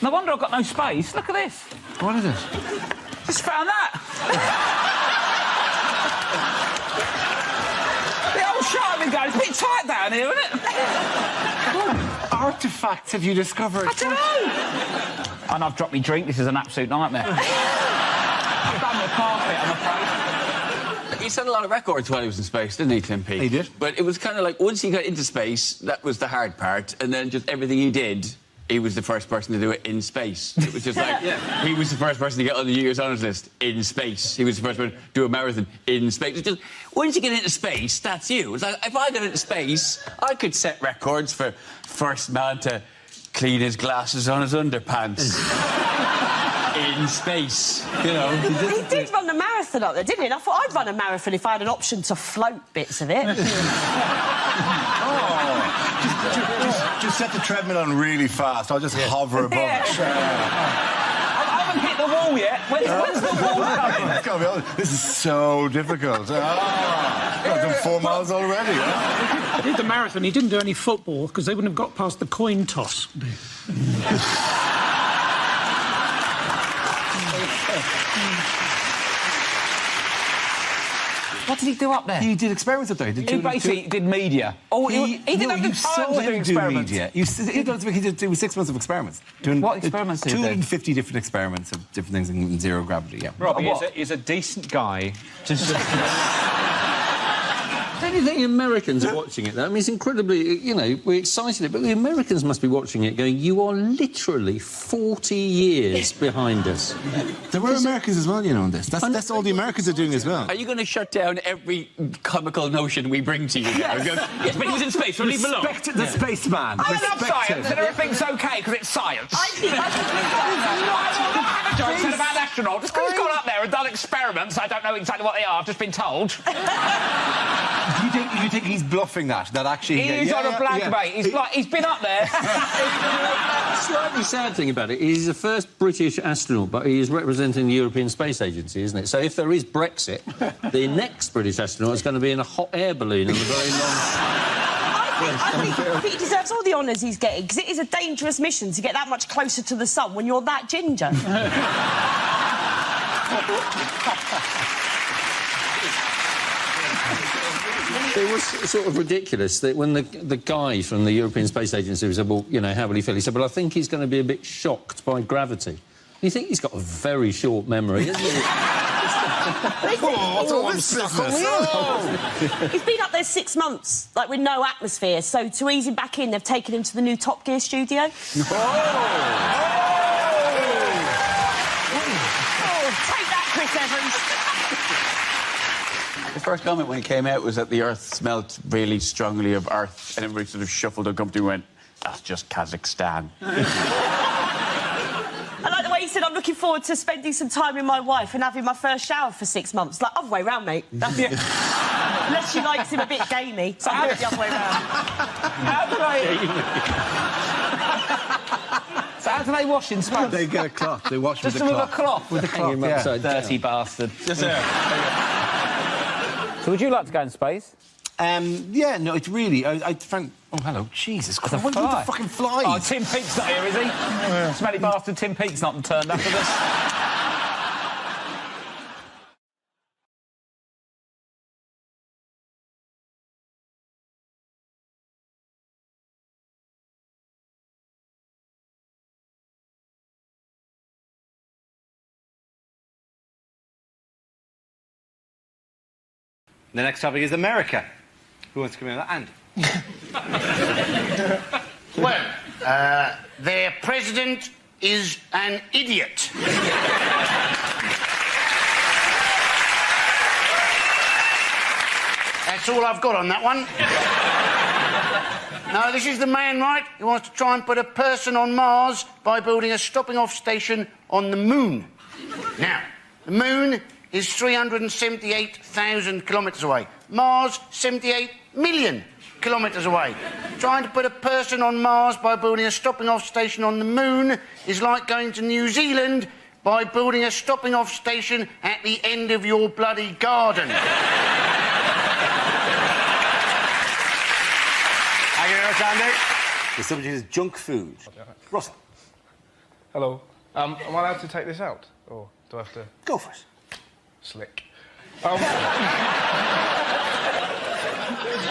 No wonder I've got no space. Look at this. What is it? Just found that. The old Charlie goes, a bit tight down here, isn't it? What artefacts have you discovered? I don't know. And I've dropped my drink. This is an absolute nightmare. I've done the carpet, I'm afraid. He set a lot of records while he was in space, didn't he, Tim P? He did. But it was kind of like, once he got into space, that was the hard part, and then just everything he did, he was the first person to do it in space. It was just like, he was the first person to get on the New Year's Honours List in space. He was the first person to do a marathon in space. It's just, once you get into space, that's you. It's like, if I got into space, I could set records for first man to clean his glasses on his underpants. In space, you know. He did run a marathon up there, didn't he? And I thought I'd run a marathon if I had an option to float bits of it. Just set the treadmill on really fast. I'll just hover above it. I haven't hit the wall yet. When's the wall coming? It's gotta be honest. This is so difficult. I've done 4 miles already. He did the marathon. He didn't do any football because they wouldn't have got past the coin toss. What did he do up there? He did experiments up there. He basically did media. Oh, he didn't have the time to do experiments. Media. He did 6 months of experiments. What experiments did he do? 250 different experiments of different things in zero gravity, yeah. Robbie is a decent guy to Don't you think Americans are watching it, though? I mean, it's incredibly, you know, we're excited, but the Americans must be watching it going, you are literally 40 years behind us. There were Americans as well, you know, on this. That's all the Americans are doing as well. Are you going to shut down every comical notion we bring to you now? Yes, but he was in space, so leave him alone. Respect the spaceman. I love science, and everything's OK because it's science. I think that's what John said about astronauts. Just because he's gone up there and done experiments, I don't know exactly what they are, I've just been told. You think he's bluffing that actually... He's on a blank, mate. He's been up there. The slightly sad thing about it, he's the first British astronaut, but he is representing the European Space Agency, isn't it? So if there is Brexit, the next British astronaut is going to be in a hot air balloon in a very long... I think he deserves all the honours he's getting, because it is a dangerous mission to get that much closer to the sun when you're that ginger. It was sort of ridiculous that when the guy from the European Space Agency said, well, you know, how will he feel? He said, well, I think he's going to be a bit shocked by gravity. You think he's got a very short memory, isn't he? He's been up there 6 months, like, with no atmosphere, so to ease him back in, they've taken him to the new Top Gear studio. Take that, Chris Evans. The first comment when it came out was that the Earth smelt really strongly of Earth, and everybody sort of shuffled uncomfortably and went, that's just Kazakhstan. I like the way he said, I'm looking forward to spending some time with my wife and having my first shower for 6 months. Like, other way round, mate. That's it. Unless she likes him a bit gamey. So I'm the other way round. So how do they wash in space? They get a cloth. They wash just with a cloth. cloth. With a cloth, yeah. Dirty bastard. Just there. So would you like to go in space? Yeah, no, it's really... I found... Oh, hello. Jesus Christ. What are the fucking flies? Oh, Tim Peake's not here, is he? Smelly bastard Tim Peake's not turned up for this. The next topic is America. Who wants to come in on that? Andy. Well, their president is an idiot. That's all I've got on that one. No, this is the man, right? He wants to try and put a person on Mars by building a stopping-off station on the moon. Now, the moon is 378,000 kilometres away. Mars, 78 million kilometres away. Trying to put a person on Mars by building a stopping-off station on the moon is like going to New Zealand by building a stopping-off station at the end of your bloody garden. Thank you very much, Andy. The subject is junk food. Russell. Hello. Am I allowed to take this out? Or do I have to... Go for it. Slick.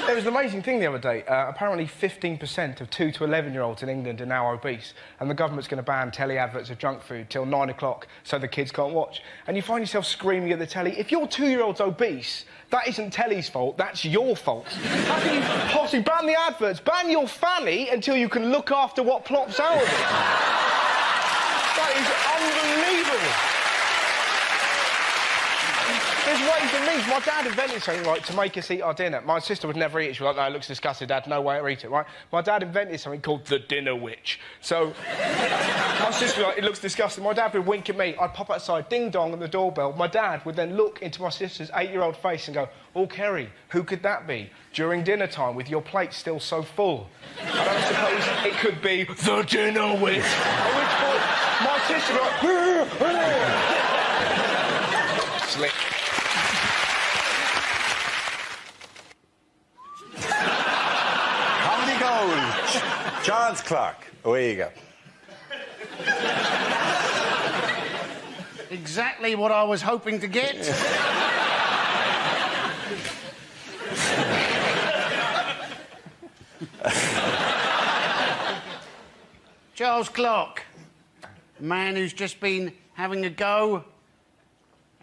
There was an amazing thing the other day. Apparently 15% of 2 to 11-year-olds in England are now obese, and the government's going to ban telly adverts of junk food till 9 o'clock so the kids can't watch. And you find yourself screaming at the telly, if your 2-year-old's obese, that isn't telly's fault, that's your fault. How can you possibly ban the adverts? Ban your fanny until you can look after what plops out of it. That is unbelievable. There's ways and means. My dad invented something, right, to make us eat our dinner. My sister would never eat it. She was like, no, it looks disgusting, Dad, no way to eat it, right? My dad invented something called the dinner witch. So, my sister was like, it looks disgusting. My dad would wink at me. I'd pop outside, ding-dong, on the doorbell. My dad would then look into my sister's 8-year-old face and go, oh, Kerry, who could that be? During dinner time, with your plate still so full. I don't suppose it could be the dinner witch. At which point, my sister would like, slick. John's clock. Away you go. Exactly what I was hoping to get. Charles Clark, a man who's just been having a go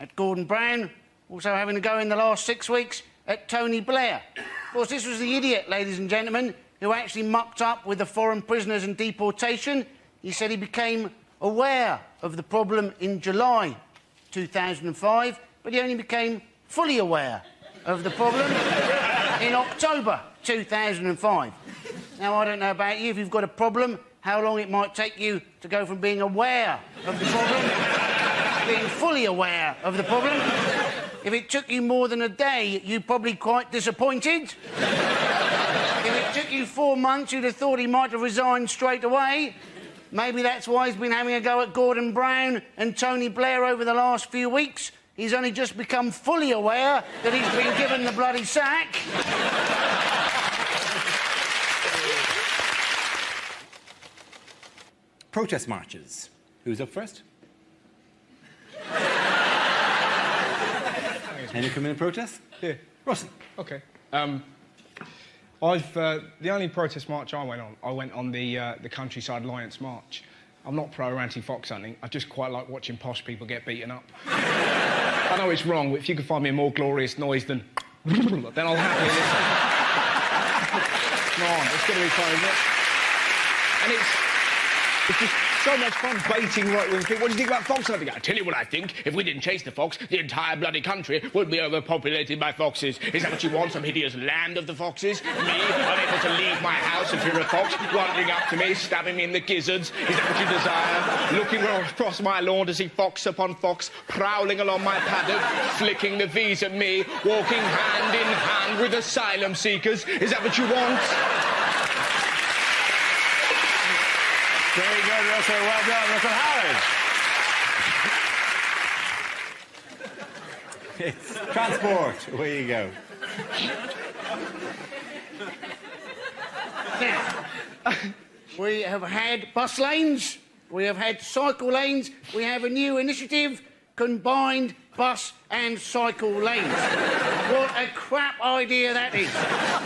at Gordon Brown, also having a go in the last 6 weeks at Tony Blair. Of course, this was the idiot, ladies and gentlemen, who actually mucked up with the foreign prisoners and deportation. He said he became aware of the problem in July 2005, but he only became fully aware of the problem in October 2005. Now, I don't know about you, if you've got a problem, how long it might take you to go from being aware of the problem to being fully aware of the problem. If it took you more than a day, you'd probably be quite disappointed. If it took you 4 months, you'd have thought he might have resigned straight away. Maybe that's why he's been having a go at Gordon Brown and Tony Blair over the last few weeks. He's only just become fully aware that he's been given the bloody sack. Protest marches. Who's up first? Any come in and protest? Yeah. Russell. OK. the only protest march I went on the Countryside Alliance March. I'm not pro or anti-fox hunting. I just quite like watching posh people get beaten up. I know it's wrong, but if you could find me a more glorious noise than then I'll happily listen. Come on, it's going to be fun, isn't it? And it's just so much fun baiting right-wing people. What do you think about fox hunting? I'll tell you what I think. If we didn't chase the fox, the entire bloody country would be overpopulated by foxes. Is that what you want, some hideous land of the foxes? Me, unable to leave my house in fear of fox, wandering up to me, stabbing me in the gizzards? Is that what you desire? Looking across my lawn to see fox upon fox, prowling along my paddock, flicking the V's at me, walking hand in hand with asylum seekers? Is that what you want? Very good, Russell. Well done, Russell Howard. It's transport. Away you go. Now, we have had bus lanes, we have had cycle lanes, we have a new initiative, combined bus and cycle lanes. What a crap idea that is.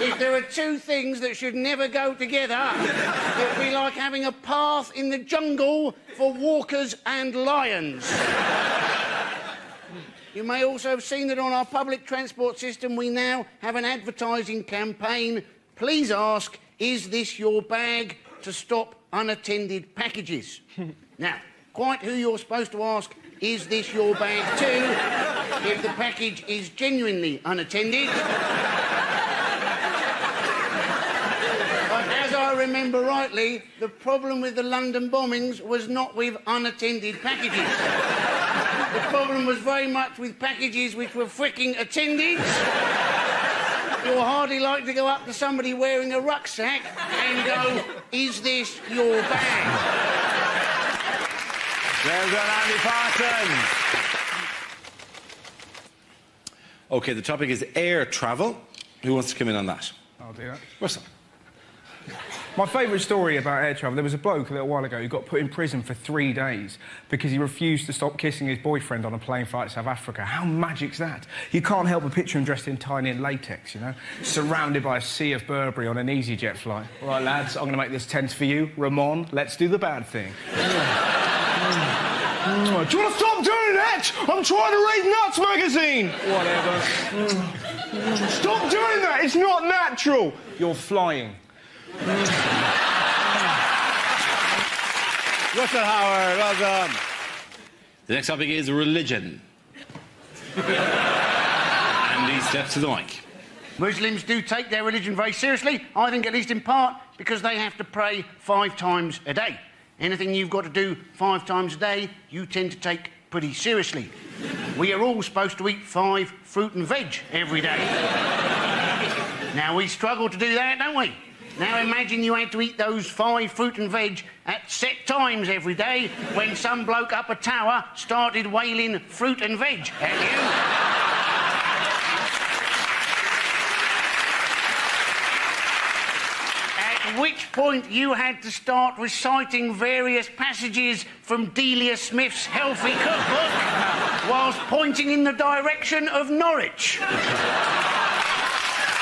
If there are two things that should never go together, it would be like having a path in the jungle for walkers and lions. You may also have seen that on our public transport system we now have an advertising campaign. Please ask, is this your bag, to stop unattended packages? Now, quite who you're supposed to ask, is this your bag too, if the package is genuinely unattended. But as I remember rightly, the problem with the London bombings was not with unattended packages. The problem was very much with packages which were fricking attended. You'll hardly like to go up to somebody wearing a rucksack and go, is this your bag? Well done, Andy Parsons. OK, the topic is air travel. Who wants to come in on that? I'll do that. Russell. My favourite story about air travel, there was a bloke a little while ago who got put in prison for 3 days because he refused to stop kissing his boyfriend on a plane flight to South Africa. How magic's that? You can't help but picture him dressed in tiny and latex, you know, surrounded by a sea of Burberry on an EasyJet flight. All right, lads, I'm going to make this tense for you. Ramon, let's do the bad thing. Do you want to stop doing that? I'm trying to read Nuts magazine. Whatever. Stop doing that. It's not natural. You're flying. Russell Howard, well done. The next topic is religion. Andy steps to the mic. Muslims do take their religion very seriously, I think at least in part, because they have to pray 5 times a day. Anything you've got to do 5 times a day, you tend to take pretty seriously. We are all supposed to eat 5 fruit and veg every day. Now, we struggle to do that, don't we? Now, imagine you had to eat those 5 fruit and veg at set times every day when some bloke up a tower started wailing fruit and veg at you. At which point you had to start reciting various passages from Delia Smith's healthy cookbook whilst pointing in the direction of Norwich.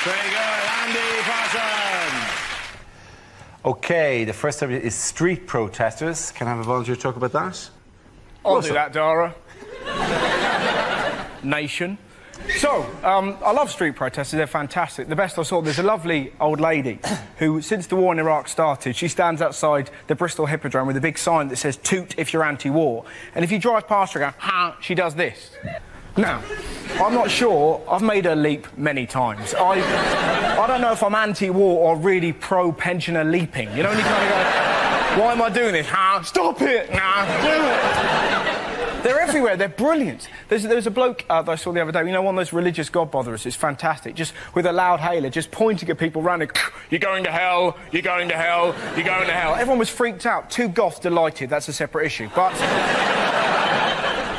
Very good, Andy Parsons. OK, the first subject is street protesters. Can I have a volunteer talk about that? I'll do that, Dara. Nation. So, I love street protesters, they're fantastic. The best I saw, there's a lovely old lady who, since the war in Iraq started, she stands outside the Bristol Hippodrome with a big sign that says, "Toot if you're anti-war." And if you drive past her and go, "Ha," she does this. Now, I'm not sure, I've made her leap many times. I don't know if I'm anti-war or really pro-pensioner leaping. You know, and you kind of go, "Why am I doing this? Ha, stop it! Nah, do it!" They're everywhere, they're brilliant. There's a bloke that I saw the other day, you know, one of those religious godbotherers, it's fantastic, just with a loud hailer, just pointing at people running, "You're going to hell, you're going to hell, you're going to hell." Everyone was freaked out, 2 goths delighted, that's a separate issue, but...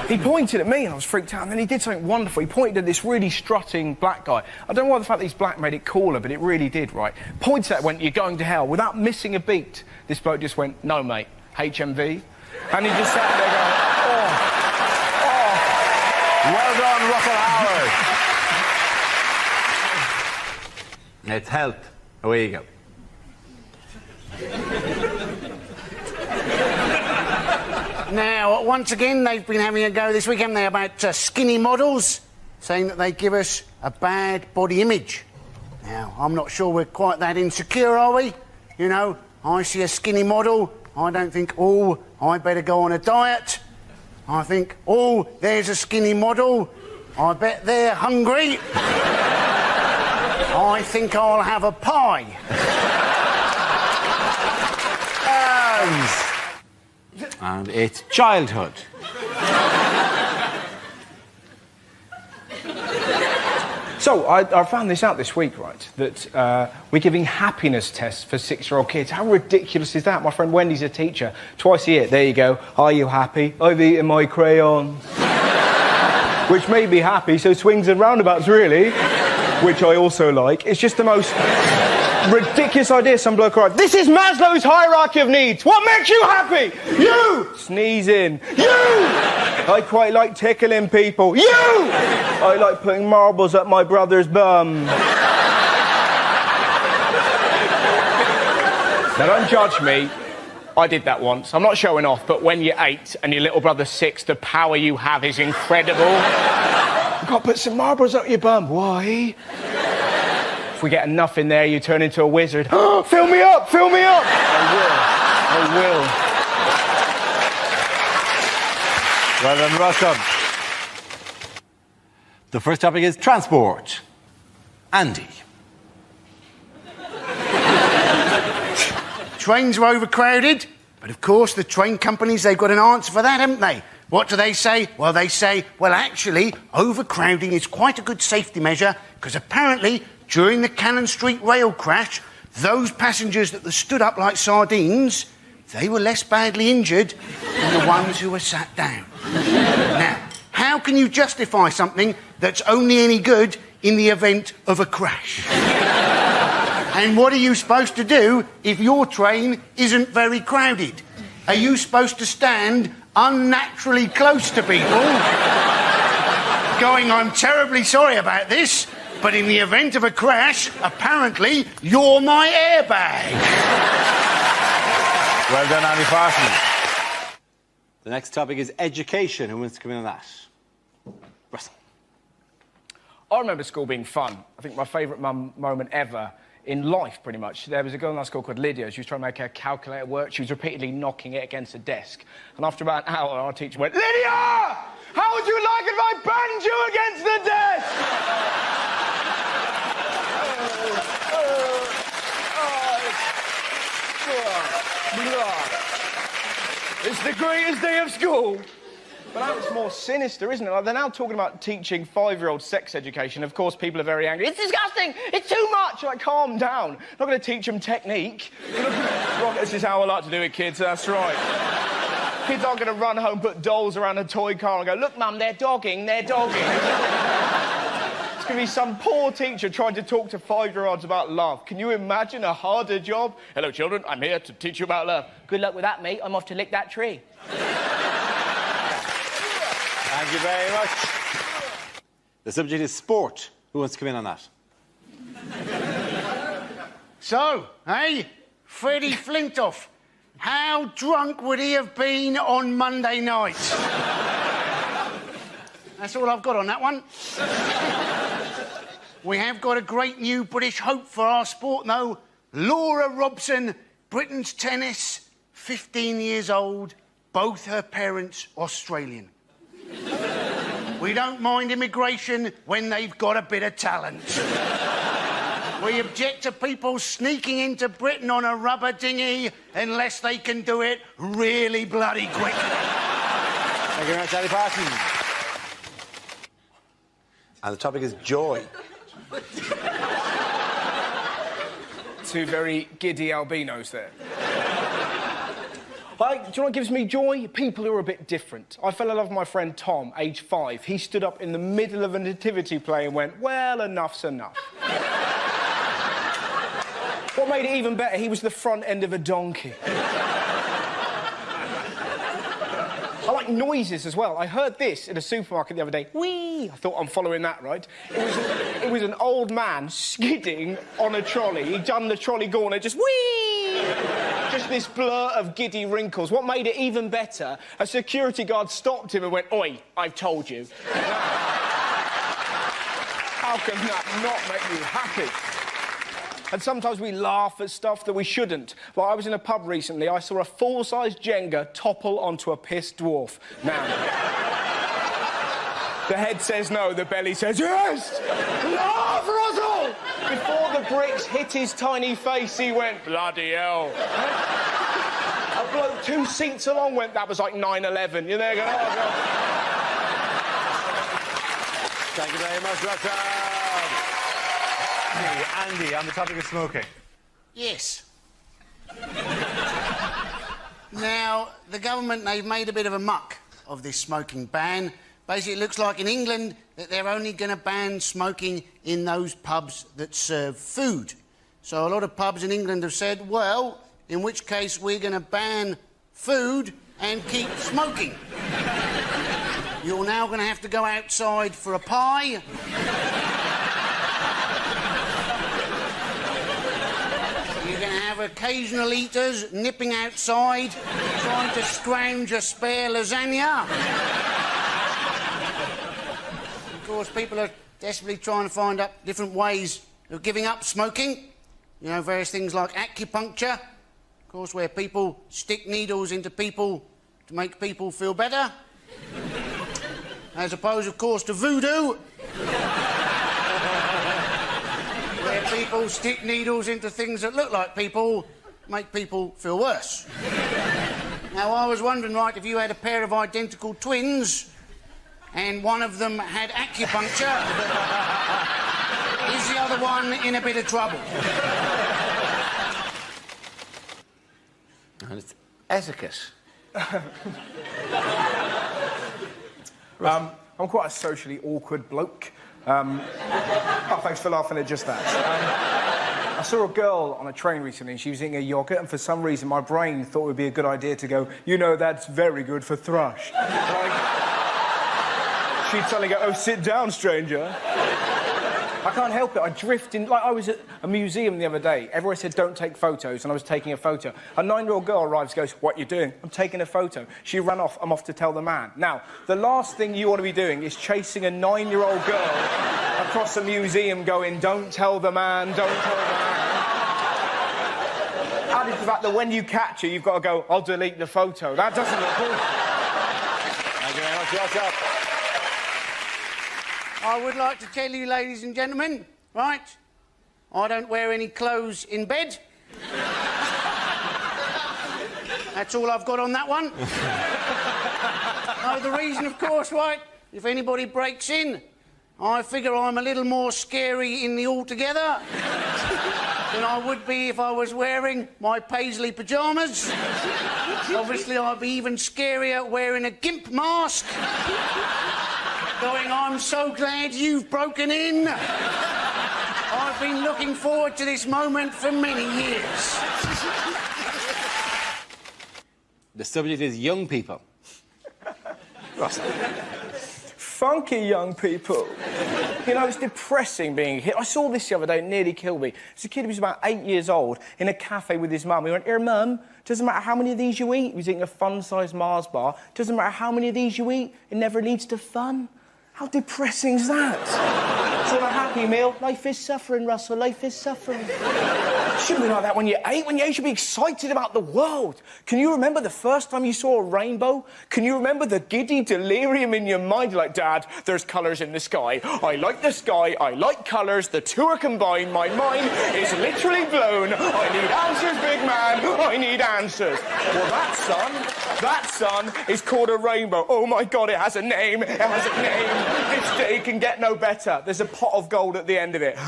He pointed at me and I was freaked out, and then he did something wonderful. He pointed at this really strutting black guy. I don't know why the fact that he's black made it cooler, but it really did, right? Pointed at it, went, "You're going to hell." Without missing a beat, this bloke just went, "No, mate, HMV." And he just sat there going, "Oh, oh." Well done, Russell Howard. It's health. Away you go. Now, once again, they've been having a go this week, haven't they, about skinny models, saying that they give us a bad body image. Now, I'm not sure we're quite that insecure, are we? You know, I see a skinny model, I don't think, "Oh, I better go on a diet." I think, "Oh, there's a skinny model, I bet they're hungry. I think I'll have a pie." And it's childhood. So, I found this out this week, right, that we're giving happiness tests for 6-year-old kids. How ridiculous is that? My friend Wendy's a teacher. Twice a year, there you go. "Are you happy? I've eaten my crayons." Which made me happy, so swings and roundabouts, really, which I also like. It's just the most ridiculous idea. Some bloke arrived, "This is Maslow's hierarchy of needs. What makes you happy? You!" Sneezing. "You! I quite like tickling people. You! I like putting marbles up my brother's bum." Now, don't judge me. I did that once. I'm not showing off, but when you're 8 and your little brother's 6, the power you have is incredible. You've got to put some marbles up your bum. Why? If we get enough in there, you turn into a wizard. "Oh, fill me up, fill me up!" I will. Well done, Russell. The first topic is transport. Andy. Trains are overcrowded, but of course the train companies, they've got an answer for that, haven't they? What do they say? Well, they say, well, actually, overcrowding is quite a good safety measure, because apparently, during the Cannon Street rail crash, those passengers that were stood up like sardines, they were less badly injured than the ones who were sat down. Now, how can you justify something that's only any good in the event of a crash? And what are you supposed to do if your train isn't very crowded? Are you supposed to stand unnaturally close to people, going, I'm terribly sorry about this, but in the event of a crash, apparently you're my airbag? Well done, Andy Parsons. The next topic is education. Who wants to come in on that? Russell. I remember school being fun. I think my favourite moment ever in life, pretty much. There was a girl in our school called Lydia. She was trying to make her calculator work. She was repeatedly knocking it against a desk. And after about an hour, our teacher went, Lydia! How would you like if I banged you against the desk? It's the greatest day of school. But now it's more sinister, isn't it? Like, they're now talking about teaching 5-year-olds sex education. Of course, people are very angry. It's disgusting! It's too much! Like, calm down. Not going to teach them technique. Right, this is how I like to do it, kids. That's right. Kids aren't going to run home, put dolls around a toy car and go, look, Mum, they're dogging, they're dogging. It's going to be some poor teacher trying to talk to 5-year-olds about love. Can you imagine a harder job? Hello, children. I'm here to teach you about love. Good luck with that, mate. I'm off to lick that tree. Thank you very much. The subject is sport. Who wants to come in on that? So, Freddie Flintoff, how drunk would he have been on Monday night? That's all I've got on that one. We have got a great new British hope for our sport, though. Laura Robson, Britain's tennis, 15 years old, both her parents Australian. We don't mind immigration when they've got a bit of talent. We object to people sneaking into Britain on a rubber dinghy unless they can do it really bloody quickly. Thank you very much, Andy Parsons. And the topic is joy. Two very giddy albinos there. Do you know what gives me joy? People who are a bit different. I fell in love with my friend Tom, age 5. He stood up in the middle of a nativity play and went, well, enough's enough. What made it even better, he was the front end of a donkey. I like noises as well. I heard this in a supermarket the other day. Whee! I thought, I'm following that, right? It was an old man skidding on a trolley. He'd done the trolley gauntlet, just whee! Just this blur of giddy wrinkles. What made it even better, a security guard stopped him and went, oi, I've told you. How can that not make you happy? And sometimes we laugh at stuff that we shouldn't. Like, I was in a pub recently, I saw a full-size Jenga topple onto a pissed dwarf. Now, the head says no, the belly says yes! Laugh, Russell! Before the bricks hit his tiny face, he went, bloody hell. A bloke 2 seats along went, that was like 9/11. You're there going, oh, God. Thank you very much, Russell. Andy, on the topic of smoking. Yes. Now, the government, they've made a bit of a muck of this smoking ban. Basically, it looks like in England that they're only going to ban smoking in those pubs that serve food. So a lot of pubs in England have said, well, in which case we're going to ban food and keep smoking. You're now going to have to go outside for a pie. You're going to have occasional eaters nipping outside, trying to scrounge a spare lasagna. Of course, people are desperately trying to find out different ways of giving up smoking. You know, various things like acupuncture, of course, where people stick needles into people to make people feel better. As opposed, of course, to voodoo, where people stick needles into things that look like people, make people feel worse. Now, I was wondering, right, if you had a pair of identical twins and one of them had acupuncture, is the other one in a bit of trouble? And it's etiquette. I'm quite a socially awkward bloke. Oh, thanks for laughing at just that. I saw a girl on a train recently and she was eating a yoghurt, and for some reason my brain thought it would be a good idea to go, you know, that's very good for thrush. Like, she'd suddenly go, oh, sit down, stranger. I can't help it. I drift in... Like, I was at a museum the other day. Everyone said, don't take photos, and I was taking a photo. A 9-year-old girl arrives, goes, what you doing? I'm taking a photo. She ran off. I'm off to tell the man. Now, the last thing you want to be doing is chasing a 9-year-old girl across a museum going, don't tell the man, don't tell the man. Added to the fact that when you catch her, you've got to go, I'll delete the photo. That doesn't look good. Thank you very much. Yes, sir. I would like to tell you, ladies and gentlemen, right, I don't wear any clothes in bed. That's all I've got on that one. No, the reason, of course, right, if anybody breaks in, I figure I'm a little more scary in the altogether than I would be if I was wearing my paisley pyjamas. Obviously, I'd be even scarier wearing a gimp mask. Going, I'm so glad you've broken in. I've been looking forward to this moment for many years. The subject is young people. Russell. Funky young people. You know, it's depressing being hit. I saw this the other day, it nearly killed me. It's a kid who was about 8 years old in a cafe with his mum. He went, here, Mum, doesn't matter how many of these you eat. He was eating a fun-sized Mars bar. Doesn't matter how many of these you eat, it never leads to fun. How depressing is that? It's not a happy meal. Life is suffering, Russell. Life is suffering. It shouldn't be like that when you're 8. When you're 8, you should be excited about the world. Can you remember the first time you saw a rainbow? Can you remember the giddy delirium in your mind? You're like, Dad, there's colours in the sky. I like the sky. I like colours. The two are combined. My mind is literally blown. I need answers, big man. I need answers. Well, that sun is called a rainbow. Oh, my God, it has a name. It has a name. This day can get no better. There's a pot of gold at the end of it.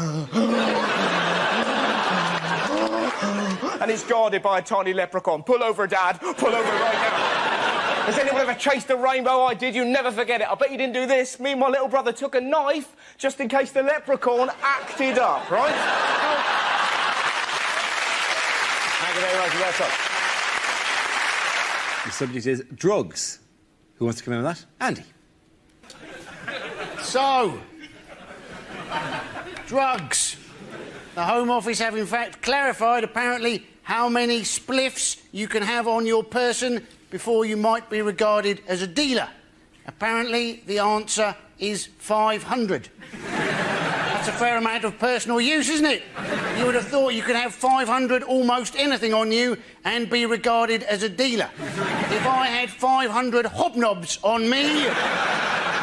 And it's guarded by a tiny leprechaun. Pull over, Dad. Pull over right now. Has anyone ever chased a rainbow? I did. You never forget it. I bet you didn't do this. Me and my little brother took a knife just in case the leprechaun acted up, right? Thank you very much. Yes, sir. The subject is drugs. Who wants to come in on that? Andy. So, drugs. The Home Office have in fact clarified apparently how many spliffs you can have on your person before you might be regarded as a dealer. Apparently the answer is 500. That's a fair amount of personal use, isn't it? You would have thought you could have 500 almost anything on you and be regarded as a dealer. If I had 500 hobnobs on me,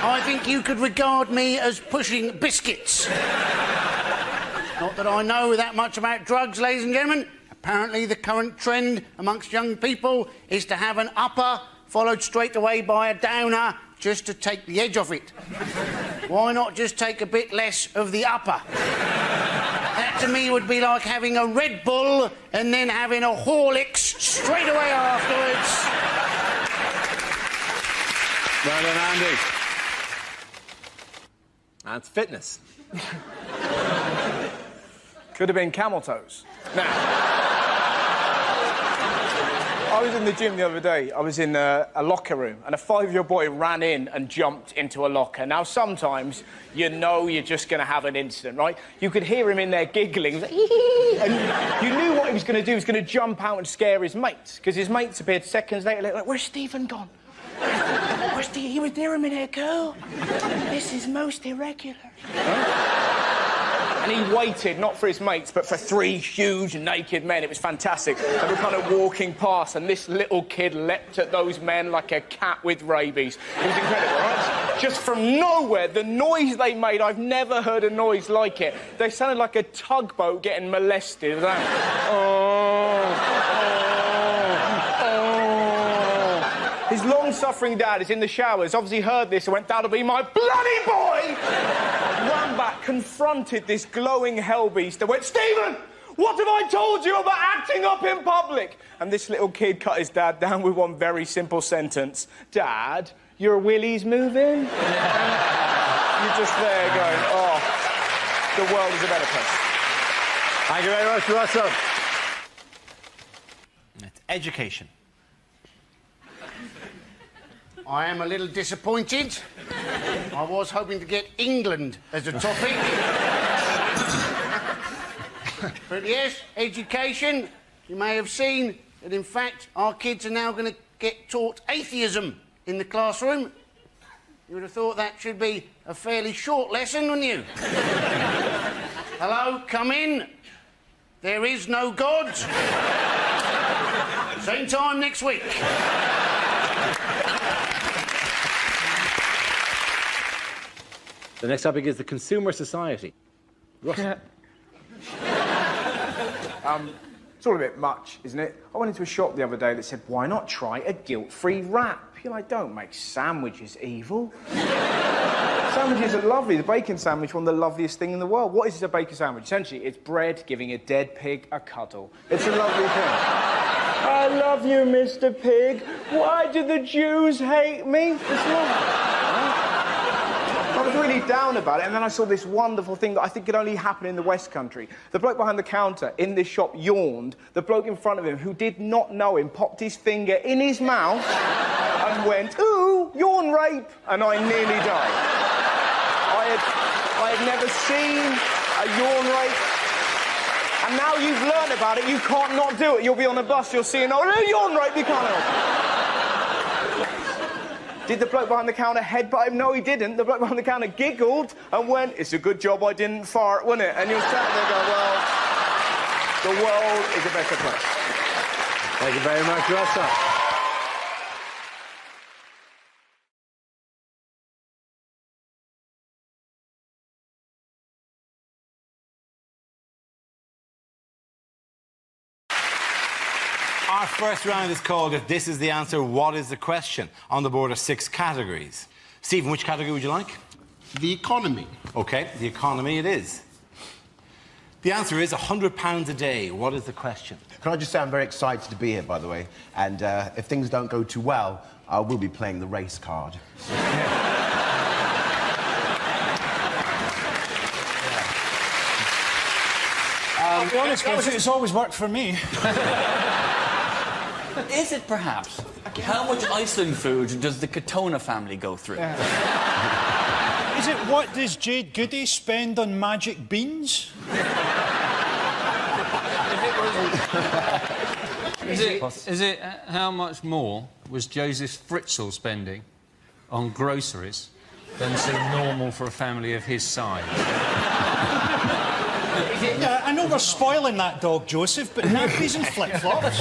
I think you could regard me as pushing biscuits. Not that I know that much about drugs, ladies and gentlemen. Apparently the current trend amongst young people is to have an upper followed straight away by a downer just to take the edge off it. Why not just take a bit less of the upper? That to me would be like having a Red Bull and then having a Horlicks straight away afterwards. Well done, Andy. That's fitness. Could have been camel toes. Now, I was in the gym the other day. I was in a locker room, and a 5-year-old boy ran in and jumped into a locker. Now, sometimes you know you're just going to have an incident, right? You could hear him in there giggling, and you knew what he was going to do. He was going to jump out and scare his mates, because his mates appeared seconds later, like, where's Stephen gone? Where's Stephen? He was there a minute ago. This is most irregular. Huh? And he waited, not for his mates, but for 3 huge naked men. It was fantastic. They were kind of walking past, and this little kid leapt at those men like a cat with rabies. It was incredible, right? Just from nowhere, the noise they made, I've never heard a noise like it. They sounded like a tugboat getting molested. His long-suffering dad is in the showers, obviously heard this and went, that'll be my bloody boy! Ran back, confronted this glowing hellbeast and went, Stephen, what have I told you about acting up in public? And this little kid cut his dad down with one very simple sentence. Dad, your willy's moving? You're just there going, oh, the world is a better place. Thank you very much, Russell. It's education. I am a little disappointed. I was hoping to get England as a topic. But yes, education. You may have seen that, in fact, our kids are now going to get taught atheism in the classroom. You would have thought that should be a fairly short lesson, wouldn't you? Hello, come in. There is no God. Same time next week. The next topic is the consumer society. Russell. It's all a bit much, isn't it? I went into a shop the other day that said, why not try a guilt-free wrap? You're like, don't make sandwiches evil. Sandwiches are lovely. The bacon sandwich, one of the loveliest things in the world. What is a bacon sandwich? Essentially, it's bread giving a dead pig a cuddle. It's a lovely thing. I love you, Mr. Pig. Why do the Jews hate me? It's lovely. I was really down about it, and then I saw this wonderful thing that I think could only happen in the West Country. The bloke behind the counter in this shop yawned. The bloke in front of him, who did not know him, popped his finger in his mouth and went, ooh, yawn rape, and I nearly died. I had never seen a yawn rape, and now you've learned about it, you can't not do it. You'll be on a bus, you'll see a yawn rape, you can't help it. Did the bloke behind the counter headbutt him? No, he didn't. The bloke behind the counter giggled and went, it's a good job I didn't fart, wasn't it? And you're sat there going, well, the world is a better place. Thank you very much, Russell. Our first round is called If This Is the Answer, What is the Question? On the board are 6 categories. Stephen, which category would you like? The economy. OK, the economy it is. The answer is £100 a day. What is the question? Can I just say I'm very excited to be here, by the way, and if things don't go too well, I will be playing the race card. I'll be honest with you, it's always worked for me. Is it perhaps? How much Iceland food does the Katona family go through? Is it what does Jade Goody spend on magic beans? Is it how much more was Joseph Fritzl spending on groceries than seemed normal for a family of his size? Yeah, I know we're spoiling that dog, Joseph, but nappies and flip-flops.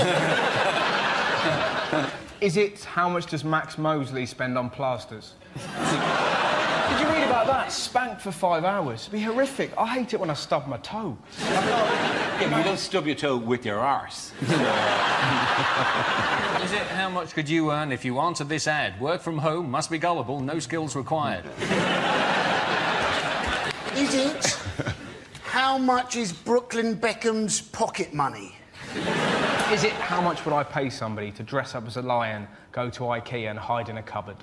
Is it how much does Max Mosley spend on plasters? Did you read about that? Spanked for 5 hours. It'd be horrific. I hate it when I stub my toe. Yeah, but you don't stub your toe with your arse. Is it how much could you earn if you answered this ad? Work from home, must be gullible, no skills required. Is it how much is Brooklyn Beckham's pocket money? Is it how much would I pay somebody to dress up as a lion, go to IKEA and hide in a cupboard?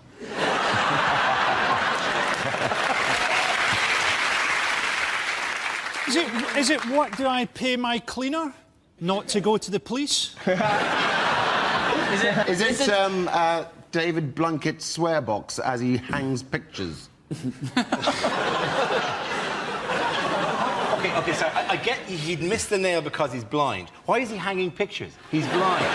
Is it what do I pay my cleaner not to go to the police? Is it David Blunkett's swear box as he hangs pictures? OK, so I get he'd missed the nail because he's blind. Why is he hanging pictures? He's blind.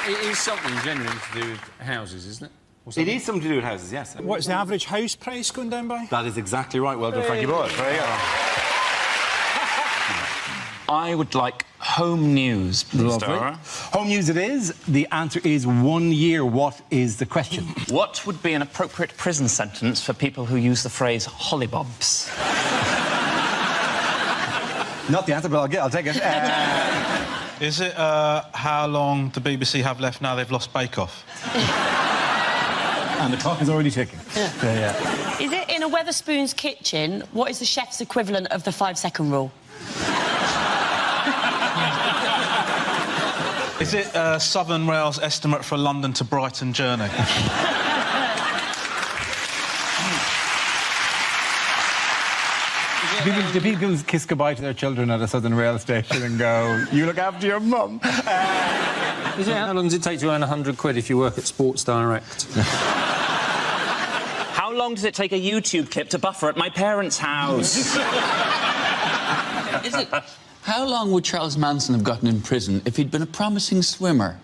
It is something genuine to do with houses, isn't it? It is something to do with houses, yes. What's the average house price going down by? That is exactly right. Well done, Frankie Boyle. There you go. I would like home news, please, Dara. Home news it is. The answer is 1 year. What is the question? What would be an appropriate prison sentence for people who use the phrase hollybobs? Not the answer, but I'll take it. Is it how long the BBC have left now they've lost Bake Off? And the clock is already ticking. Yeah. Is it in a Wetherspoon's kitchen, what is the chef's equivalent of the 5-second rule? Is it Southern Rail's estimate for a London to Brighton journey? Do people kiss goodbye to their children at a Southern Rail station and go, you look after your mum? How long does it take to earn £100 if you work at Sports Direct? How long does it take a YouTube clip to buffer at my parents' house? Is it... How long would Charles Manson have gotten in prison if he'd been a promising swimmer?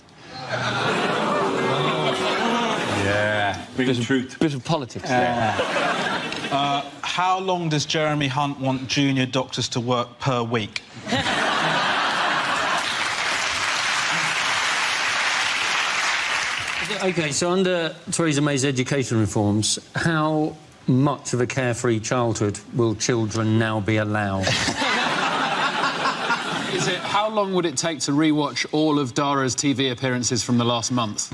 Yeah. Bit of truth. Bit of politics, How long does Jeremy Hunt want junior doctors to work per week? OK, so under Theresa May's education reforms, how much of a carefree childhood will children now be allowed? Is it how long would it take to rewatch all of Dara's TV appearances from the last month?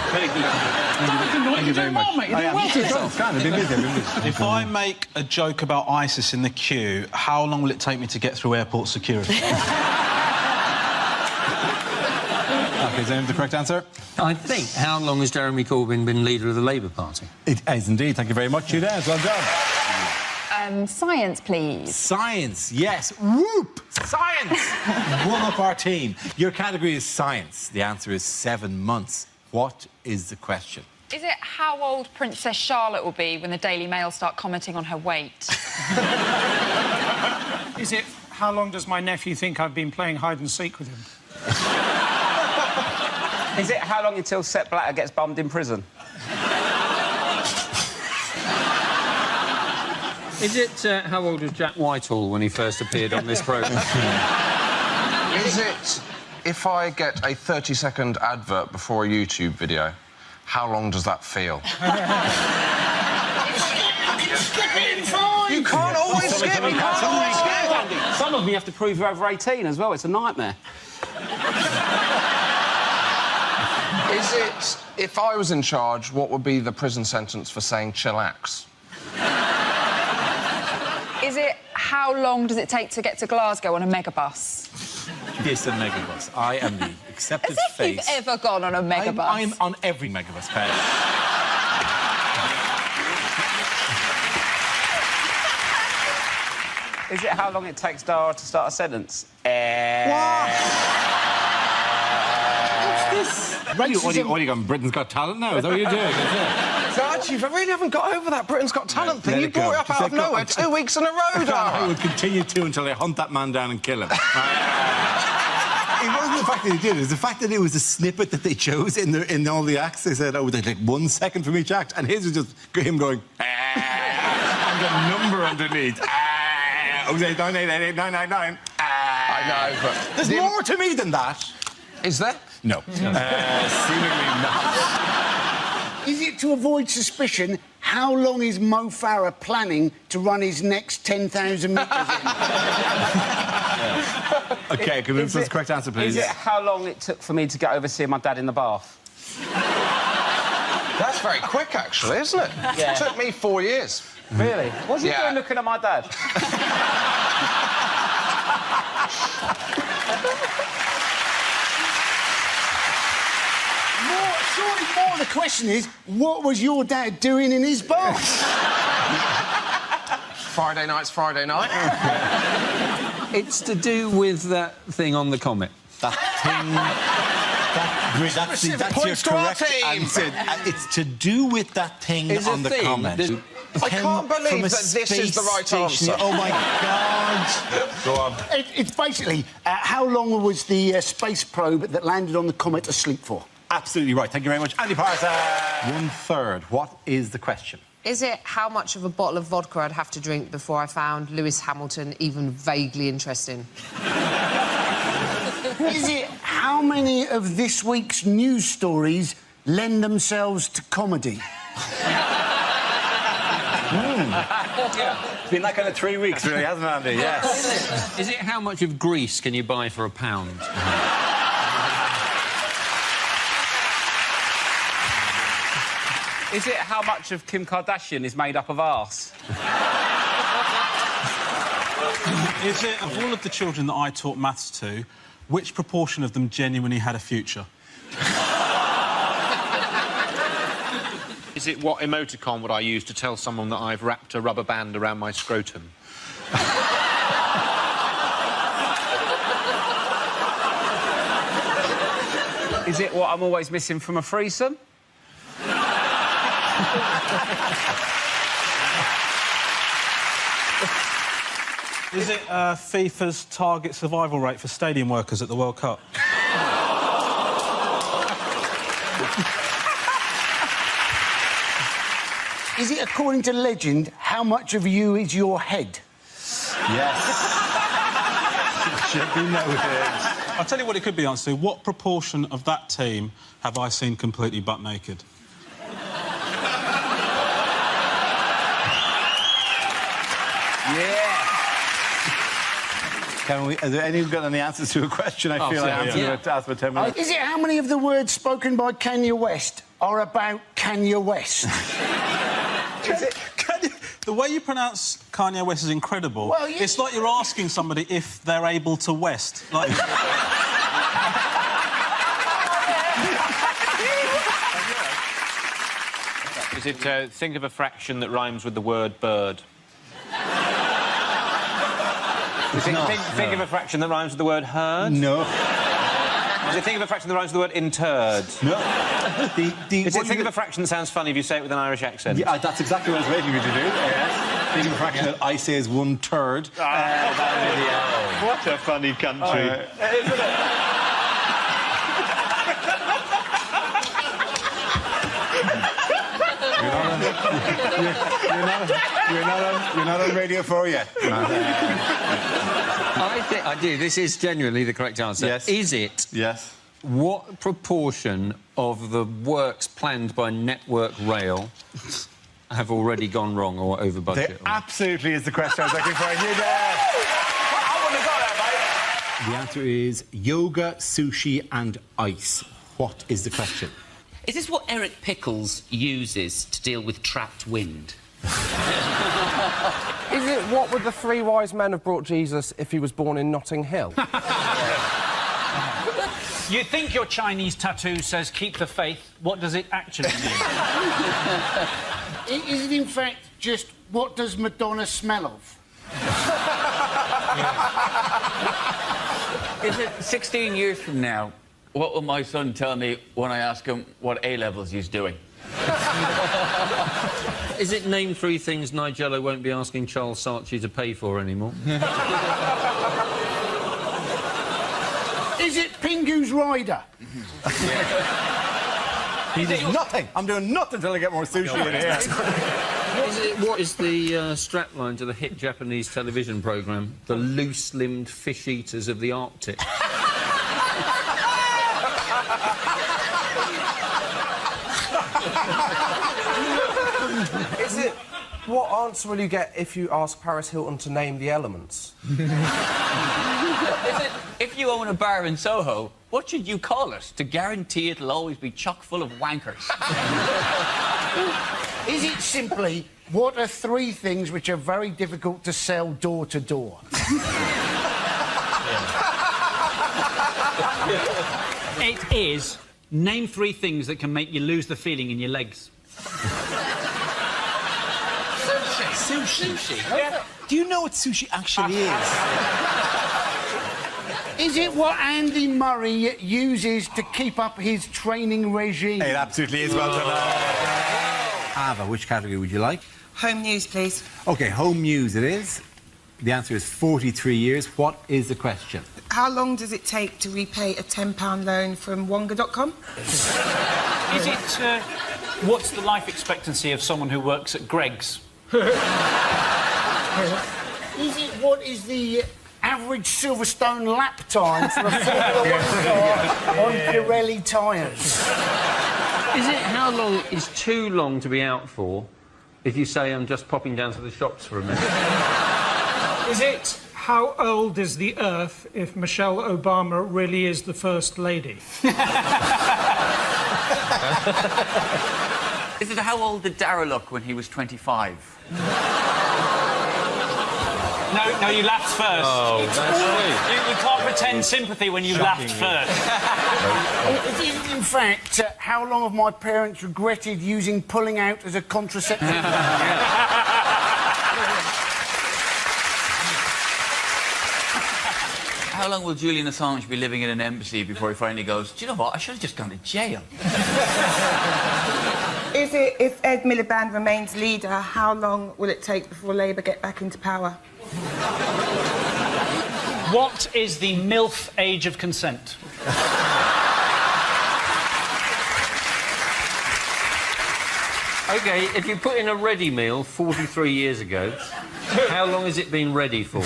Thank you very much. If I make a joke about ISIS in the queue, how long will it take me to get through airport security? OK, is that the correct answer? I think. How long has Jeremy Corbyn been leader of the Labour Party? It is indeed. Thank you very much, Judez. Well done. Science, please. Science, yes. Whoop! Science! One up our team. Your category is science. The answer is 7 months. What is the question? Is it how old Princess Charlotte will be when the Daily Mail start commenting on her weight? Is it how long does my nephew think I've been playing hide and seek with him? Is it how long until Sepp Blatter gets bummed in prison? Is it how old was Jack Whitehall when he first appeared on this programme? Is it if I get a 30-second advert before a YouTube video, how long does that feel? Skip it in 5! You can't always skip! You can't always skip! Some of them you have to prove you're over 18 as well. It's a nightmare. Is it if I was in charge, what would be the prison sentence for saying chillax? Is it how long does it take to get to Glasgow on a megabus? Yes, a megabus. I am the accepted As if face. you've ever gone on a megabus. I'm on every megabus, Pat. Is it how long it takes Dara to start a sentence? What's this? What are you going, Britain's Got Talent now? Is that what you're doing? God, you really haven't got over that Britain's Got Talent thing. You brought it up out of nowhere 2 weeks in a row, Dara. I would continue to until I hunt that man down and kill him. It wasn't the fact that he did it. It was the fact that it was a snippet that they chose in all the acts. They said, oh, they'd like 1 second from each act. And his was just him going, and the number underneath. 089888999. I know, but... There's more to me than that. Is there? No. Seemingly not. Is it to avoid suspicion, how long is Mo Farah planning to run his next 10,000 metres in? OK, can we move to the correct answer, please? Is it how long it took for me to get over seeing my dad in the bath? That's very quick, actually, isn't it? Yeah. It took me 4 years. Really? What's he doing looking at my dad? Surely more the question is, what was your dad doing in his bath? Friday night's Friday night. It's to do with that thing on the comet. That thing... That's your correct answer. It's to do with that thing on the comet. I can't believe that this is the right answer. Oh, my God. Go on. It's basically, how long was the space probe that landed on the comet asleep for? Absolutely right. Thank you very much. Andy Parson. 1/3. What is the question? Is it how much of a bottle of vodka I'd have to drink before I found Lewis Hamilton even vaguely interesting? Is it how many of this week's news stories lend themselves to comedy? It's been that kind of 3 weeks, really, hasn't it, Andy? Yes. Is it how much of Greece can you buy for £1? Is it how much of Kim Kardashian is made up of arse? Is it, of all of the children that I taught maths to, which proportion of them genuinely had a future? Is it what emoticon would I use to tell someone that I've wrapped a rubber band around my scrotum? Is it what I'm always missing from a threesome? Is it FIFA's target survival rate for stadium workers at the World Cup? Is it, according to legend, how much of you is your head? Yes. Should be noted. I'll tell you what it could be, answer. What proportion of that team have I seen completely butt naked? Yeah. Is there anyone got any answers to a question? I feel like I answered to ask for 10 minutes. Is it how many of the words spoken by Kanye West are about Kanye West? Is it? The way you pronounce Kanye West is incredible. Well, it's like you're asking somebody if they're able to West. Like... Is it think of a fraction that rhymes with the word bird? Is it think of a fraction that rhymes with the word herd? No. Is it think of a fraction that rhymes with the word interred? No. Is it think of a fraction that sounds funny if you say it with an Irish accent? Yeah, that's exactly what I was waiting for you to do. Yes. Think of a fraction that I say is 1/3. What a funny country. You're not on Radio 4 yet. I think I do. This is genuinely the correct answer. Yes. Is it? Yes. What proportion of the works planned by Network Rail have already gone wrong or over budget? There absolutely is the question I was looking for. You there. I wouldn't have got that, mate. The answer is yoga, sushi and ice. What is the question? Is this what Eric Pickles uses to deal with trapped wind? Is it what would the three wise men have brought Jesus if he was born in Notting Hill? You think your Chinese tattoo says keep the faith. What does it actually mean? Is it, in fact, just what does Madonna smell of? Is it 16 years from now, what will my son tell me when I ask him what A-levels he's doing? Is it name 3 things Nigella won't be asking Charles Saatchi to pay for anymore? Is it Pingu's Rider? He does nothing. I'm doing nothing till I get more sushi in here. What is the strapline to the hit Japanese television programme, The Loose-Limbed Fish Eaters of the Arctic? Is it what answer will you get if you ask Paris Hilton to name the elements? Is it, if you own a bar in Soho, what should you call it to guarantee it'll always be chock full of wankers? Is it simply what are 3 things which are very difficult to sell door to door? It is name 3 things that can make you lose the feeling in your legs. Sushi. Yeah. Do you know what sushi actually is? Is it what Andy Murray uses to keep up his training regime? It absolutely is. Well done. Ava, which category would you like? Home news, please. OK, home news it is. The answer is 43 years. What is the question? How long does it take to repay a £10 loan from Wonga.com? Is it what's the life expectancy of someone who works at Greggs? Is it what is the average Silverstone lap time for a Formula 1 car on Pirelli tyres? Is it how long is too long to be out for if you say I'm just popping down to the shops for a minute? Is it how old is the Earth if Michelle Obama really is the First Lady? Is it how old did Dara look when he was 25? No, you laughed first. Oh, that's sweet. You can't pretend sympathy when you laughed first. It is, in fact, how long have my parents regretted using pulling out as a contraceptive? How long will Julian Assange be living in an embassy before he finally goes, do you know what, I should have just gone to jail? Is it, if Ed Miliband remains leader, how long will it take before Labour get back into power? What is the MILF age of consent? OK, if you put in a ready meal 43 years ago, how long has it been ready for?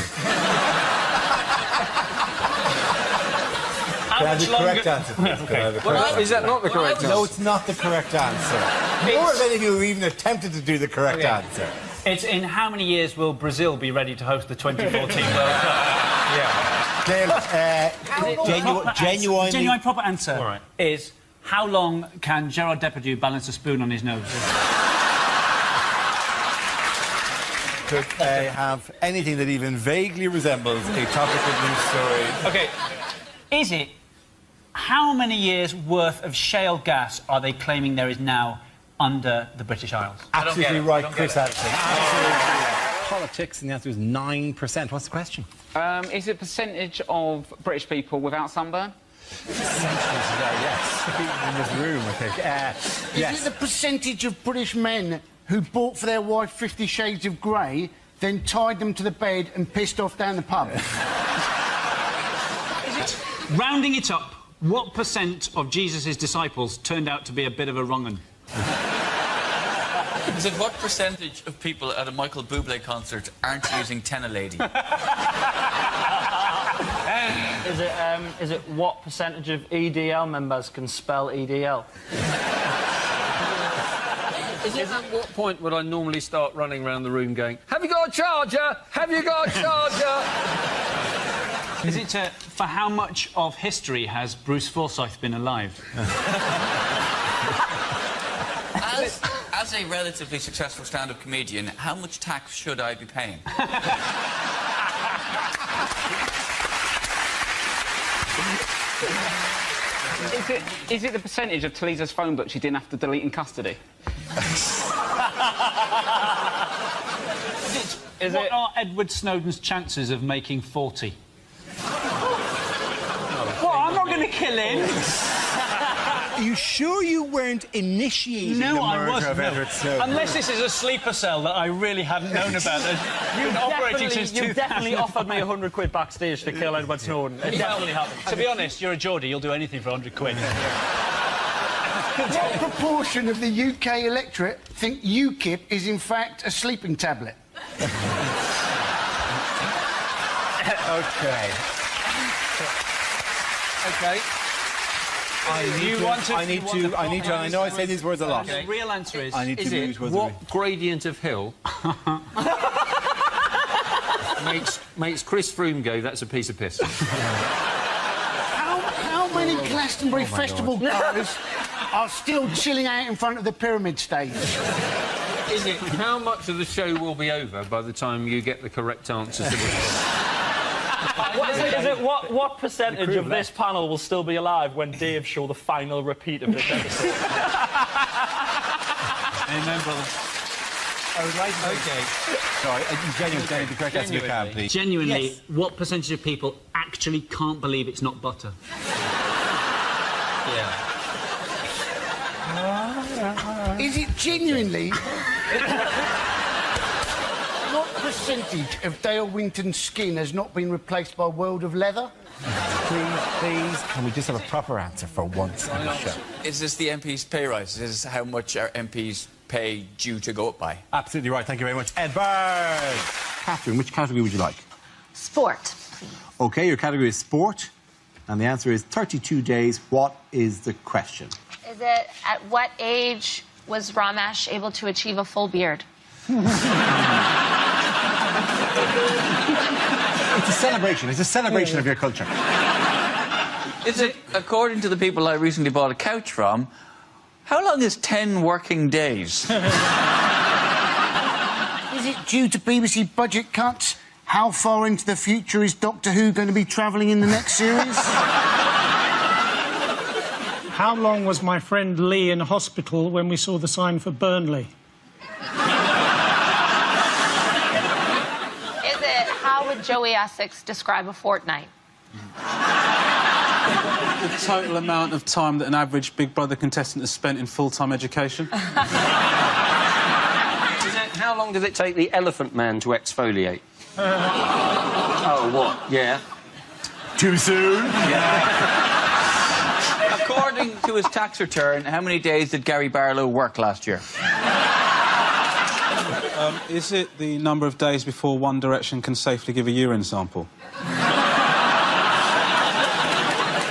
Can I have the correct answer, please? Can I have the correct answer? Is that not the correct answer? No, it's not the correct answer. Nor have any of you even attempted to do the correct answer. It's in how many years will Brazil be ready to host the 2014 World Cup? Genuine proper answer is how long can Gerard Depardieu balance a spoon on his nose? Could I have anything that even vaguely resembles a topical news story? OK, is it how many years' worth of shale gas are they claiming there is now under the British Isles? Absolutely right, Chris Addison. Absolutely right. Politics, and the answer is 9%. What's the question? Is it percentage of British people without sunburn? Yes. In this room, I think. Is it the percentage of British men who bought for their wife 50 Shades of Grey, then tied them to the bed and pissed off down the pub? Rounding it up, what percent of Jesus' disciples turned out to be a bit of a wrong-un? Is it what percentage of people at a Michael Bublé concert aren't using Tenalady? Is it what percentage of EDL members can spell EDL? Is it at what point would I normally start running around the room going, have you got a charger? Have you got a charger? Is it for how much of history has Bruce Forsyth been alive? As a relatively successful stand-up comedian, how much tax should I be paying? Is it the percentage of Talisa's phone book she didn't have to delete in custody? What are Edward Snowden's chances of making 40? What? I'm not going to kill him. Are you sure you weren't initiating the murder of Edward Snowden? Unless this is a sleeper cell that I really hadn't known about. You've operating since 2000. You definitely offered me £100 backstage to kill Edward Snowden. It definitely happened. To be honest, you're a Geordie. You'll do anything for £100. What proportion of the UK electorate think UKIP is in fact a sleeping tablet? OK. I know I say these words a lot. The real answer is... I need to use words. What gradient of hill makes Chris Froome go, that's a piece of piss? How many Glastonbury Festival goers are still chilling out in front of the pyramid stage? Is it how much of the show will be over by the time you get the correct answer to the What percentage of this panel will still be alive when Dave show the final repeat of this episode? Amen, brother. I would like to... OK. Sorry, genuinely, the correct answer you can, please. Genuinely, yes. What percentage of people actually can't believe it's not butter? Is it genuinely... What percentage of Dale Winton's skin has not been replaced by a world of leather? Please, can we just have a proper answer for once on the show? Is this the MP's pay rise? Is this how much our MPs pay due to go up by? Absolutely right. Thank you very much. Ed Bird. Catherine, which category would you like? Sport. OK, your category is sport. And the answer is 32 days. What is the question? Is it at what age was Ramesh able to achieve a full beard? It's a celebration. It's a celebration of your culture. Is it, according to the people I recently bought a couch from, how long is 10 working days? Is it due to BBC budget cuts? how far into the future is Doctor Who going to be travelling in the next series? How long was my friend Lee in hospital when we saw the sign for Burnley? Is it how would Joey Essex describe a fortnight? The total amount of time that an average Big Brother contestant has spent in full-time education. How long does it take the elephant man to exfoliate? Oh, what? Yeah. Too soon? Yeah. According to his tax return, how many days did Gary Barlow work last year? Is it the number of days before One Direction can safely give a urine sample?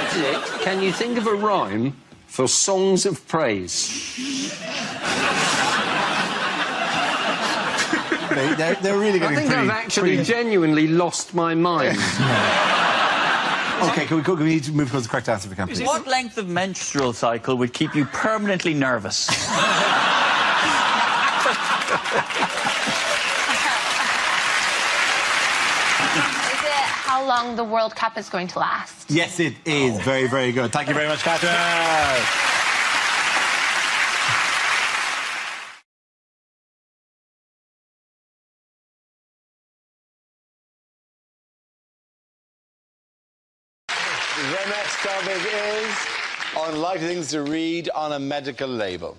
Is it? Can you think of a rhyme for songs of praise? They're really getting I think I've actually genuinely lost my mind. OK, can we need to move towards the correct answer if we can, please? What length of menstrual cycle would keep you permanently nervous? Is it how long the World Cup is going to last? Yes, it is. Very, very good. Thank you very much, Catherine. The next topic is unlikely things to read on a medical label.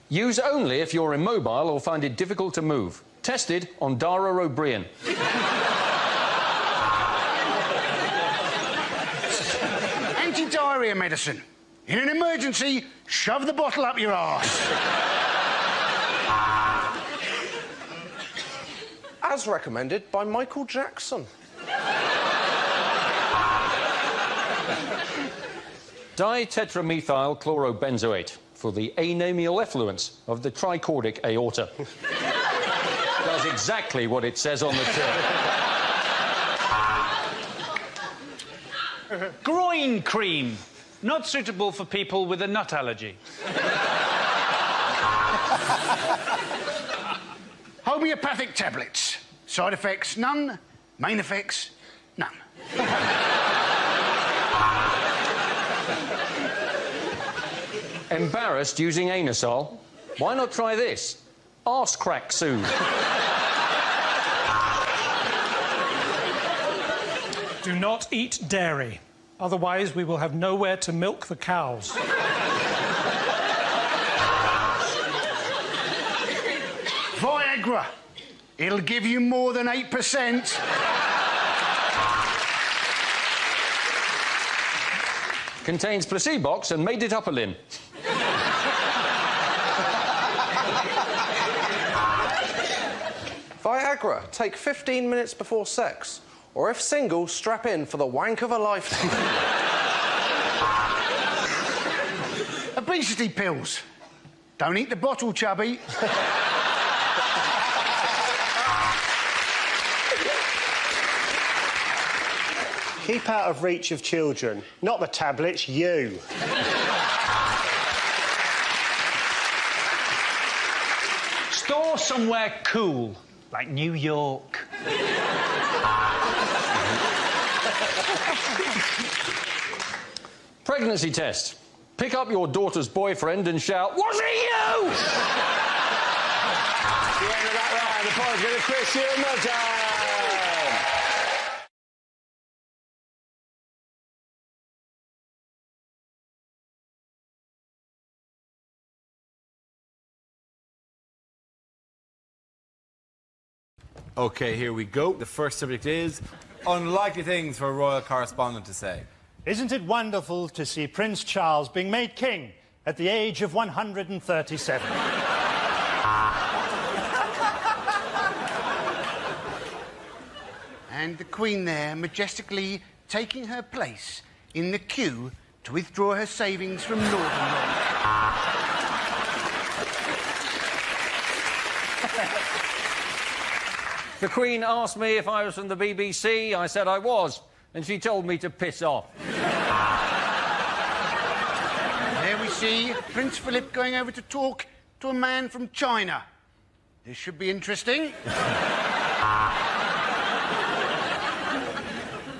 Use only if you're immobile or find it difficult to move. Tested on Dara O'Brien. Anti-diarrhea medicine. In an emergency, shove the bottle up your arse. As recommended by Michael Jackson. Ditetramethyl chlorobenzoate for the anemial effluence of the tricordic aorta. Does exactly what it says on the tin. Groin cream. Not suitable for people with a nut allergy. Homeopathic tablets. Side effects, none. Main effects, none. Embarrassed using anusol? Why not try this? Arse crack soothe. Do not eat dairy. Otherwise, we will have nowhere to milk the cows. Viagra. It'll give you more than 8%. Contains placebox and made it upperlin. Viagra. Take 15 minutes before sex. Or if single, strap in for the wank of a lifetime. Obesity pills. Don't eat the bottle, chubby. Keep out of reach of children. Not the tablets, you. Store somewhere cool, like New York. Pregnancy test. Pick up your daughter's boyfriend and shout, "Was it you?" The end of that round. The point's going to Chris Hume. OK, here we go. The first subject is unlikely things for a royal correspondent to say. Isn't it wonderful to see Prince Charles being made king at the age of 137? And the Queen there majestically taking her place in the queue to withdraw her savings from Northern Rock. The Queen asked me if I was from the BBC. I said I was, and she told me to piss off. There we see Prince Philip going over to talk to a man from China. This should be interesting.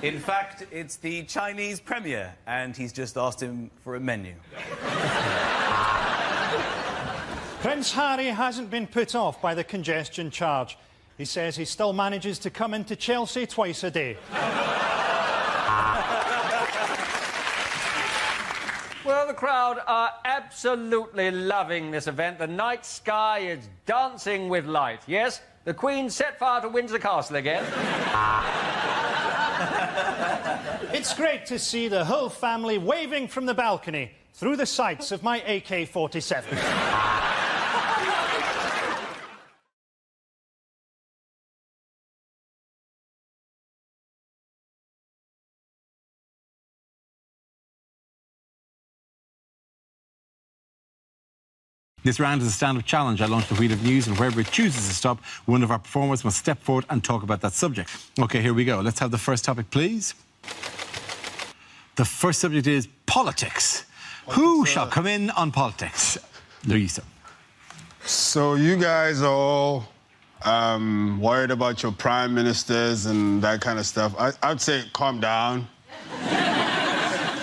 In fact, it's the Chinese premier, and he's just asked him for a menu. Prince Harry hasn't been put off by the congestion charge. He says he still manages to come into Chelsea twice a day. Well, the crowd are absolutely loving this event. The night sky is dancing with light. Yes, the Queen set fire to Windsor Castle again. It's great to see the whole family waving from the balcony through the sights of my AK-47. This round is a stand-up challenge. I launched the Wheel of News, and wherever it chooses to stop, one of our performers must step forward and talk about that subject. OK, here we go. Let's have the first topic, please. The first subject is politics. Who shall come in on politics? Louisa. So you guys are all worried about your prime ministers and that kind of stuff. I'd say calm down.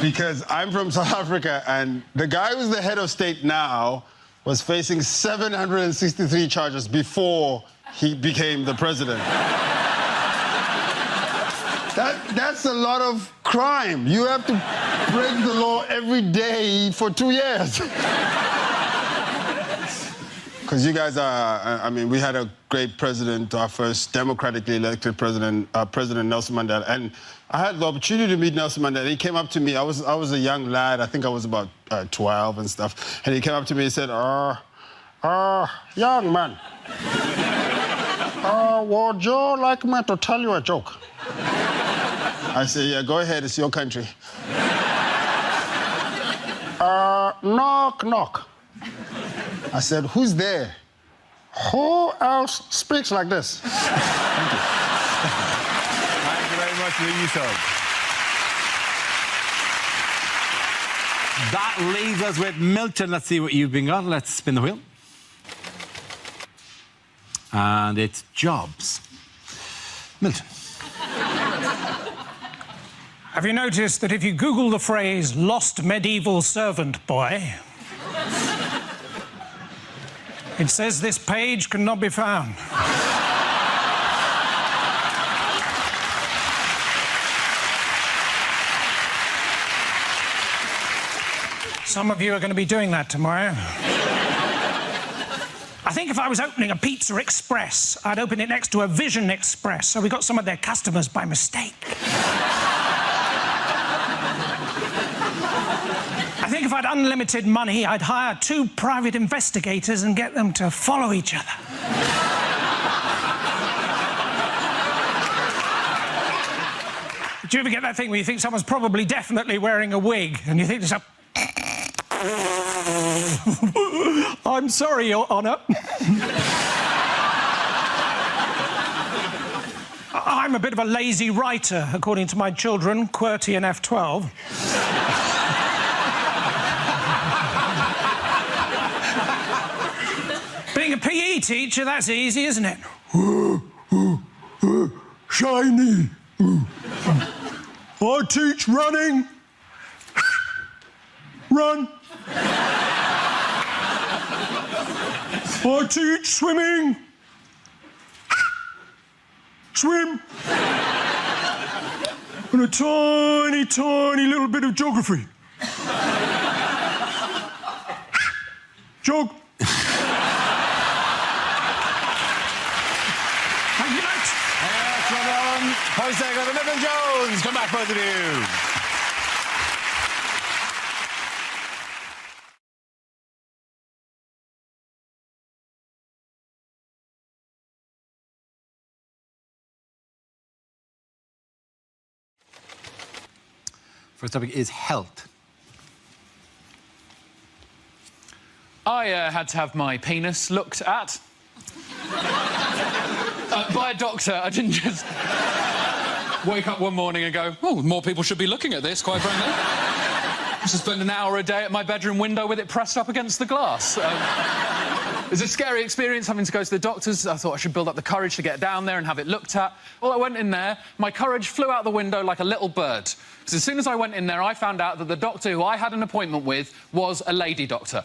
Because I'm from South Africa, and the guy who's the head of state now was facing 763 charges before he became the president. That's a lot of crime. You have to break the law every day for 2 years. Because you guys are, I mean, we had a great president, our first democratically elected president, President Nelson Mandela. And I had the opportunity to meet Nelson Mandela. He came up to me. I was a young lad. I think I was about 12 and stuff. And he came up to me and said, young man, would you like me to tell you a joke? I said, yeah, go ahead. It's your country. Knock, knock. I said, who's there? Who else speaks like this? Thank you. Thank you very much, Louisa. That leaves us with Milton. Let's see what you've been got. Let's spin the wheel. And it's jobs. Milton. Have you noticed that if you Google the phrase lost medieval servant boy, it says this page cannot be found? Some of you are going to be doing that tomorrow. I think if I was opening a Pizza Express, I'd open it next to a Vision Express, so we got some of their customers by mistake. I think if I had unlimited money, I'd hire 2 private investigators and get them to follow each other. Do you ever get that thing where you think someone's probably definitely wearing a wig, and you think to yourself, I'm sorry, Your Honour. I'm a bit of a lazy writer, according to my children, QWERTY and F12. Being a PE teacher, that's easy, isn't it? Shiny. I teach running. Run. I teach swimming. Swim. And a tiny, tiny little bit of geography. Jog. Thank you, mate. That's well done. Post-egg on Milton Jones. Come back, both of you. First topic is health. I had to have my penis looked at. By a doctor. I didn't just wake up one morning and go, oh, more people should be looking at this, quite frankly. I used to spend an hour a day at my bedroom window with it pressed up against the glass. was a scary experience having to go to the doctors. I thought I should build up the courage to get down there and have it looked at. Well, I went in there, my courage flew out the window like a little bird. Because as soon as I went in there, I found out that the doctor who I had an appointment with was a lady doctor.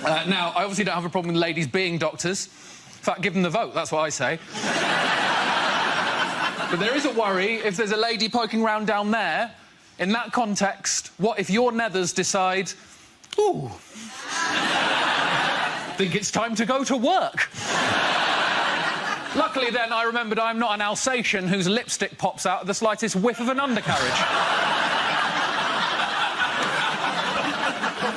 Now, I obviously don't have a problem with ladies being doctors. In fact, give them the vote, that's what I say. But there is a worry if there's a lady poking round down there. In that context, what if your nethers decide, ooh, think it's time to go to work? Luckily, then, I remembered I'm not an Alsatian whose lipstick pops out at the slightest whiff of an undercarriage.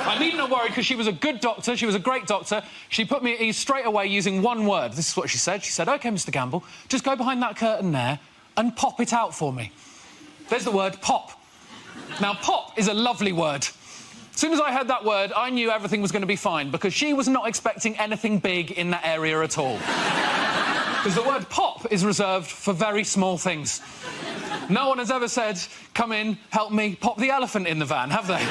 I needn't have worried because she was a good doctor, she was a great doctor. She put me at ease straight away using one word. This is what she said. She said, OK, Mr Gamble, just go behind that curtain there and pop it out for me. There's the word pop. Now, pop is a lovely word. As soon as I heard that word, I knew everything was going to be fine because she was not expecting anything big in that area at all. Because the word pop is reserved for very small things. No one has ever said, come in, help me, pop the elephant in the van, have they?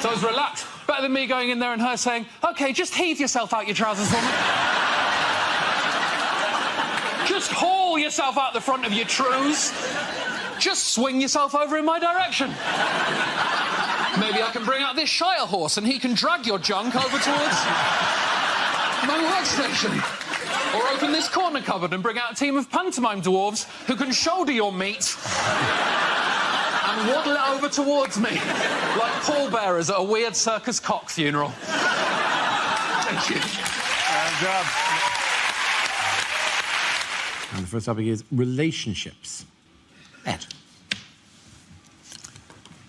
So I was relaxed. Better than me going in there and her saying, OK, just heave yourself out your trousers for me. Just haul yourself out the front of your trews. Just swing yourself over in my direction. Maybe I can bring out this Shire horse and he can drag your junk over towards my workstation. Or open this corner cupboard and bring out a team of pantomime dwarves who can shoulder your meat and waddle it over towards me like pallbearers at a weird circus cock funeral. Thank you. Good job. And the first topic is relationships. Ed.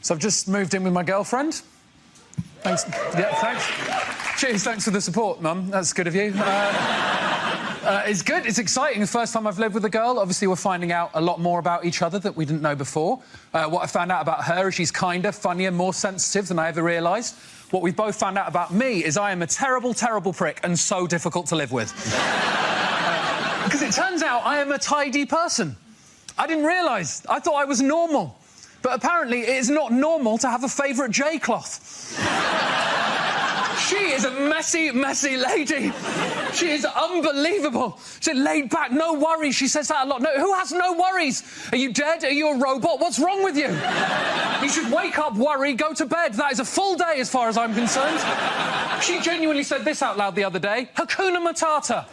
So I've just moved in with my girlfriend. Thanks. Yeah, thanks. Cheers, thanks for the support, Mum. That's good of you. It's good, it's exciting. The first time I've lived with a girl. Obviously, we're finding out a lot more about each other that we didn't know before. What I found out about her is she's kinder, funnier, more sensitive than I ever realised. What we've both found out about me is I am a terrible, terrible prick and so difficult to live with. Because it turns out I am a tidy person. I didn't realise. I thought I was normal. But apparently it is not normal to have a favourite J-cloth. She is a messy, messy lady. She is unbelievable. She's laid back, no worries. She says that a lot. No, who has no worries? Are you dead? Are you a robot? What's wrong with you? You should wake up, worry, go to bed. That is a full day as far as I'm concerned. She genuinely said this out loud the other day. Hakuna Matata.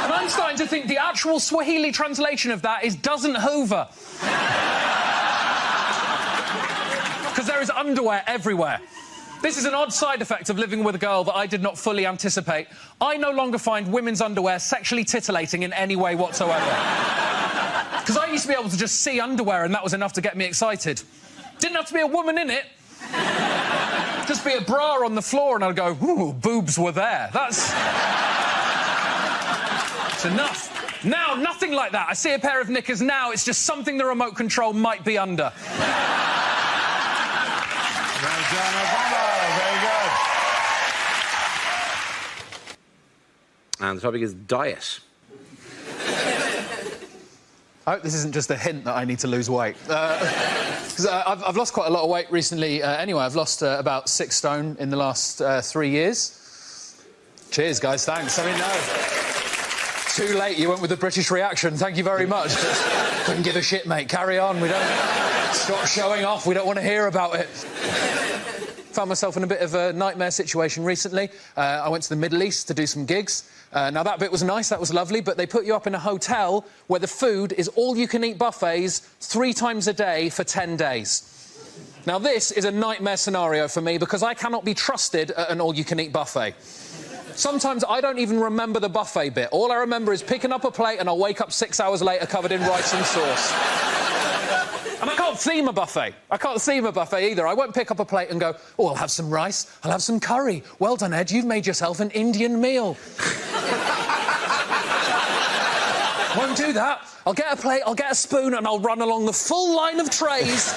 And I'm starting to think the actual Swahili translation of that is doesn't hoover. Because there is underwear everywhere. This is an odd side effect of living with a girl that I did not fully anticipate. I no longer find women's underwear sexually titillating in any way whatsoever. Because I used to be able to just see underwear and that was enough to get me excited. Didn't have to be a woman in it. Just be a bra on the floor and I'd go, ooh, boobs were there. That's enough. Now, nothing like that. I see a pair of knickers now, it's just something the remote control might be under. Well done, Obama. Very good. And the topic is diet. I hope this isn't just a hint that I need to lose weight. Because I've lost quite a lot of weight recently. Anyway, I've lost about 6 stone in the last 3 years. Cheers, guys, thanks. I mean, no. Too late, you went with the British reaction. Thank you very much. Couldn't give a shit, mate. Carry on. We don't... Stop showing off. We don't want to hear about it. Found myself in a bit of a nightmare situation recently. I went to the Middle East to do some gigs. Now, that bit was nice, that was lovely, but they put you up in a hotel where the food is all-you-can-eat buffets 3 times a day for 10 days. Now, this is a nightmare scenario for me because I cannot be trusted at an all-you-can-eat buffet. Sometimes I don't even remember the buffet bit. All I remember is picking up a plate and I'll wake up 6 hours later covered in rice and sauce. And I can't theme a buffet. I can't theme a buffet either. I won't pick up a plate and go, oh, I'll have some rice, I'll have some curry. Well done, Ed, you've made yourself an Indian meal. Won't do that. I'll get a plate, I'll get a spoon, and I'll run along the full line of trays,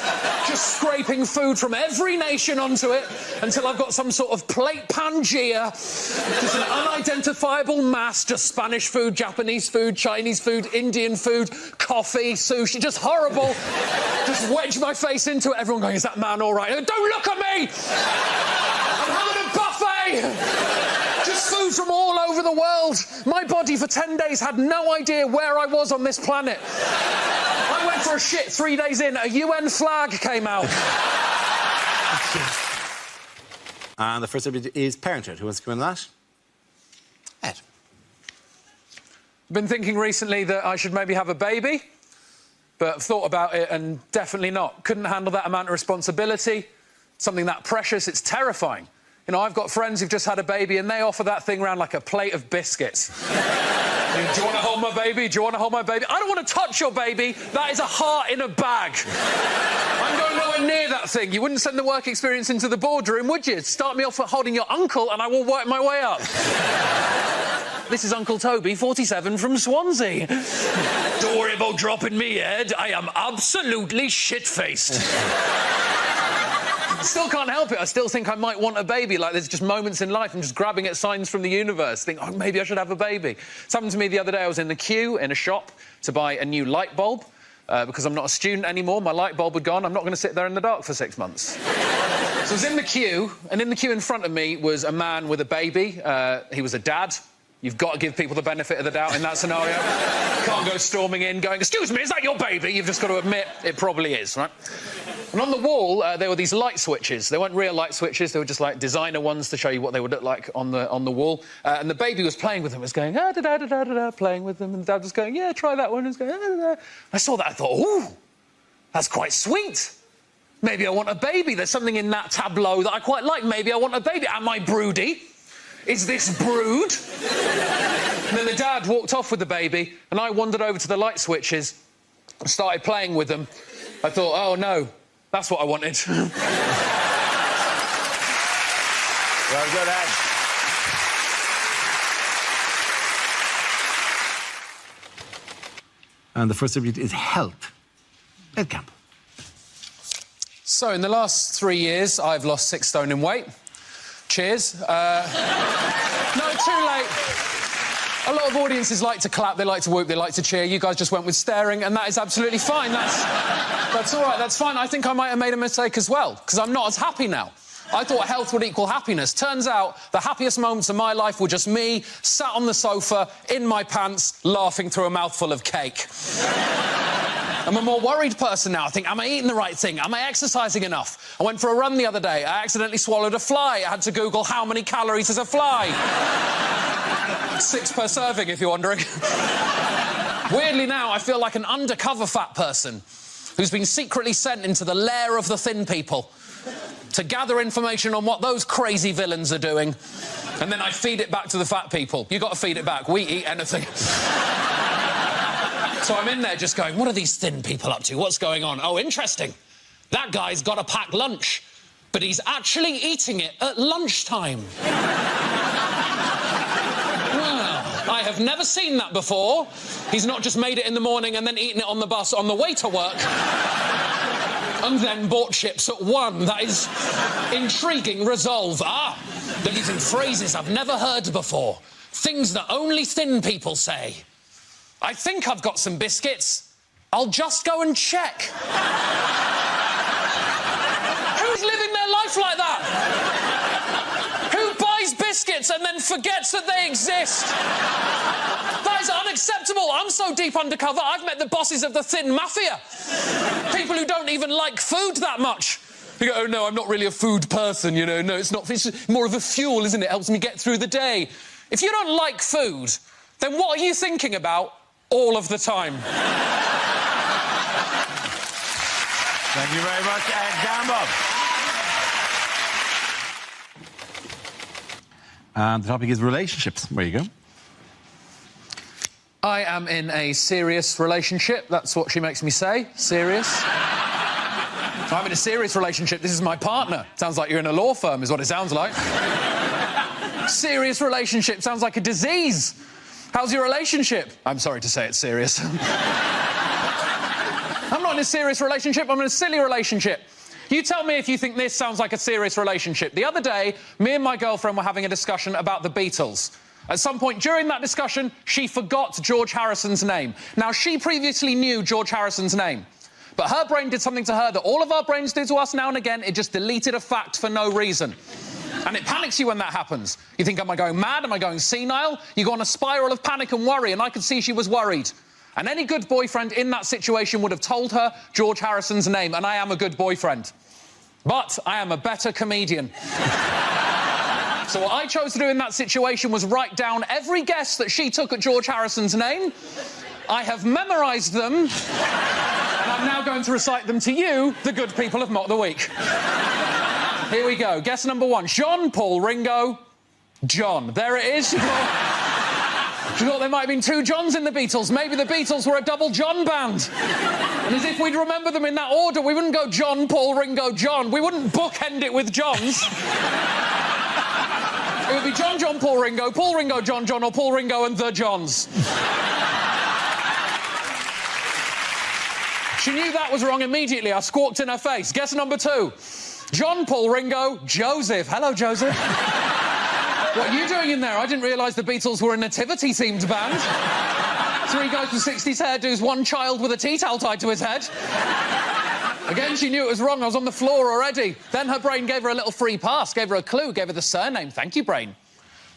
just scraping food from every nation onto it until I've got some sort of plate Pangea, just an unidentifiable mass, just Spanish food, Japanese food, Chinese food, Indian food, coffee, sushi, just horrible. Just wedge my face into it, everyone going, is that man all right? Don't look at me! I'm having a buffet! Just food from all over the world. My body for 10 days had no idea where I was on this planet. I went for a shit 3 days in, a UN flag came out. And the first subject is parenthood. Who wants to come in that? Ed. Been thinking recently that I should maybe have a baby, but thought about it and definitely not. Couldn't handle that amount of responsibility. Something that precious, it's terrifying. You know, I've got friends who've just had a baby and they offer that thing around like a plate of biscuits. Do you want to hold my baby? Do you want to hold my baby? I don't want to touch your baby. That is a heart in a bag. I'm going nowhere near that thing. You wouldn't send the work experience into the boardroom, would you? Start me off at holding your uncle and I will work my way up. This is Uncle Toby, 47, from Swansea. Don't worry about dropping me, Ed. I am absolutely shit-faced. Still can't help it. I still think I might want a baby. Like, there's just moments in life I'm just grabbing at signs from the universe. Think, oh, maybe I should have a baby. It happened to me the other day. I was in the queue in a shop to buy a new light bulb. Because I'm not a student anymore, my light bulb had gone. I'm not going to sit there in the dark for 6 months. So I was in the queue, and in the queue in front of me was a man with a baby. He was a dad. You've got to give people the benefit of the doubt in that scenario. Can't go storming in going, excuse me, is that your baby? You've just got to admit it probably is, right? And on the wall, there were these light switches. They weren't real light switches. They were just, like, designer ones to show you what they would look like on the wall. And the baby was playing with them. Was going, ah-da-da-da-da-da-da, playing with them. And the dad was going, yeah, try that one. And was going, ah-da-da. I saw that. I thought, ooh, that's quite sweet. Maybe I want a baby. There's something in that tableau that I quite like. Maybe I want a baby. Am I broody? Is this brood? And then the dad walked off with the baby, and I wandered over to the light switches and started playing with them. I thought, oh, no, that's what I wanted. Well done, Ed. And the first subject is health. Ed Campbell. So, in the last 3 years, I've lost 6 stone in weight. Cheers. No, too late. A lot of audiences like to clap, they like to whoop, they like to cheer. You guys just went with staring, and that is absolutely fine. That's all right, that's fine. I think I might have made a mistake as well, because I'm not as happy now. I thought health would equal happiness. Turns out the happiest moments of my life were just me, sat on the sofa, in my pants, laughing through a mouthful of cake. I'm a more worried person now. I think, am I eating the right thing? Am I exercising enough? I went for a run the other day. I accidentally swallowed a fly. I had to Google how many calories is a fly. 6 per serving, if you're wondering. Weirdly now, I feel like an undercover fat person who's been secretly sent into the lair of the thin people to gather information on what those crazy villains are doing. And then I feed it back to the fat people. You've got to feed it back. We eat anything. So I'm in there just going, what are these thin people up to? What's going on? Oh, interesting. That guy's got a packed lunch, but he's actually eating it at lunchtime. Well, I have never seen that before. He's not just made it in the morning and then eaten it on the bus on the way to work. And then bought chips at 1. That is intriguing resolve. Ah, they're using phrases I've never heard before. Things that only thin people say. I think I've got some biscuits. I'll just go and check. Who's living their life like that? Who buys biscuits and then forgets that they exist? That is unacceptable. I'm so deep undercover, I've met the bosses of the thin mafia. People who don't even like food that much. You go, oh, no, I'm not really a food person, you know. No, it's not. It's more of a fuel, isn't it? It helps me get through the day. If you don't like food, then what are you thinking about all of the time? Thank you very much, Ed Campbell. And the topic is relationships. Where you go? I am in a serious relationship. That's what she makes me say. Serious. I'm in a serious relationship. This is my partner. Sounds like you're in a law firm, is what it sounds like. Serious relationship sounds like a disease. How's your relationship? I'm sorry to say it's serious. I'm not in a serious relationship, I'm in a silly relationship. You tell me if you think this sounds like a serious relationship. The other day, me and my girlfriend were having a discussion about the Beatles. At some point during that discussion, she forgot George Harrison's name. Now, she previously knew George Harrison's name, but her brain did something to her that all of our brains do to us now and again. It just deleted a fact for no reason. And it panics you when that happens. You think, am I going mad? Am I going senile? You go on a spiral of panic and worry, and I could see she was worried. And any good boyfriend in that situation would have told her George Harrison's name, and I am a good boyfriend. But I am a better comedian. So what I chose to do in that situation was write down every guess that she took at George Harrison's name. I have memorised them, and I'm now going to recite them to you, the good people of Mock the Week. Here we go. Guess number 1. John, Paul, Ringo, John. There it is. She thought there might have been 2 Johns in the Beatles. Maybe the Beatles were a double John band. And as if we'd remember them in that order, we wouldn't go John, Paul, Ringo, John. We wouldn't bookend it with Johns. It would be John, John, Paul, Ringo, John, John, or Paul, Ringo and the Johns. She knew that was wrong immediately. I squawked in her face. Guess number 2. John, Paul, Ringo, Joseph. Hello, Joseph. What are you doing in there? I didn't realise the Beatles were a nativity-themed band. 3 guys with 60s hairdos, 1 child with a tea towel tied to his head. Again, she knew it was wrong. I was on the floor already. Then her brain gave her a little free pass, gave her a clue, gave her the surname. Thank you, brain.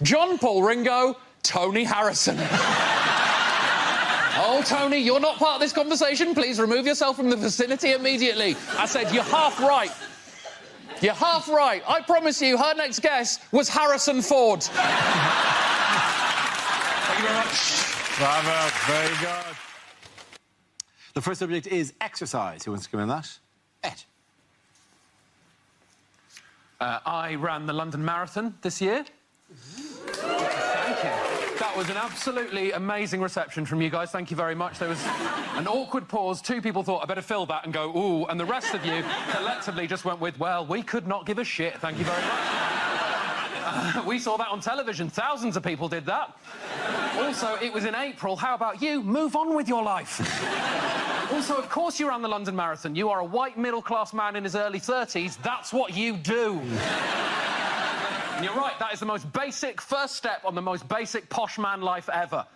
John, Paul, Ringo, Tony Harrison. Oh, Tony, you're not part of this conversation. Please remove yourself from the vicinity immediately. I said, you're half right. You're half right. I promise you, her next guess was Harrison Ford. Thank you very much. Bravo. Very good. The first subject is exercise. Who wants to come in on that? Ed. I ran the London Marathon this year. Thank you. That was an absolutely amazing reception from you guys. Thank you very much. There was an awkward pause. 2 people thought, I better fill that and go, ooh, and the rest of you collectively just went with, well, we could not give a shit. Thank you very much. We saw that on television. Thousands of people did that. Also, it was in April. How about you? Move on with your life. Also, of course you ran the London Marathon. You are a white middle-class man in his early 30s. That's what you do. And you're right, that is the most basic first step on the most basic posh man life ever.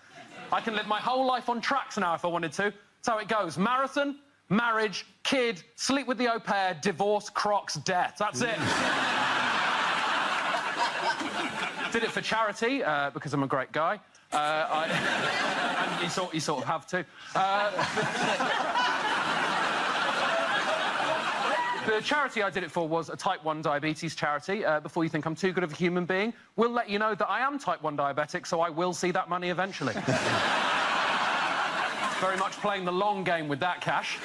I can live my whole life on tracks now if I wanted to. That's how it goes. Marathon, marriage, kid, sleep with the au pair, divorce, Crocs, death. That's it. Did it for charity, because I'm a great guy. And you sort of have to. The charity I did it for was a type 1 diabetes charity. Before you think I'm too good of a human being, we'll let you know that I am type 1 diabetic, so I will see that money eventually. Very much playing the long game with that cash.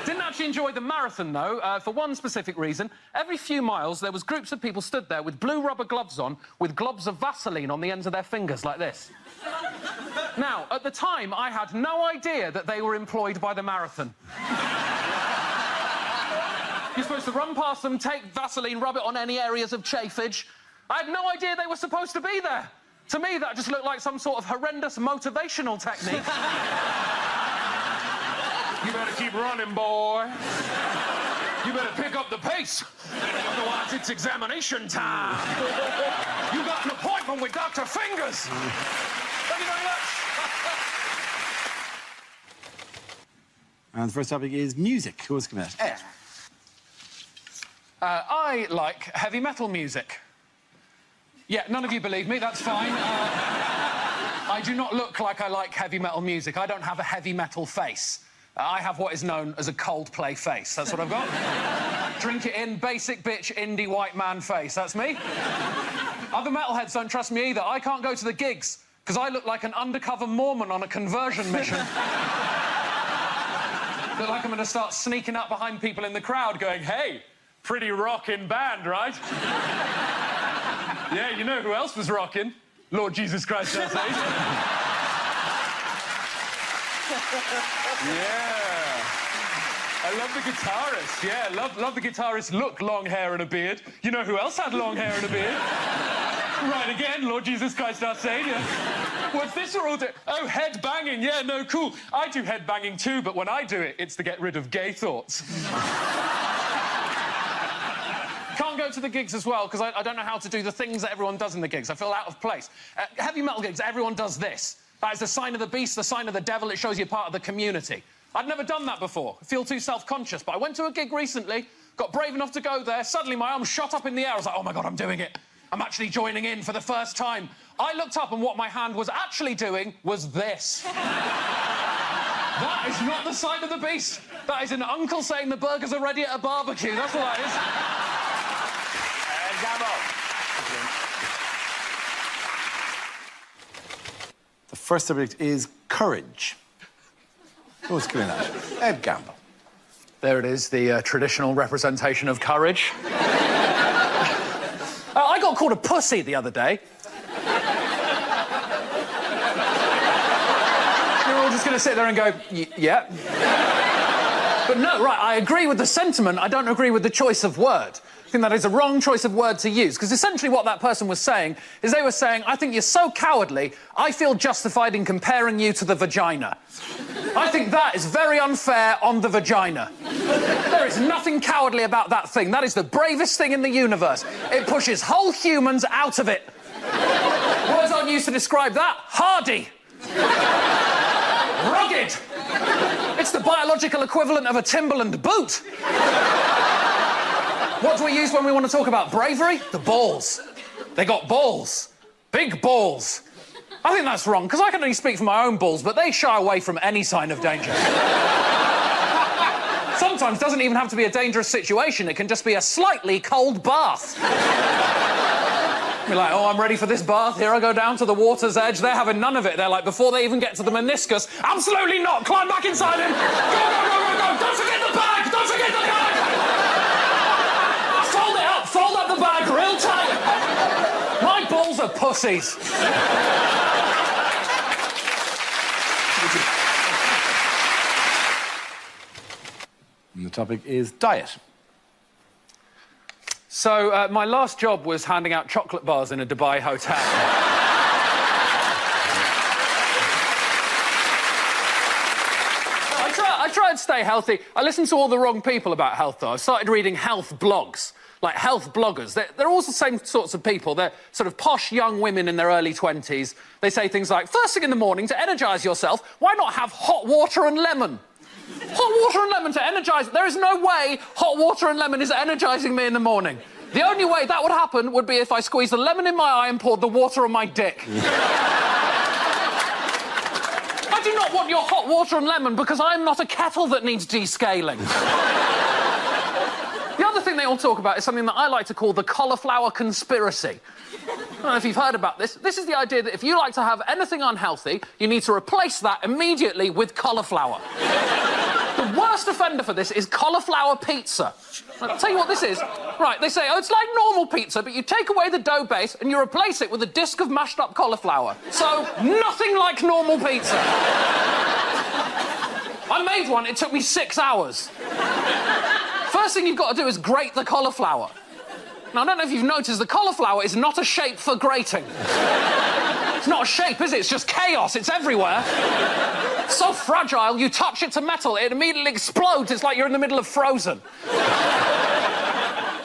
Didn't actually enjoy the marathon, though, for one specific reason. Every few miles, there was groups of people stood there with blue rubber gloves on, with globs of Vaseline on the ends of their fingers, like this. Now, at the time, I had no idea that they were employed by the marathon. You're supposed to run past them, take Vaseline, rub it on any areas of chafage. I had no idea they were supposed to be there. To me, that just looked like some sort of horrendous motivational technique. You better keep running, boy. You better pick up the pace. Otherwise, it's examination time. You got an appointment with Dr. Fingers. Thank you very much. And the first topic is music. Who wants to come in? Ed. I like heavy metal music. Yeah, none of you believe me, that's fine. I do not look like I like heavy metal music. I don't have a heavy metal face. I have what is known as a Coldplay face. That's what I've got. Drink it in, basic bitch, indie white man face. That's me. Other metalheads don't trust me either. I can't go to the gigs because I look like an undercover Mormon on a conversion mission. Look like I'm going to start sneaking up behind people in the crowd going, hey, pretty rockin' band, right? Yeah, you know who else was rockin'? Lord Jesus Christ, our Savior. Yeah. I love the guitarist. Yeah, love the guitarist. Look, long hair and a beard. You know who else had long hair and a beard? Right again, Lord Jesus Christ our Saviour. What's this we're all doing? Oh, head banging. Yeah, no, cool. I do head banging too, but when I do it, it's to get rid of gay thoughts. Can't go to the gigs as well, because I don't know how to do the things that everyone does in the gigs. I feel out of place. Heavy metal gigs, everyone does this. That is the sign of the beast, the sign of the devil. It shows you're part of the community. I'd never done that before. I feel too self-conscious, but I went to a gig recently, got brave enough to go there. Suddenly, my arm shot up in the air. I was like, oh, my God, I'm doing it. I'm actually joining in for the first time. I looked up, and what my hand was actually doing was this. That is not the sign of the beast. That is an uncle saying the burgers are ready at a barbecue. That's what that is. The first subject is courage. Who's doing that? Ed Gamble. There it is, the traditional representation of courage. I got called a pussy the other day. You're all just going to sit there and go, yeah. But no, right, I agree with the sentiment. I don't agree with the choice of word. I think that is a wrong choice of word to use, because essentially what that person was saying is they were saying, I think you're so cowardly, I feel justified in comparing you to the vagina. I think that is very unfair on the vagina. There is nothing cowardly about that thing. That is the bravest thing in the universe. It pushes whole humans out of it. Words aren't used to describe that. Hardy. Rugged. It's the biological equivalent of a Timberland boot. What do we use when we want to talk about bravery? The balls. They got balls. Big balls. I think that's wrong, because I can only speak for my own balls, but they shy away from any sign of danger. Sometimes it doesn't even have to be a dangerous situation. It can just be a slightly cold bath. You're like, oh, I'm ready for this bath. Here I go down to the water's edge. They're having none of it. They're like, before they even get to the meniscus, absolutely not. Climb back inside him. Go, go, go, go, go. Don't forget the bag. Don't forget the bag. Fold it up. Fold up the bag real tight. My balls are pussies. And the topic is diet. So, my last job was handing out chocolate bars in a Dubai hotel. I try and stay healthy. I listen to all the wrong people about health, though. I've started reading health blogs, like health bloggers. They're all the same sorts of people. They're sort of posh young women in their early 20s. They say things like, first thing in the morning, to energise yourself, why not have hot water and lemon? Hot water and lemon to energise... There is no way hot water and lemon is energising me in the morning. The only way that would happen would be if I squeezed a lemon in my eye and poured the water on my dick. I do not want your hot water and lemon because I am not a kettle that needs descaling. The other thing they all talk about is something that I like to call the cauliflower conspiracy. I don't know if you've heard about this. This is the idea that if you like to have anything unhealthy, you need to replace that immediately with cauliflower. The worst offender for this is cauliflower pizza. I'll tell you what this is. Right, they say, oh, it's like normal pizza, but you take away the dough base and you replace it with a disc of mashed up cauliflower. So, nothing like normal pizza. I made one, it took me 6 hours. First thing you've got to do is grate the cauliflower. Now, I don't know if you've noticed, the cauliflower is not a shape for grating. It's not a shape, is it? It's just chaos. It's everywhere. It's so fragile, you touch it to metal, it immediately explodes. It's like you're in the middle of Frozen.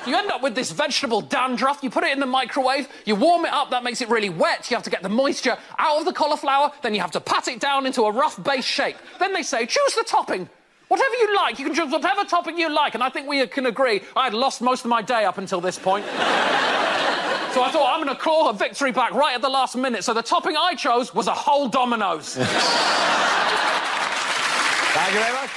You end up with this vegetable dandruff, you put it in the microwave, you warm it up, that makes it really wet, you have to get the moisture out of the cauliflower, then you have to pat it down into a rough base shape. Then they say, choose the topping. Whatever you like, you can choose whatever topping you like, and I think we can agree I had lost most of my day up until this point. So I thought, I'm going to claw a victory back right at the last minute, so the topping I chose was a whole Domino's. Thank you very much.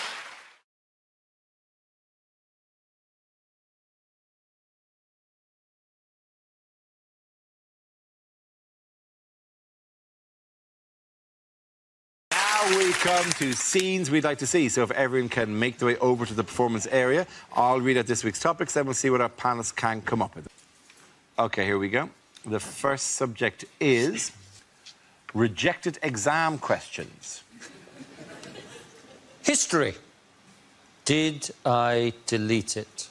Now we come to scenes we'd like to see. So if everyone can make their way over to the performance area, I'll read out this week's topics, then we'll see what our panelists can come up with. OK, here we go. The first subject is rejected exam questions. History. Did I delete it?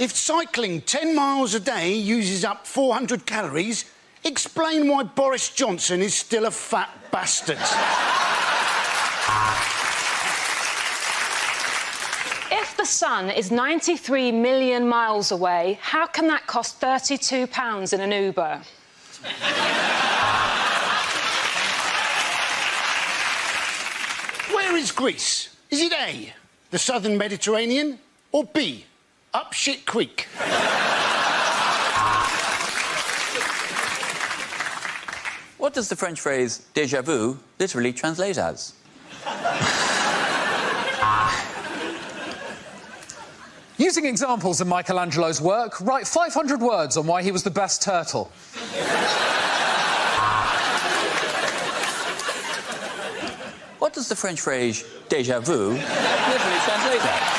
If cycling 10 miles a day uses up 400 calories, explain why Boris Johnson is still a fat bastard. If the sun is 93 million miles away, how can that cost £32 in an Uber? Where is Greece? Is it A, the southern Mediterranean, or B, up shit creek? What does the French phrase déjà vu literally translate as? Using examples of Michelangelo's work, write 500 words on why he was the best turtle. What does the French phrase déjà vu literally translate as?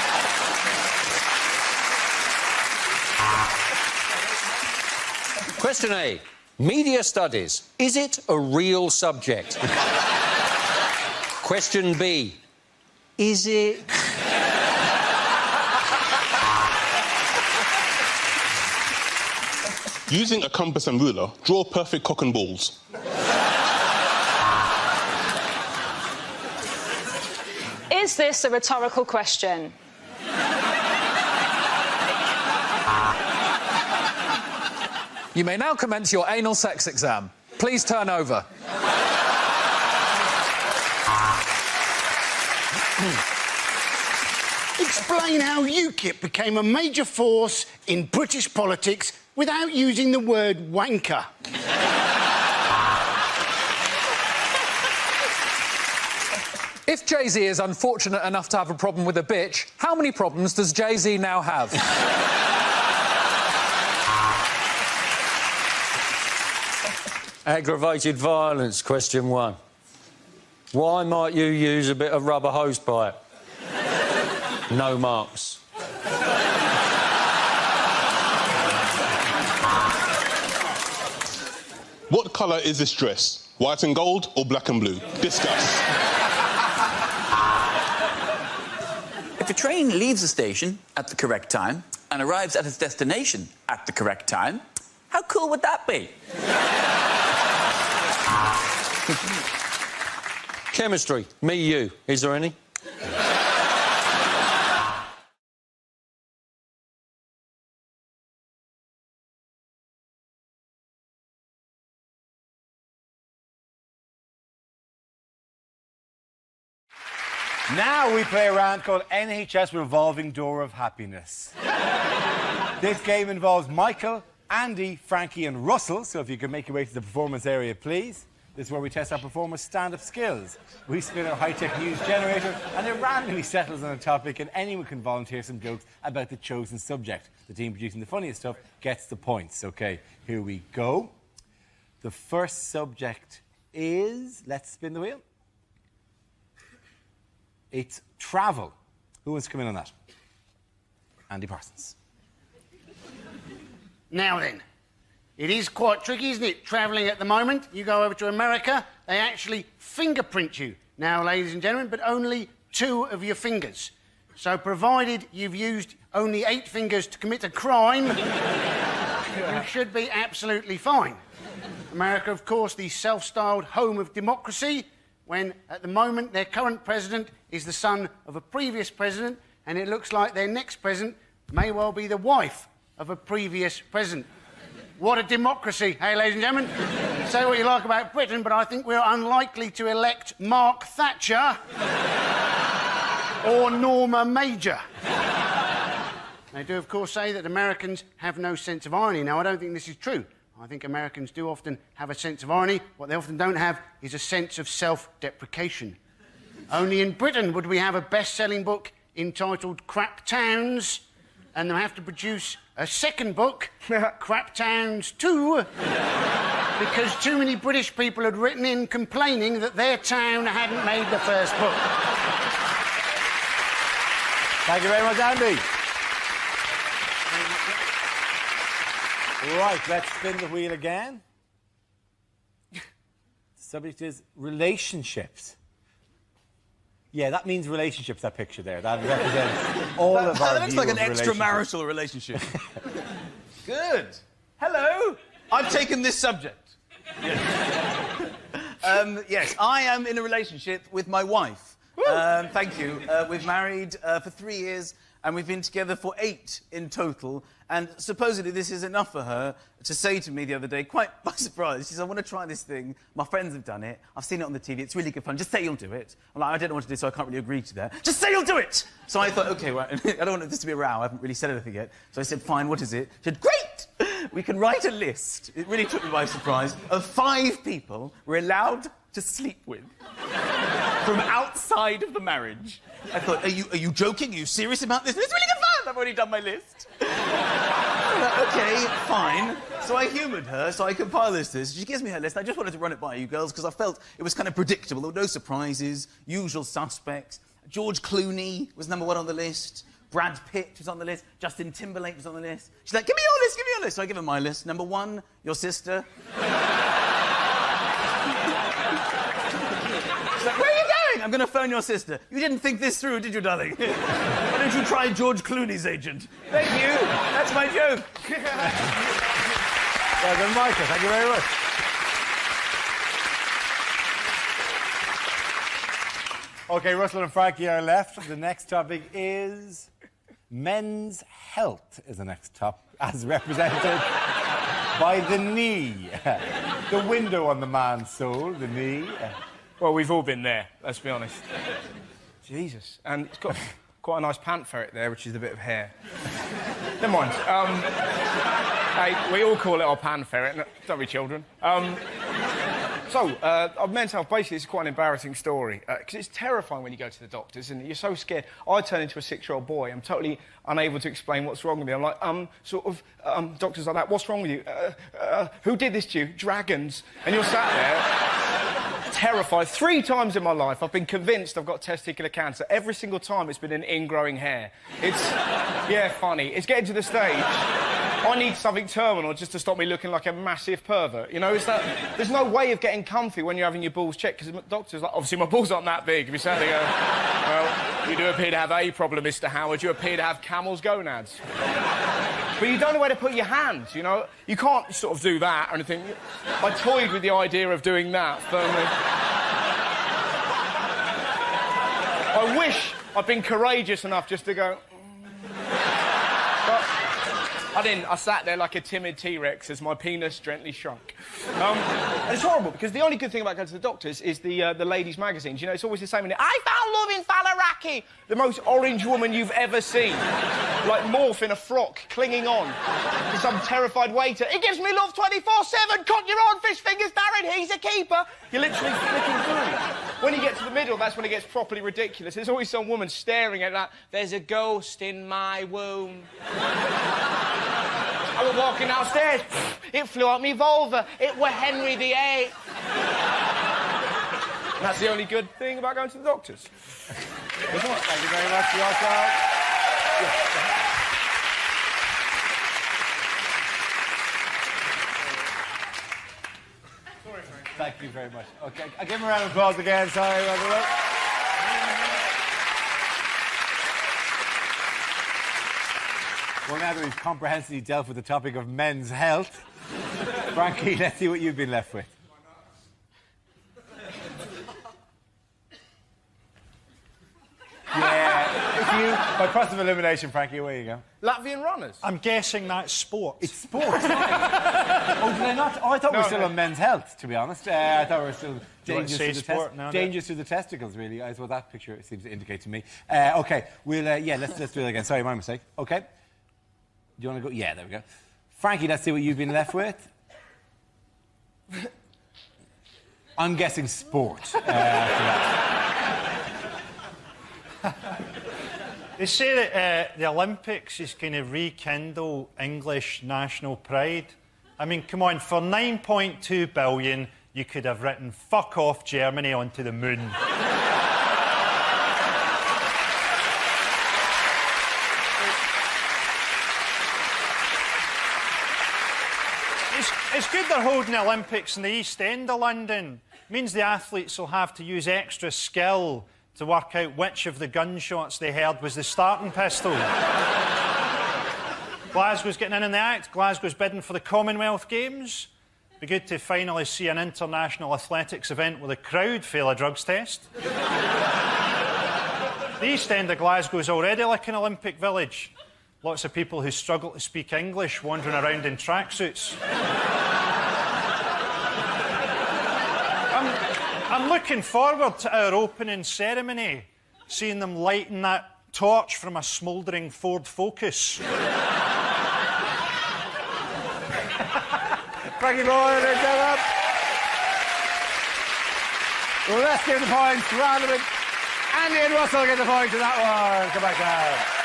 Question A. Media studies. Is it a real subject? Question B. Is it... Using a compass and ruler, draw perfect cock and balls. Is this a rhetorical question? You may now commence your anal sex exam. Please turn over. Explain how UKIP became a major force in British politics without using the word wanker. If Jay-Z is unfortunate enough to have a problem with a bitch, how many problems does Jay-Z now have? Aggravated violence, question 1. Why might you use a bit of rubber hosepipe? No marks. What colour is this dress? White and gold or black and blue? Discuss. If a train leaves the station at the correct time and arrives at its destination at the correct time, how cool would that be? Chemistry. Me, you. Is there any? Now we play a round called NHS Revolving Door of Happiness. This game involves Michael, Andy, Frankie and Russell, so if you can make your way to the performance area, please. This is where we test our performers' stand-up skills. We spin our high-tech news generator and it randomly settles on a topic and anyone can volunteer some jokes about the chosen subject. The team producing the funniest stuff gets the points. OK, here we go. The first subject is... Let's spin the wheel. It's travel. Who wants to come in on that? Andy Parsons. Now then, it is quite tricky, isn't it, travelling at the moment? You go over to America, they actually fingerprint you now, ladies and gentlemen, but only 2 of your fingers. So provided you've used only 8 fingers to commit a crime, you should be absolutely fine. America, of course, the self-styled home of democracy, when, at the moment, their current president is the son of a previous president, and it looks like their next president may well be the wife of a previous president. What a democracy, hey, ladies and gentlemen? Say what you like about Britain, but I think we're unlikely to elect Mark Thatcher or Norma Major. They do, of course, say that Americans have no sense of irony. Now, I don't think this is true. I think Americans do often have a sense of irony. What they often don't have is a sense of self-deprecation. Only in Britain would we have a best-selling book entitled Crap Towns, and they'll have to produce a second book, Crap Towns 2, because too many British people had written in complaining that their town hadn't made the first book. Thank you very much, Andy. Right, let's spin the wheel again. The subject is relationships. Yeah, that means relationships, that picture there. That represents all of our That looks view like an of extramarital relationship. Good. Hello. I've taken this subject. Yes, I am in a relationship with my wife. Thank you. We've married for 3 years, and we've been together for 8 in total. And supposedly this is enough for her to say to me the other day, quite by surprise, she said, I want to try this thing. My friends have done it. I've seen it on the TV. It's really good fun. Just say you'll do it. I'm like, I don't know what to do, so I can't really agree to that. Just say you'll do it! So I thought, OK, well, I don't want this to be a row. I haven't really said anything yet. So I said, fine, what is it? She said, great! We can write a list. It really took me by surprise, of 5 people we're allowed to sleep with from outside of the marriage. I thought, are you joking? Are you serious about this? It's really good fun! I've already done my list. OK, fine. So I humoured her, so I compile this list. She gives me her list. I just wanted to run it by you girls because I felt it was kind of predictable. There were no surprises, usual suspects. George Clooney was number 1 on the list. Brad Pitt was on the list. Justin Timberlake was on the list. She's like, give me your list, give me your list. So I give her my list. Number 1, your sister. She's like, where are you going? I'm going to phone your sister. You didn't think this through, did you, darling? Why don't you try George Clooney's agent? Thank you. That's my joke. Well done, Michael. Thank you very much. OK, Russell and Frankie are left. The next topic is men's health is the next top, as represented by the knee. The window on the man's soul, the knee. Well, we've all been there, let's be honest. Jesus. And it's got quite a nice pant ferret there, which is a bit of hair. Never mind. Hey, we all call it our pan ferret, don't we, children? Men's health, basically, it's quite an embarrassing story. Because it's terrifying when you go to the doctors, and you're so scared. I turn into a 6-year-old boy. I'm totally unable to explain what's wrong with me. I'm like, doctors like that, what's wrong with you? Who did this to you? Dragons. And you're sat there, terrified. 3 times in my life, I've been convinced I've got testicular cancer. Every single time, it's been an ingrowing hair. It's, yeah, funny. It's getting to the stage. I need something terminal just to stop me looking like a massive pervert. You know, there's no way of getting comfy when you're having your balls checked, because the doctor's like, obviously my balls aren't that big. If you sat there and go, well, you do appear to have a problem, Mr. Howard. You appear to have camel's gonads. But you don't know where to put your hands, you know? You can't sort of do that or anything. I toyed with the idea of doing that firmly. I wish I'd been courageous enough just to go... But I didn't. I sat there like a timid T-Rex as my penis gently shrunk. And it's horrible, because the only good thing about going to the doctors is the ladies' magazines. You know, it's always the same. I found love in Falaraki. The most orange woman you've ever seen. Like morph in a frock, clinging on to some terrified waiter. He gives me love 24/7. Cock your own fish fingers, Darren. He's a keeper. You're literally flicking through. When you get to the middle, that's when it gets properly ridiculous. There's always some woman staring at that. There's a ghost in my womb. I was walking downstairs. It flew out me vulva. It were Henry VIII. And that's the only good thing about going to the doctors. Thank you very much for your time. Thank you very much. OK, I'll give him a round of applause again. Sorry about that. Well, now that we've comprehensively dealt with the topic of men's health, Frankie, let's see what you've been left with. Yeah, by process of elimination, Frankie, away you go. Latvian runners. I'm guessing that's sport. It's sport. Oh, did I not? Oh, I thought we were still on men's health, to be honest. I thought we were still dangerous to the testicles, really. That's what that picture seems to indicate to me. OK, we'll, let's do it again. Sorry, my mistake. OK. Do you want to go? Yeah, there we go. Frankie, let's see what you've been left with. I'm guessing sport. They say that the Olympics is going to rekindle English national pride. I mean, come on, for 9.2 billion, you could have written "fuck off Germany" onto the moon. It's good they're holding the Olympics in the East End of London. It means the athletes will have to use extra skill to work out which of the gunshots they heard was the starting pistol. Glasgow's getting in the act. Glasgow's bidding for the Commonwealth Games. Be good to finally see an international athletics event with a crowd fail a drugs test. The East End of Glasgow is already like an Olympic village. Lots of people who struggle to speak English wandering around in tracksuits. I'm looking forward to our opening ceremony, seeing them lighting that torch from a smouldering Ford Focus. Frankie Boyd and Philip. Well, let's give the points. Round of it. Andy and Russell get the points in that one. Come back down.